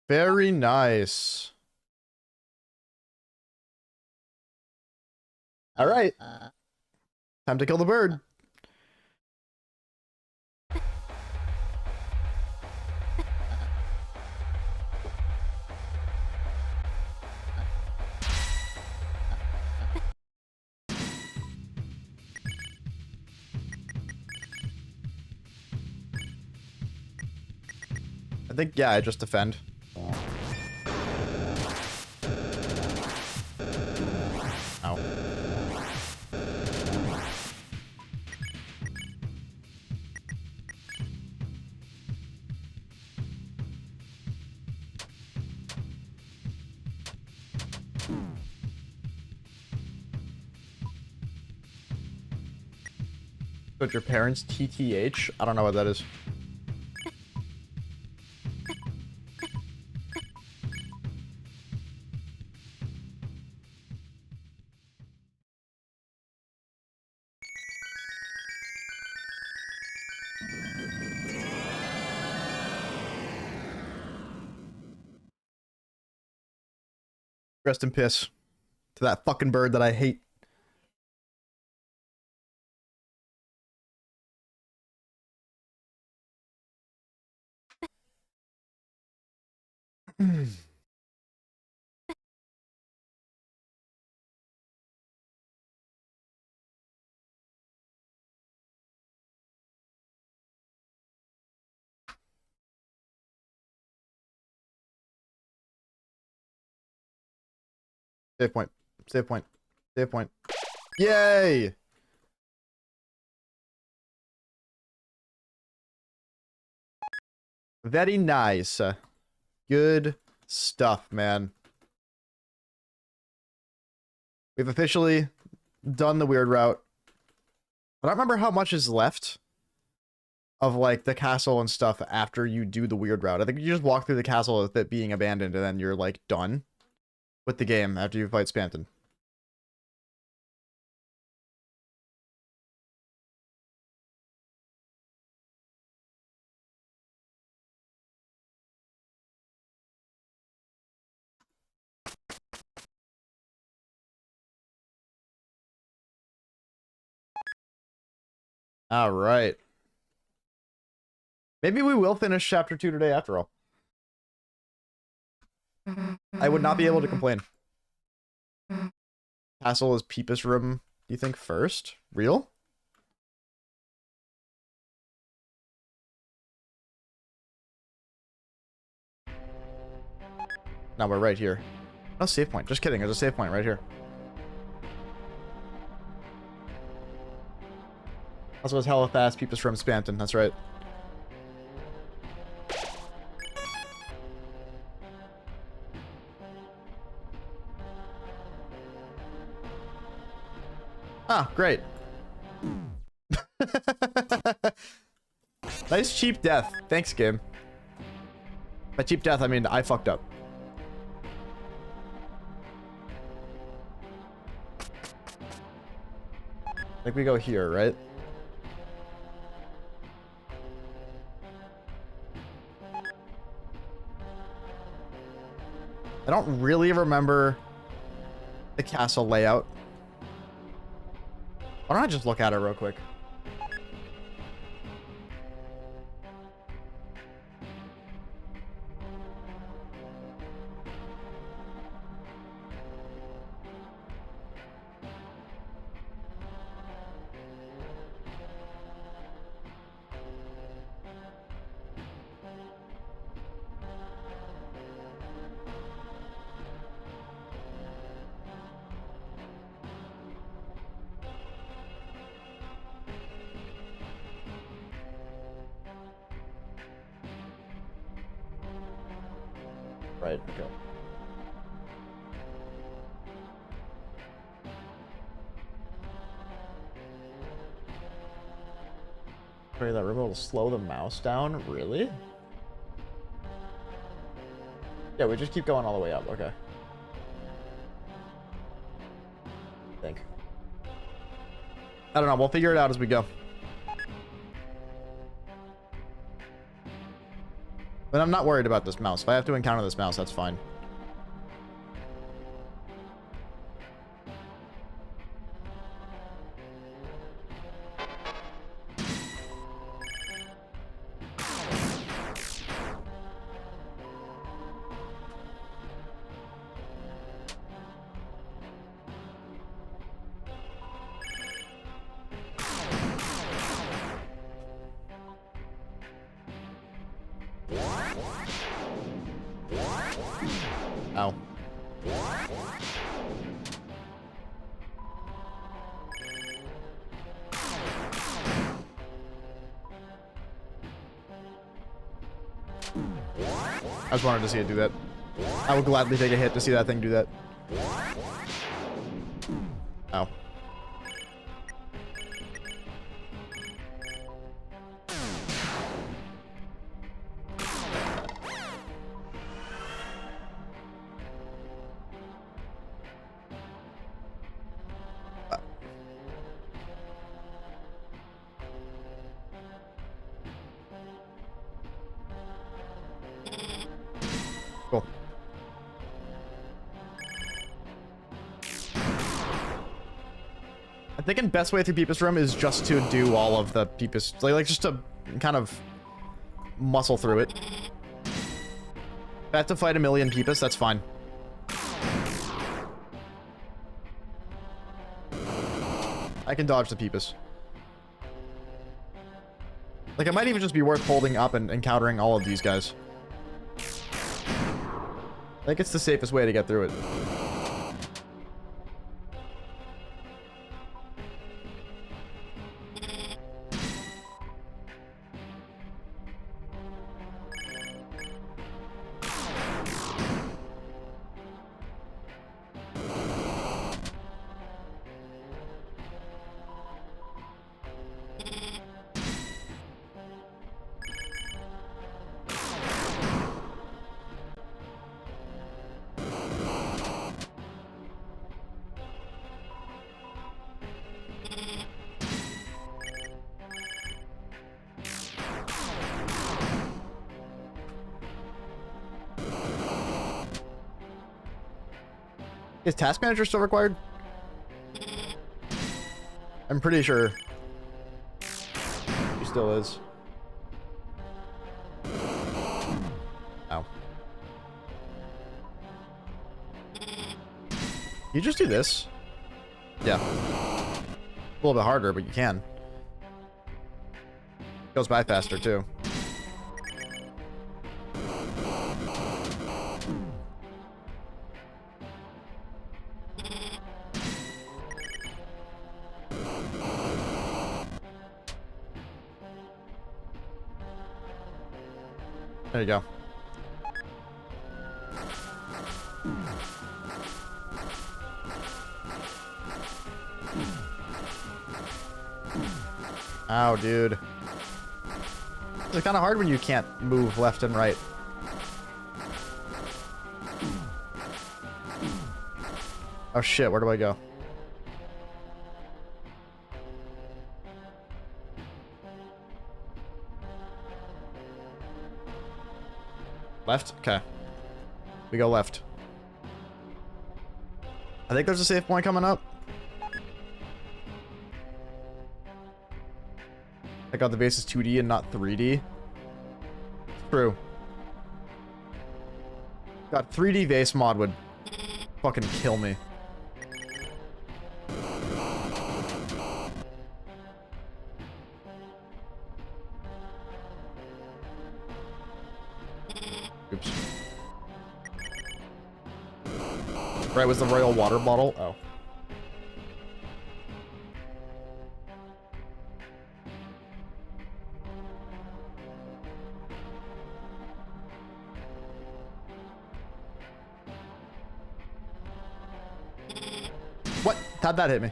Very nice. All right. Time to kill the bird. I think, yeah, I just defend. Ow. With your parents, TTH? I don't know what that is. Rest in piss to that fucking bird that I hate. Save point. Save point. Save point. Yay! Very nice. Good stuff, man. We've officially done the weird route. I don't remember how much is left of, like, the castle and stuff after you do the weird route. I think you just walk through the castle with it being abandoned, and then you're, like, done with the game after you fight Spanton. All right. Maybe we will finish chapter 2 today after all. I would not be able to complain. Castle is Peepus room, do you think, first? Real? No, we're right here. No save point. Just kidding. There's a save point right here. Also, was hella fast. Peepus from Spanton. That's right. Ah, great. Nice cheap death. Thanks, game. By cheap death, I mean I fucked up. I think we go here, right? I don't really remember the castle layout. Why don't I just look at it real quick? Right, okay. Sorry, that remote will slow the mouse down? Really? Yeah, we just keep going all the way up, okay. I think. I don't know, we'll figure it out as we go. But I'm not worried about this mouse. If I have to encounter this mouse, that's fine. Ow. I just wanted to see it do that. I would gladly take a hit to see that thing do that. Ow. Cool. I'm thinking best way through Peepus Room is just to do all of the Peepus, like just to kind of muscle through it. If I have to fight a million Peepus, that's fine. I can dodge the Peepus. Like, it might even just be worth holding up and encountering all of these guys. I think it's the safest way to get through it. Is Task Manager still required? I'm pretty sure he still is. Ow. You just do this? Yeah. A little bit harder, but you can. Goes by faster, too. There you go. Ow, dude. It's kind of hard when you can't move left and right. Oh shit, where do I go? Left? Okay. We go left. I think there's a save point coming up. I got the base is 2D and not 3D. True. God, 3D vase mod would fucking kill me. Oops. Right, was the royal water bottle? Oh. What? How'd that hit me?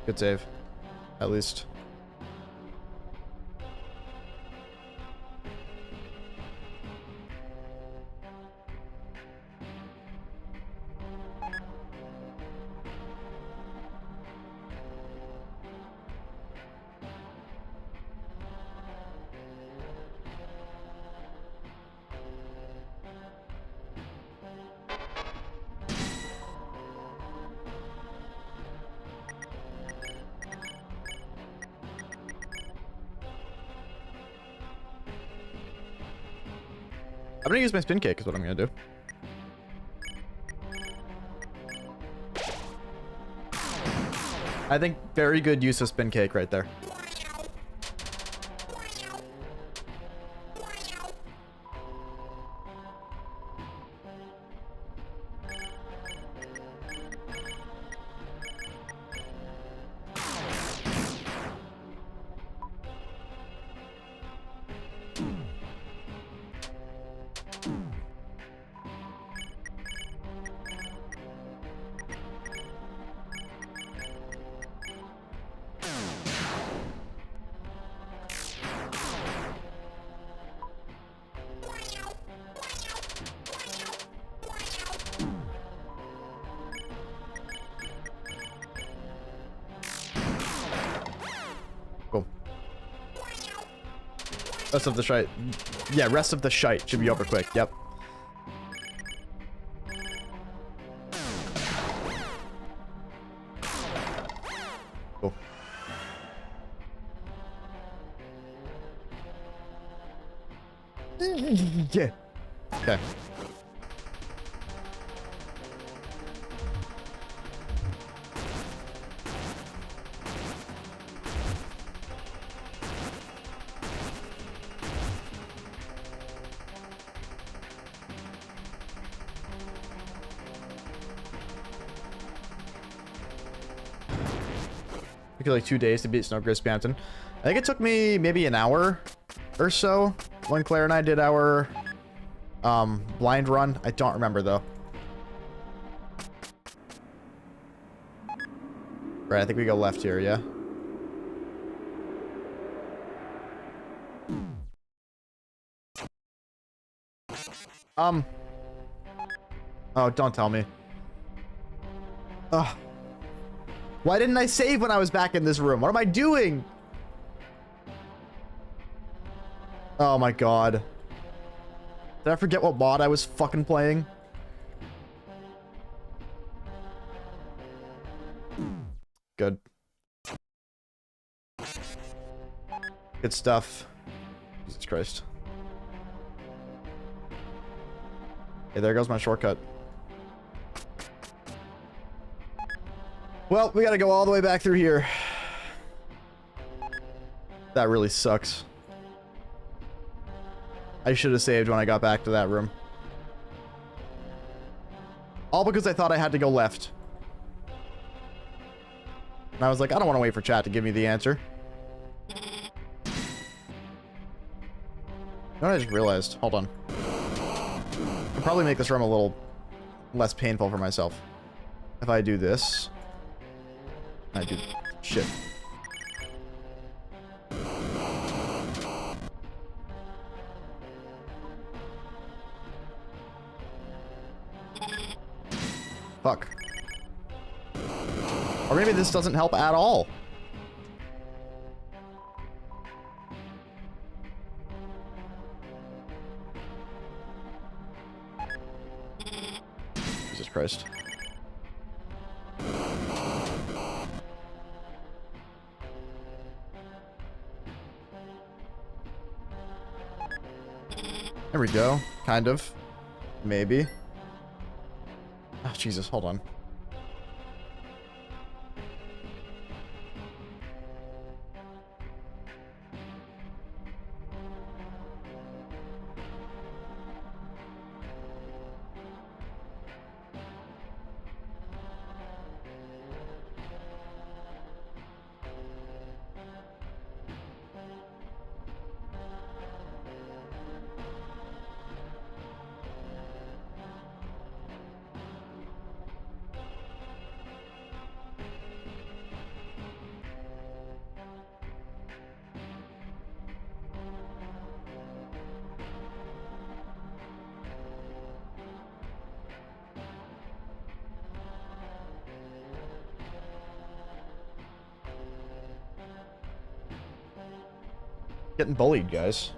Good save. At least. I'm gonna use my spin cake is what I'm gonna do. I think very good use of spin cake right there. Rest of the shite. Yeah, rest of the shite should be over quick. Yep. Cool. Yeah. Okay. Took like 2 days to beat Snow Grizz Banton. I think it took me maybe an hour or so when Claire and I did our blind run. I don't remember though. Right, I think we go left here, yeah. Oh, don't tell me. Ugh. Why didn't I save when I was back in this room? What am I doing? Oh my god. Did I forget what mod I was fucking playing? Good. Good stuff. Jesus Christ. Hey, there goes my shortcut. Well, we gotta go all the way back through here. That really sucks. I should have saved when I got back to that room. All because I thought I had to go left. And I was like, I don't want to wait for chat to give me the answer. You know what I just realized? Hold on. I could probably make this room a little less painful for myself. If I do this. I do shit. Fuck. Or maybe this doesn't help at all. Jesus Christ. There we go. Kind of. Maybe. Oh, Jesus, hold on. Getting bullied, guys.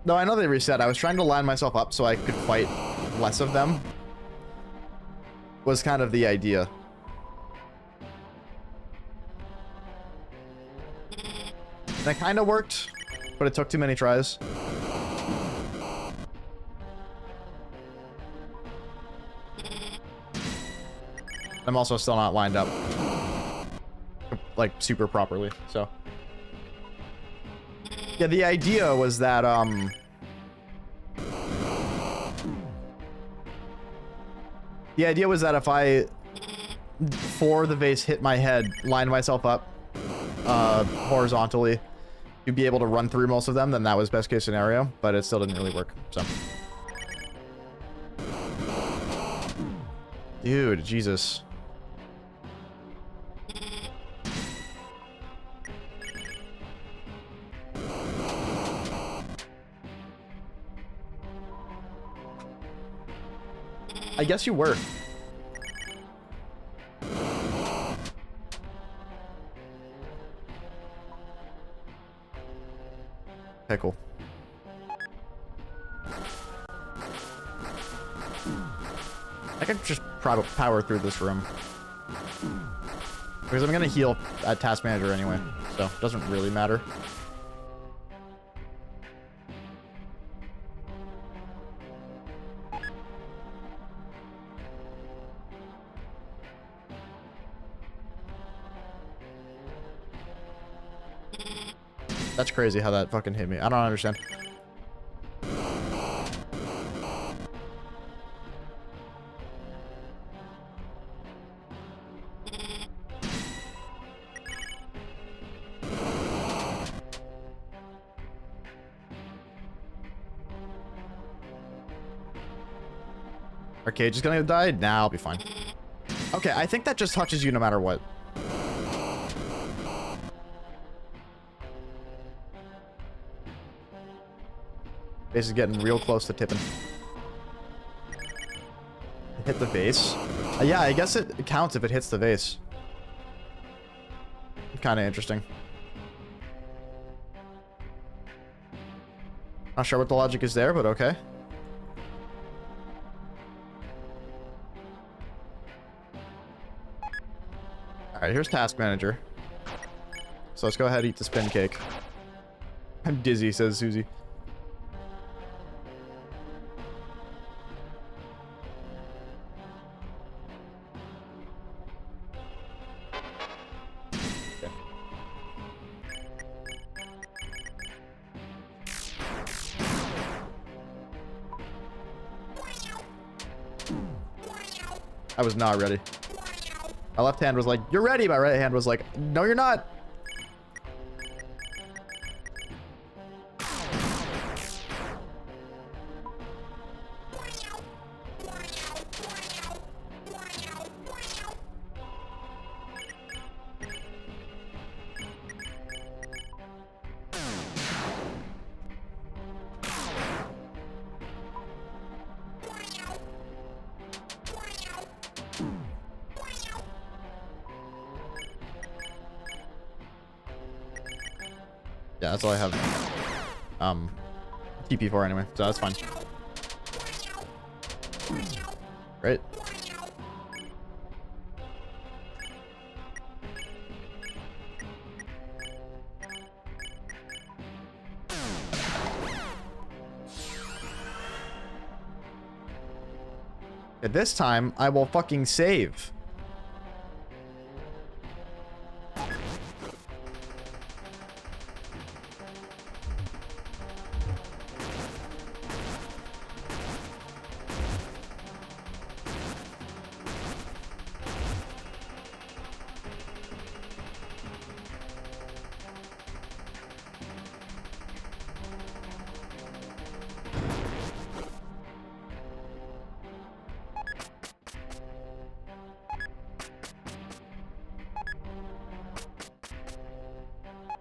No, I know they reset. I was trying to line myself up so I could fight less of them. Was kind of the idea. And it kind of worked, but it took too many tries. I'm also still not lined up like super properly, so yeah, the idea was that if I for the vase hit my head, lined myself up horizontally, you'd be able to run through most of them, then that was best case scenario, but it still didn't really work. So dude, Jesus. I guess you were. Okay, cool. I could just power through this room. Because I'm gonna heal at Task Manager anyway, so it doesn't really matter. That's crazy how that fucking hit me. I don't understand. Arcade just gonna die? Nah, I'll be fine. Okay, I think that just touches you no matter what. Base is getting real close to tipping. Hit the vase? Yeah, I guess it counts if it hits the vase. Kind of interesting. Not sure what the logic is there, but okay. Alright, here's Task Manager. So let's go ahead and eat the spin cake. I'm dizzy, says Susie. I was not ready. My left hand was like, "You're ready." My right hand was like, "No, you're not." Yeah, that's all I have. TP for anyway, so that's fine. Right. At this time, I will fucking save.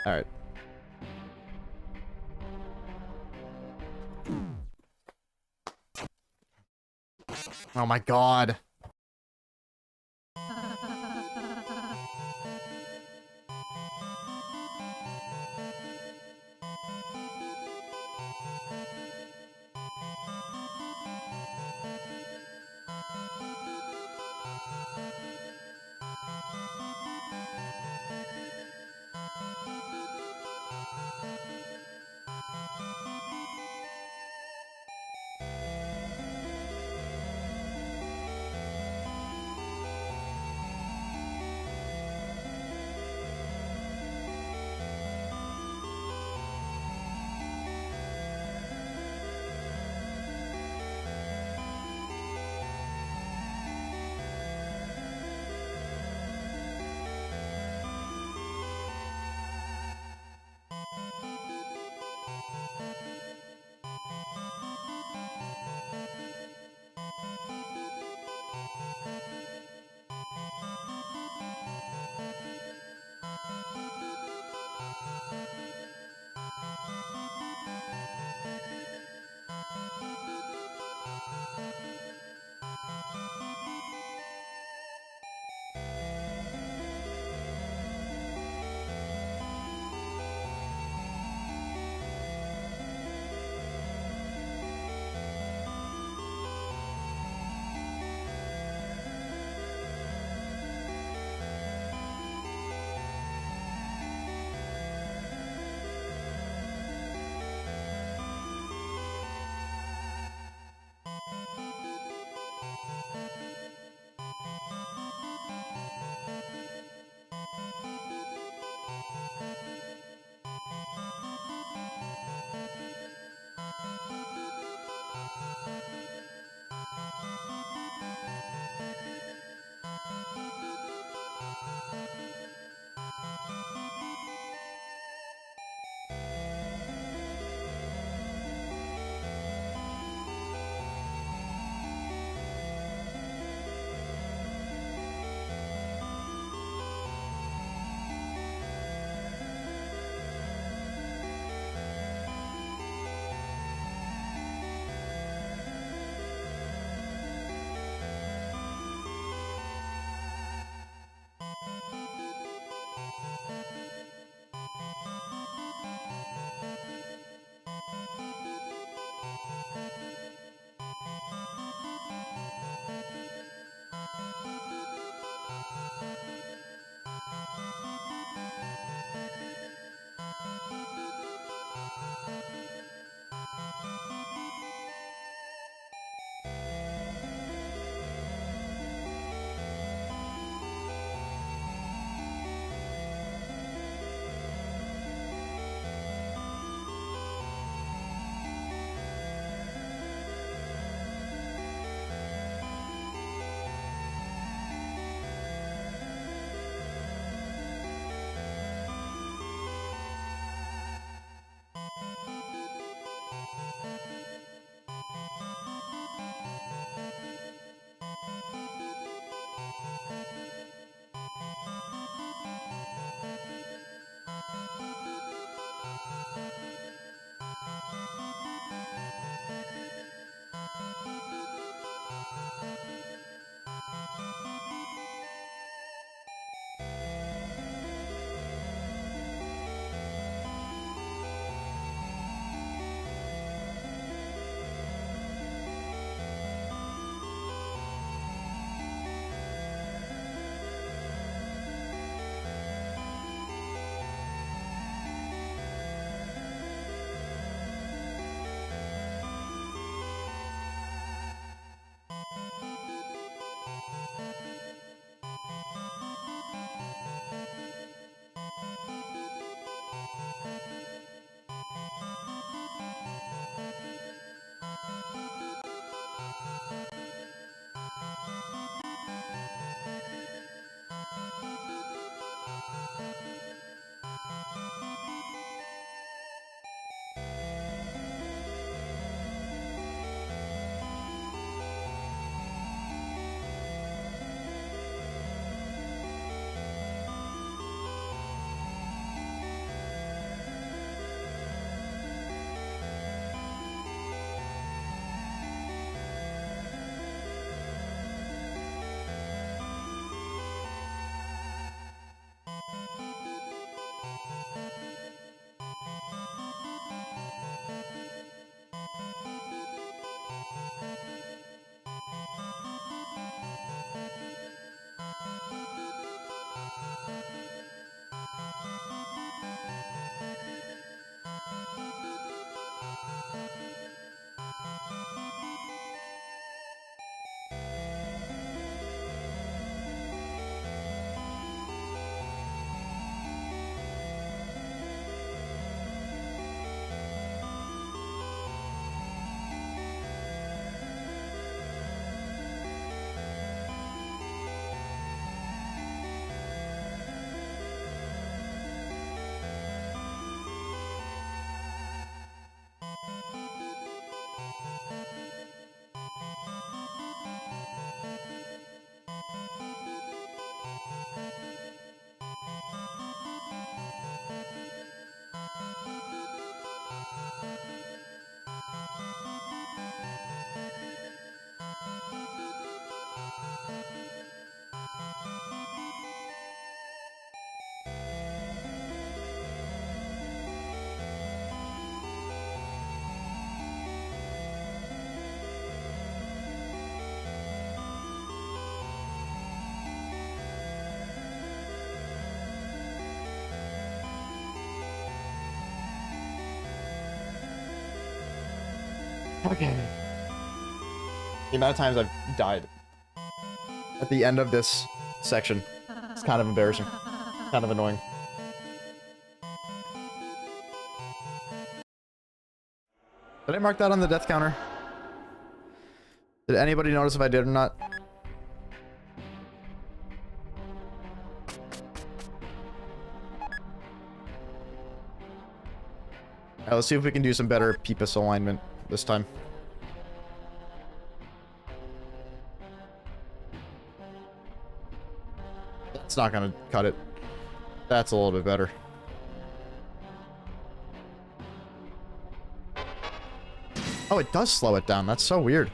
All right. Oh my god. Okay. The amount of times I've died at the end of this section, it's kind of embarrassing. Kind of annoying. Did I mark that on the death counter? Did anybody notice if I did or not? Alright, let's see if we can do some better Peepus alignment this time. It's not gonna cut it. That's a little bit better. Oh, it does slow it down. That's so weird.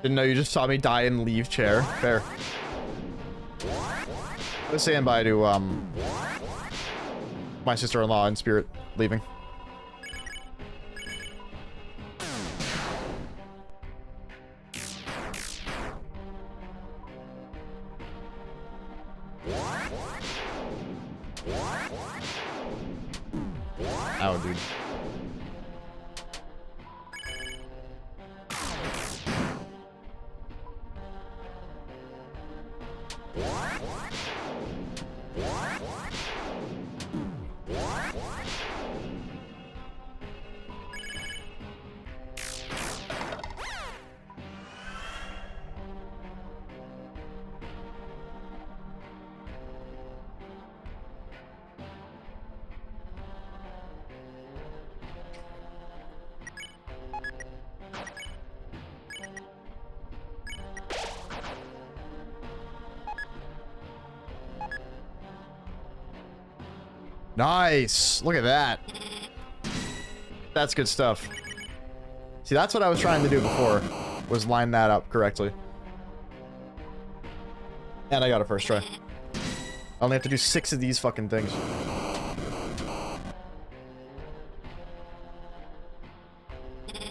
Didn't know you just saw me die and leave chair. Fair. I was saying bye to, my sister-in-law in spirit leaving. Ow, dude. Nice. Look at that. That's good stuff. See, that's what I was trying to do before, was line that up correctly. And I got it first try. I only have to do 6 of these fucking things.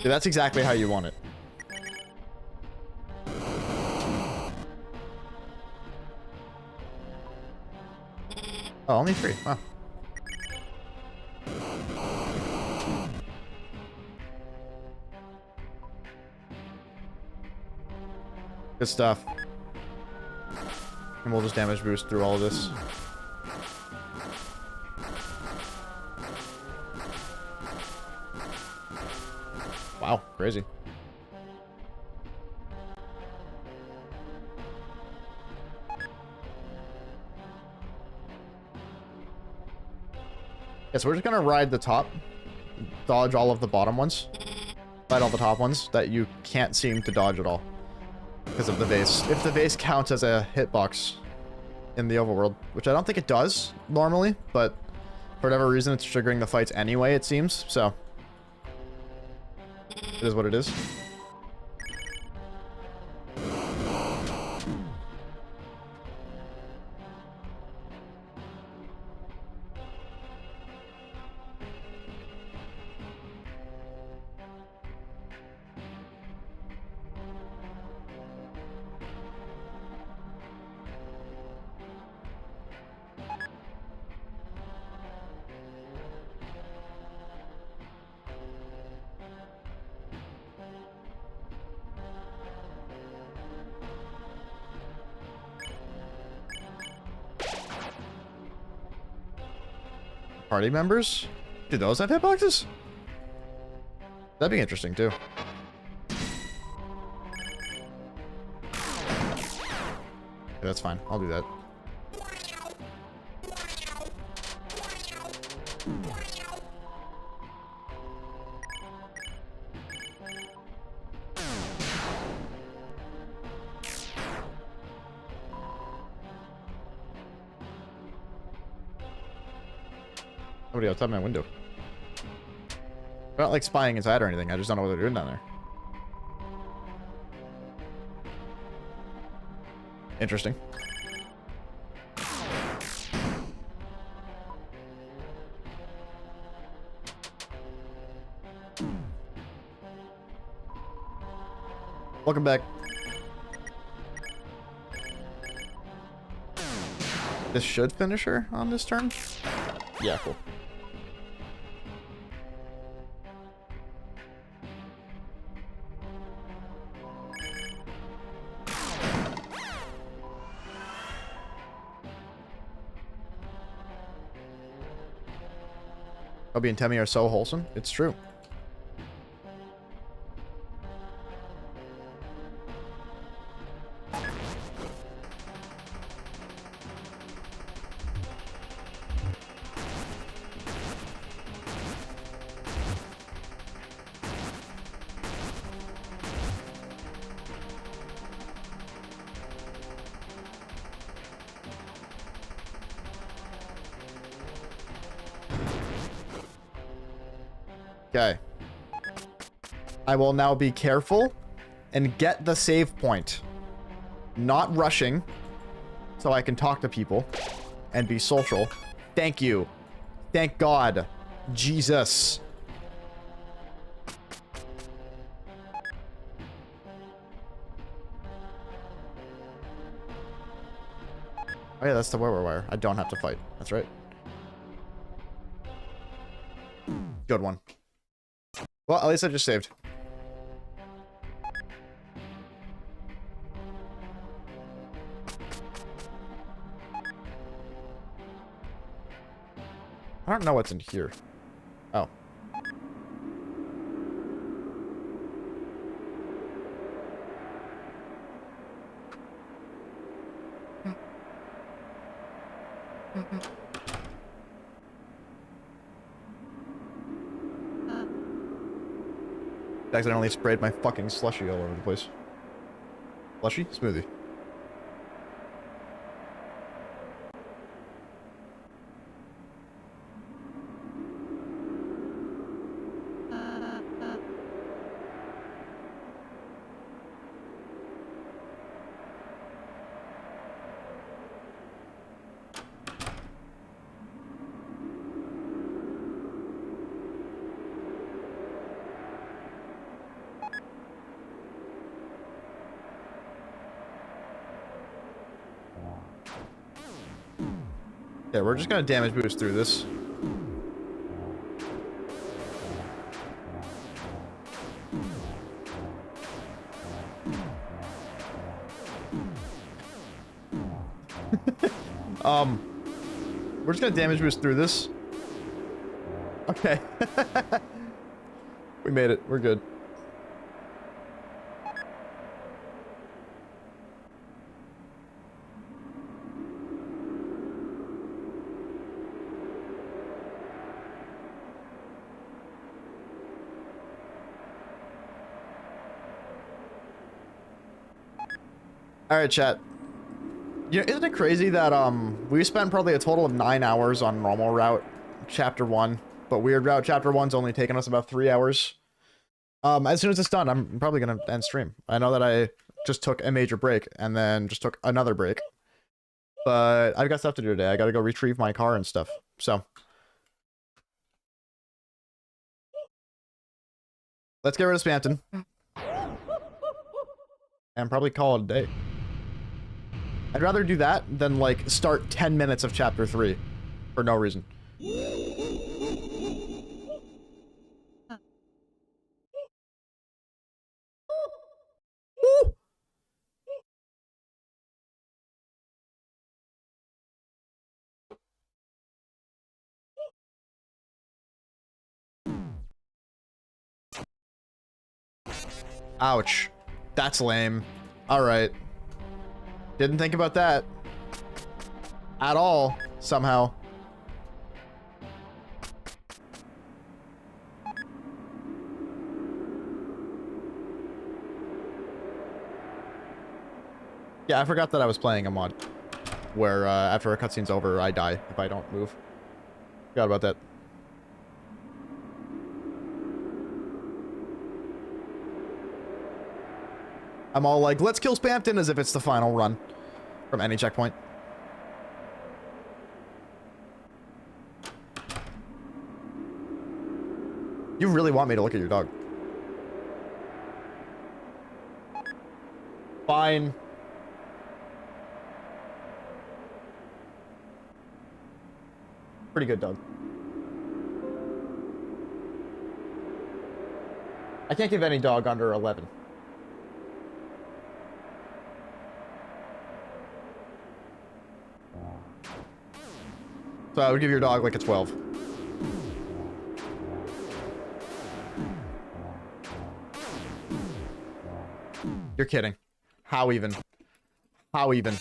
Dude, that's exactly how you want it. Oh, only 3. Wow. Good stuff. And we'll just damage boost through all of this. Wow, crazy. Yeah, so we're just gonna ride the top, dodge all of the bottom ones, ride all the top ones that you can't seem to dodge at all because of the vase. If the vase counts as a hitbox in the overworld, which I don't think it does normally, but for whatever reason it's triggering the fights anyway, it seems, so it is what it is. Party members? Do those have hitboxes? That'd be interesting too. Yeah, that's fine. I'll do that. Somebody outside my window. I'm not like spying inside or anything. I just don't know what they're doing down there. Interesting. Welcome back. This should finish her on this turn. Yeah, cool. Obi and Temmie are so wholesome. It's true. Okay. I will now be careful and get the save point. Not rushing, so I can talk to people and be social. Thank you. Thank God. Jesus. Oh yeah, that's the wire. I don't have to fight. That's right. Good one. Well, at least I just saved. I don't know what's in here. Oh. I accidentally sprayed my fucking slushy all over the place. Slushy? Smoothie. Yeah, we're just gonna damage boost through this. We're just gonna damage boost through this. Okay. We made it. We're good. Alright, chat. You know, isn't it crazy that, we spent probably a total of 9 hours on normal route chapter 1, but weird route chapter 1's only taken us about 3 hours. As soon as it's done, I'm probably gonna end stream. I know that I just took a major break, and then just took another break. But I've got stuff to do today. I gotta go retrieve my car and stuff, so. Let's get rid of Spamton. And probably call it a day. I'd rather do that than, like, start 10 minutes of chapter 3 for no reason. Ouch. That's lame. Alright. Didn't think about that. At all, somehow. Yeah, I forgot that I was playing a mod where after a cutscene's over, I die if I don't move. Forgot about that. I'm all like, let's kill Spamton as if it's the final run from any checkpoint. You really want me to look at your dog? Fine. Pretty good dog. I can't give any dog under 11. So I would give your dog like a 12. You're kidding. How even? How even?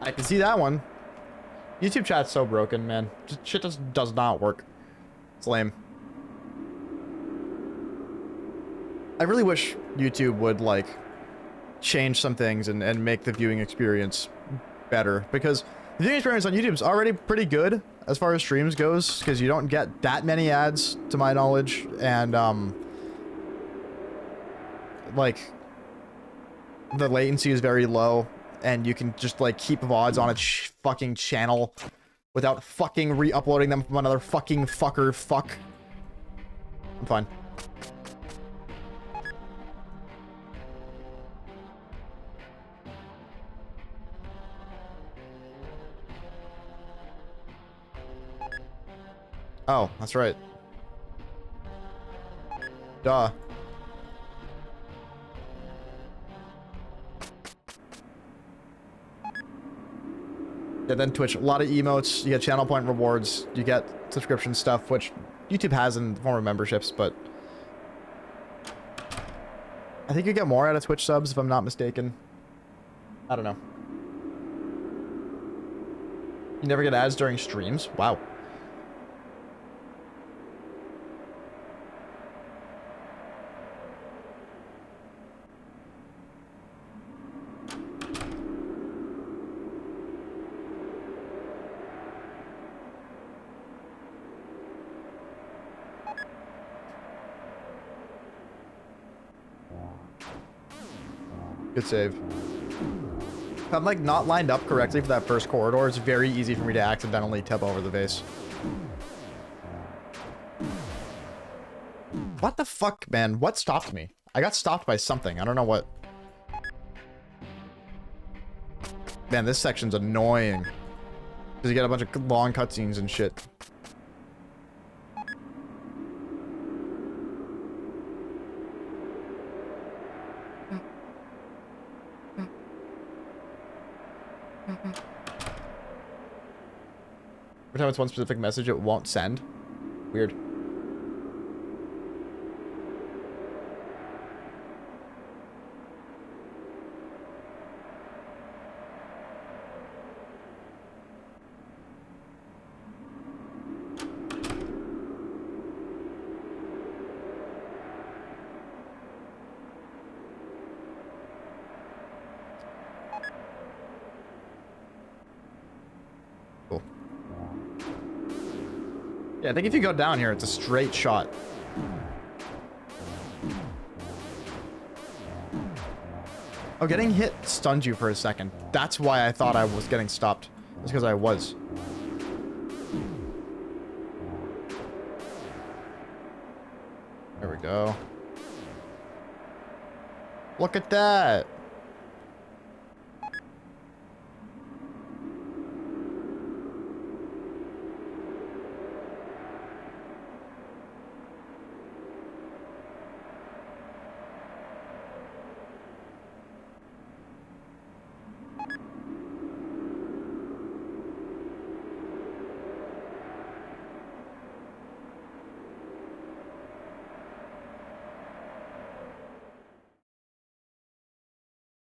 I can see that one. YouTube chat's so broken, man. Just shit just does not work. It's lame. I really wish YouTube would, like, change some things and make the viewing experience better, because the viewing experience on YouTube is already pretty good as far as streams goes, because you don't get that many ads, to my knowledge, and, like, the latency is very low, and you can just, like, keep VODs on a fucking channel without fucking re-uploading them from another fucking fucker fuck. I'm fine. Oh, that's right. Duh. Yeah, then Twitch, a lot of emotes, you get channel point rewards, you get subscription stuff, which YouTube has in the form of memberships, but I think you get more out of Twitch subs, if I'm not mistaken. I don't know. You never get ads during streams? Wow. Good save. If I'm, like, not lined up correctly for that first corridor, it's very easy for me to accidentally tip over the vase. What the fuck, man? What stopped me? I got stopped by something. I don't know what. Man, this section's annoying. Because you get a bunch of long cutscenes and shit. Every time it's one specific message, it won't send. Weird. Cool. Yeah, I think if you go down here, it's a straight shot. Oh, getting hit stuns you for a second. That's why I thought I was getting stopped. It's because I was. There we go. Look at that.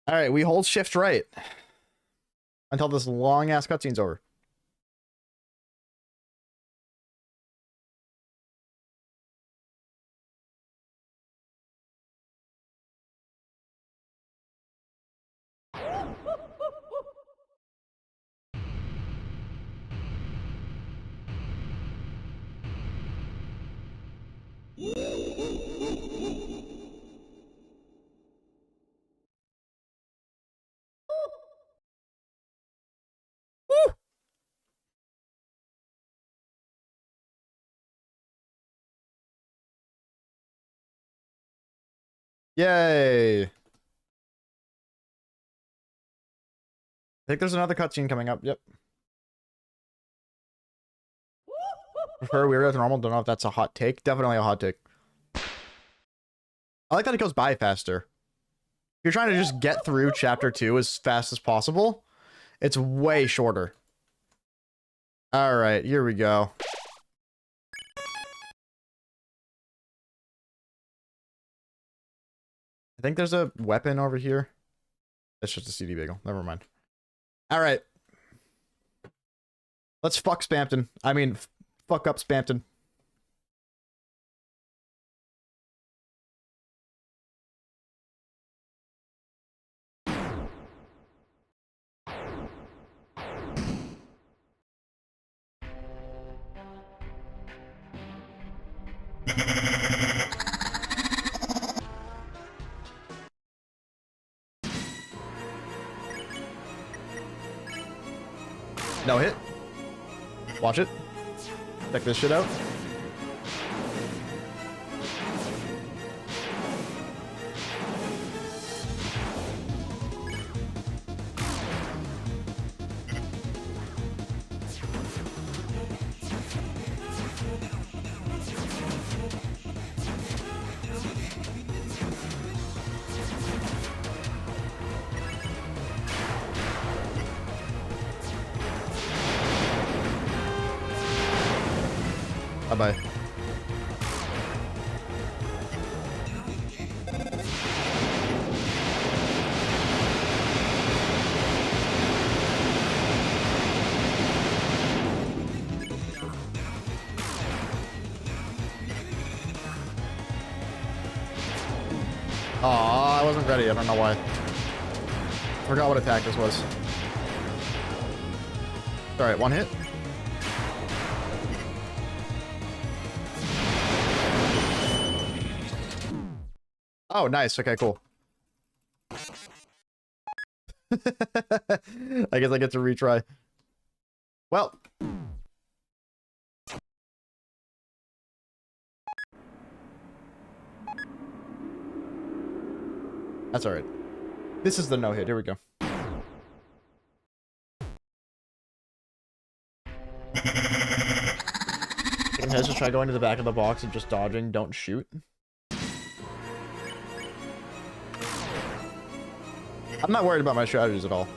All right, we hold shift right until this long ass cutscene's over. Yay! I think there's another cutscene coming up. Yep. Prefer weird as normal. Don't know if that's a hot take. Definitely a hot take. I like that it goes by faster. If you're trying to just get through chapter 2 as fast as possible, it's way shorter. All right, here we go. I think there's a weapon over here. That's just a CD bagel. Never mind. All right. Let's fuck Spampton. I mean, fuck up Spampton. No hit. Watch it. Check this shit out. Bye-bye. Aw, I wasn't ready. I don't know why. Forgot what attack this was. Alright, one hit. Oh, nice. Okay, cool. I guess I get to retry. Well. That's alright. This is the no-hit. Here we go. You guys just try going to the back of the box and just dodging. Don't shoot. I'm not worried about my strategies at all.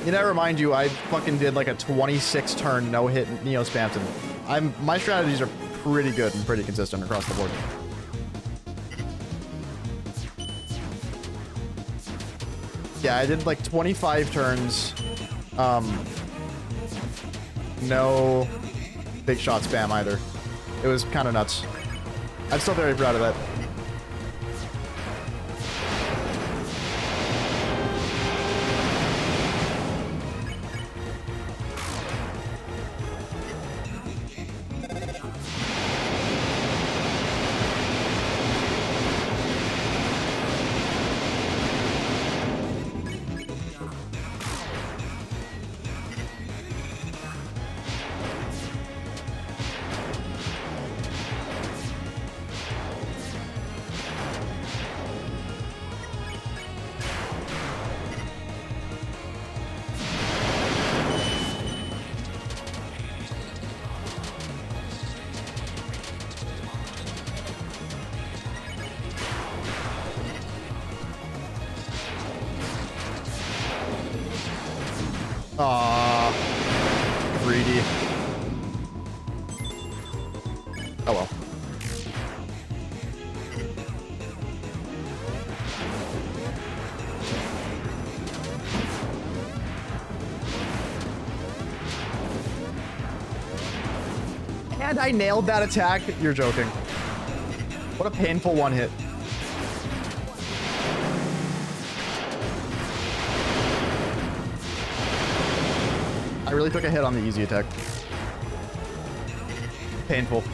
You know, remind you, I fucking did like a 26 turn no-hit Neo Spamton. My strategies are pretty good and pretty consistent across the board. Yeah, I did like 25 turns. No big shot spam either. It was kind of nuts. I'm still very proud of that. Aww. Greedy. Oh well. And I nailed that attack? You're joking. What a painful one hit. I really took a hit on the easy attack. Painful.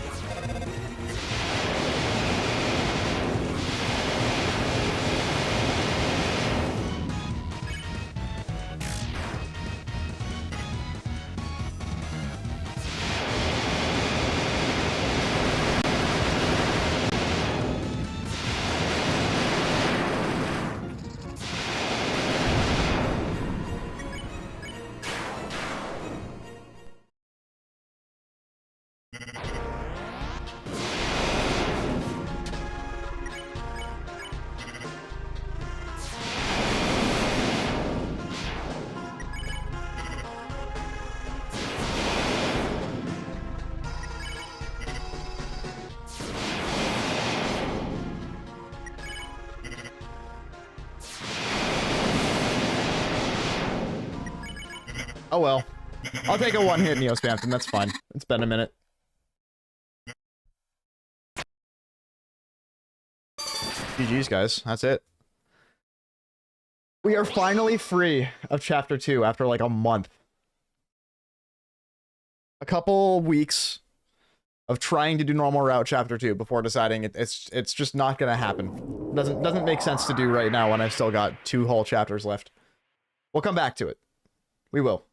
Oh well. I'll take a one-hit Neo Spamton, that's fine. It's been a minute. GG's, guys. That's it. We are finally free of Chapter 2 after like a month. A couple weeks of trying to do normal route chapter 2 before deciding it's just not gonna happen. Doesn't make sense to do right now when I've still got 2 whole chapters left. We'll come back to it. We will.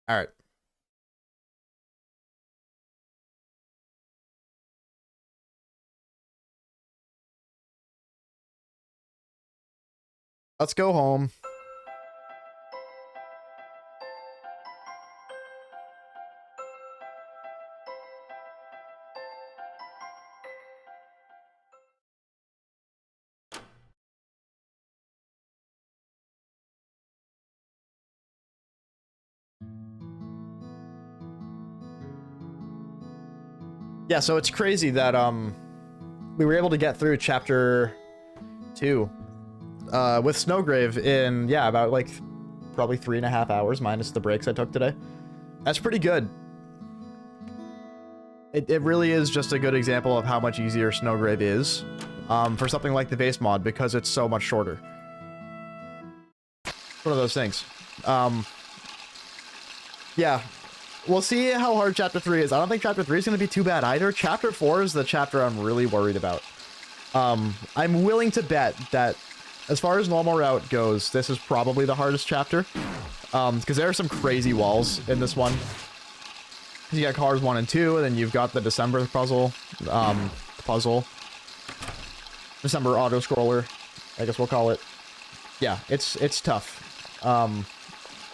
All right. Let's go home. Yeah, so it's crazy that we were able to get through chapter 2 with Snowgrave in, yeah, about like probably 3.5 hours minus the breaks I took today. That's pretty good. It really is just a good example of how much easier Snowgrave is for something like the vase mod because it's so much shorter. One of those things. Yeah. We'll see how hard chapter 3 is. I don't think chapter 3 is going to be too bad either. Chapter 4 is the chapter I'm really worried about. I'm willing to bet that as far as normal route goes, this is probably the hardest chapter. Because there are some crazy walls in this one. You got cars 1 and 2, and then you've got the December puzzle. December auto-scroller, I guess we'll call it. Yeah, it's tough.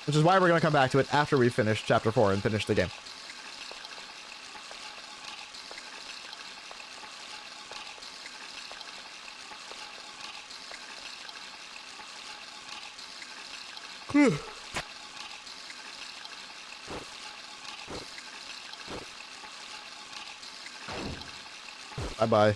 Which is why we're going to come back to it after we finish chapter 4 and finish the game. Bye-bye.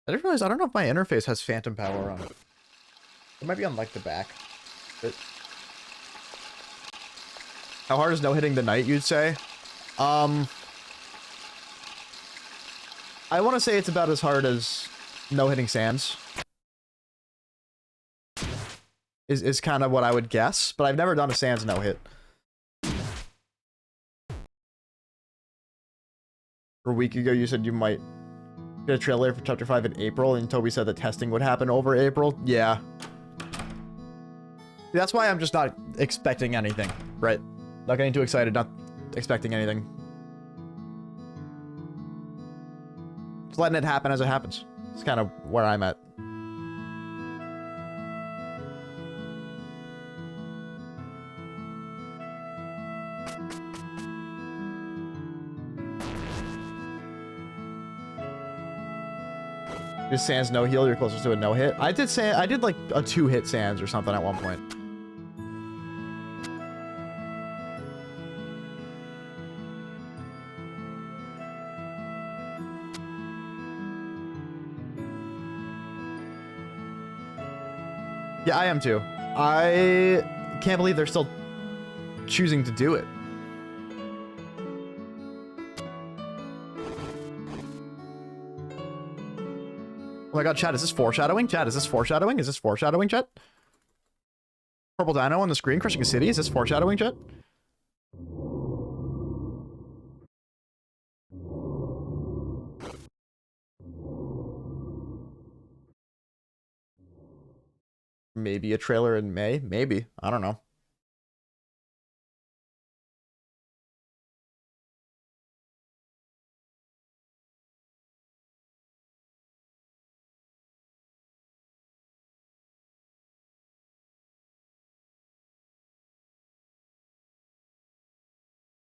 I didn't realize, I don't know if my interface has phantom power on it. It might be on, like, the back. But how hard is no-hitting the knight, you'd say? I want to say it's about as hard as no-hitting Sans. Is kind of what I would guess, but I've never done a Sans no-hit. A week ago, you said you might get a trailer for Chapter 5 in April, and Toby said that testing would happen over April. Yeah. That's why I'm just not expecting anything, right? Not getting too excited, not expecting anything. Just letting it happen as it happens. It's kind of where I'm at. Just Sans no heal, you're closest to a no hit. I did like a 2-hit Sans or something at one point. Yeah, I am too. I can't believe they're still choosing to do it. Oh my god, chat, is this foreshadowing? Chat, is this foreshadowing? Is this foreshadowing, chat? Purple Dino on the screen crushing a city? Is this foreshadowing, chat? Maybe a trailer in May? Maybe. I don't know.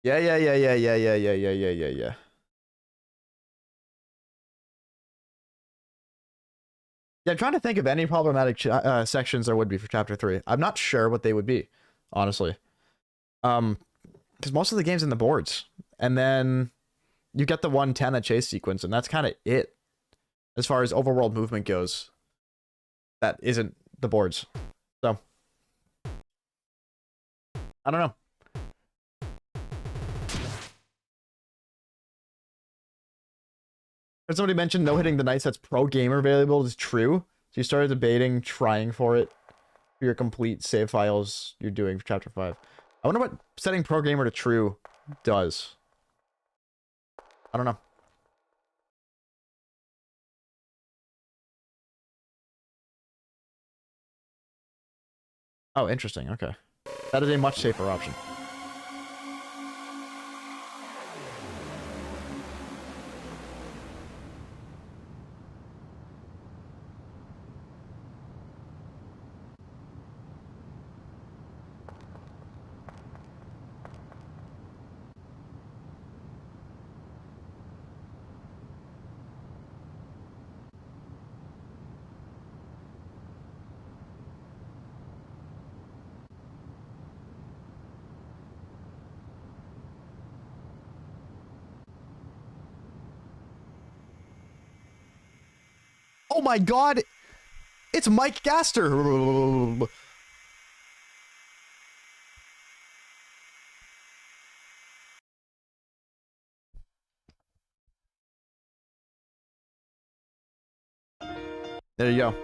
Yeah, yeah, yeah, yeah, yeah, yeah, yeah, yeah, yeah, yeah, yeah. Yeah, I'm trying to think of any problematic sections there would be for chapter 3. I'm not sure what they would be, honestly. Because most of the game's in the boards, and then you get the 110 at chase sequence, and that's kind of it as far as overworld movement goes. That isn't the boards, so I don't know. As somebody mentioned, no hitting the knights that's pro gamer variable is true. So you started debating trying for it for your complete save files you're doing for chapter 5. I wonder what setting pro gamer to true does. I don't know. Oh, interesting. Okay. That is a much safer option. Oh my god! It's Mike Gaster! There you go.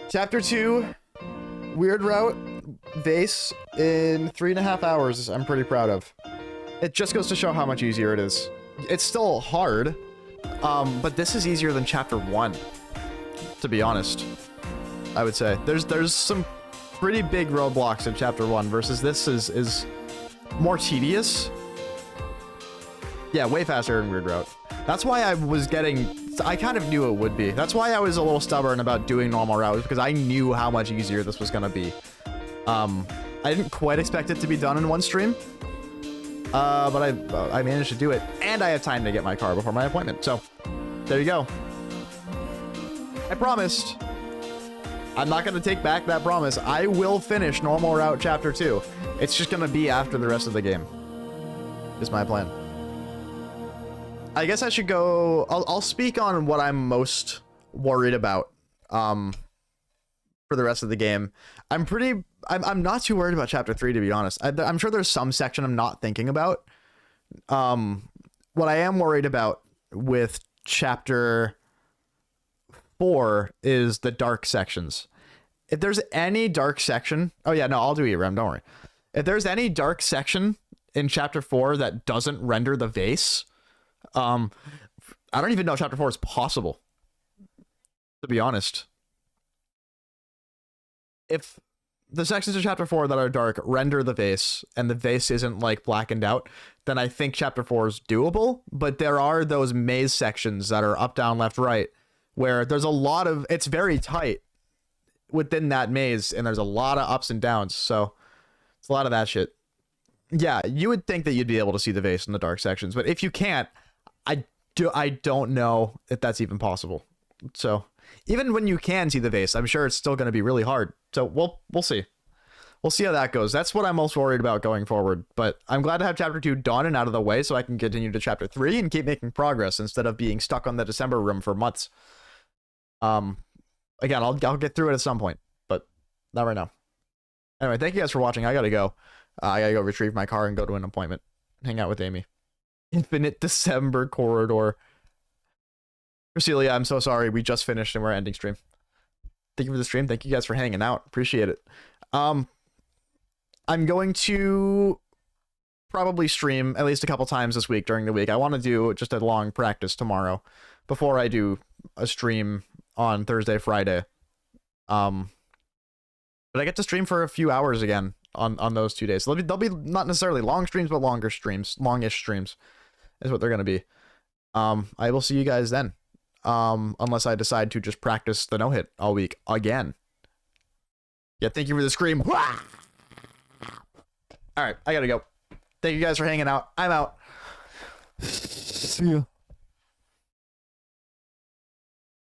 Chapter 2, Weird Route, Vase, in 3.5 hours, I'm pretty proud of. It just goes to show how much easier it is. It's still hard, but this is easier than Chapter 1, to be honest. I would say. There's some pretty big roadblocks in Chapter 1 versus this is more tedious. Yeah, way faster in Weird Route. That's why I was getting... I kind of knew it would be. That's why I was a little stubborn about doing normal routes, because I knew how much easier this was going to be. I didn't quite expect it to be done in one stream. But I managed to do it, and I had time to get my car before my appointment. So, there you go. I promised. I'm not going to take back that promise. I will finish normal route chapter 2. It's just going to be after the rest of the game. Is my plan. I guess I should go... I'll speak on what I'm most worried about for the rest of the game. I'm not too worried about chapter 3, to be honest. I'm sure there's some section I'm not thinking about. What I am worried about with chapter 4 is the dark sections. If there's any dark section... Oh yeah, no, I'll do ERM, don't worry. If there's any dark section in chapter 4 that doesn't render the vase... I don't even know if chapter 4 is possible, to be honest. If the sections of chapter 4 that are dark render the vase, and the vase isn't, like, blackened out, then I think chapter 4 is doable, but there are those maze sections that are up, down, left, right, where there's a lot of... It's very tight within that maze, and there's a lot of ups and downs, so it's a lot of that shit. Yeah, you would think that you'd be able to see the vase in the dark sections, but if you can't, I don't know if that's even possible. So even when you can see the vase, I'm sure it's still going to be really hard. So we'll see. We'll see how that goes. That's what I'm most worried about going forward. But I'm glad to have chapter 2 done and out of the way so I can continue to chapter 3 and keep making progress instead of being stuck on the December room for months. Again, I'll get through it at some point, but not right now. Anyway, thank you guys for watching. I gotta go. I gotta go retrieve my car and go to an appointment. Hang out with Amy. Infinite December corridor. Cecilia, I'm so sorry. We just finished and we're ending stream. Thank you for the stream. Thank you guys for hanging out. Appreciate it. I'm going to probably stream at least a couple times this week during the week. I want to do just a long practice tomorrow before I do a stream on Thursday, Friday. But I get to stream for a few hours again on those 2 days. So they'll be not necessarily long streams, but longer streams, longish streams is what they're going to be. I will see you guys then. Unless I decide to just practice the no-hit all week again. Yeah, thank you for the scream. All right, I gotta go. Thank you guys for hanging out. I'm out. See ya.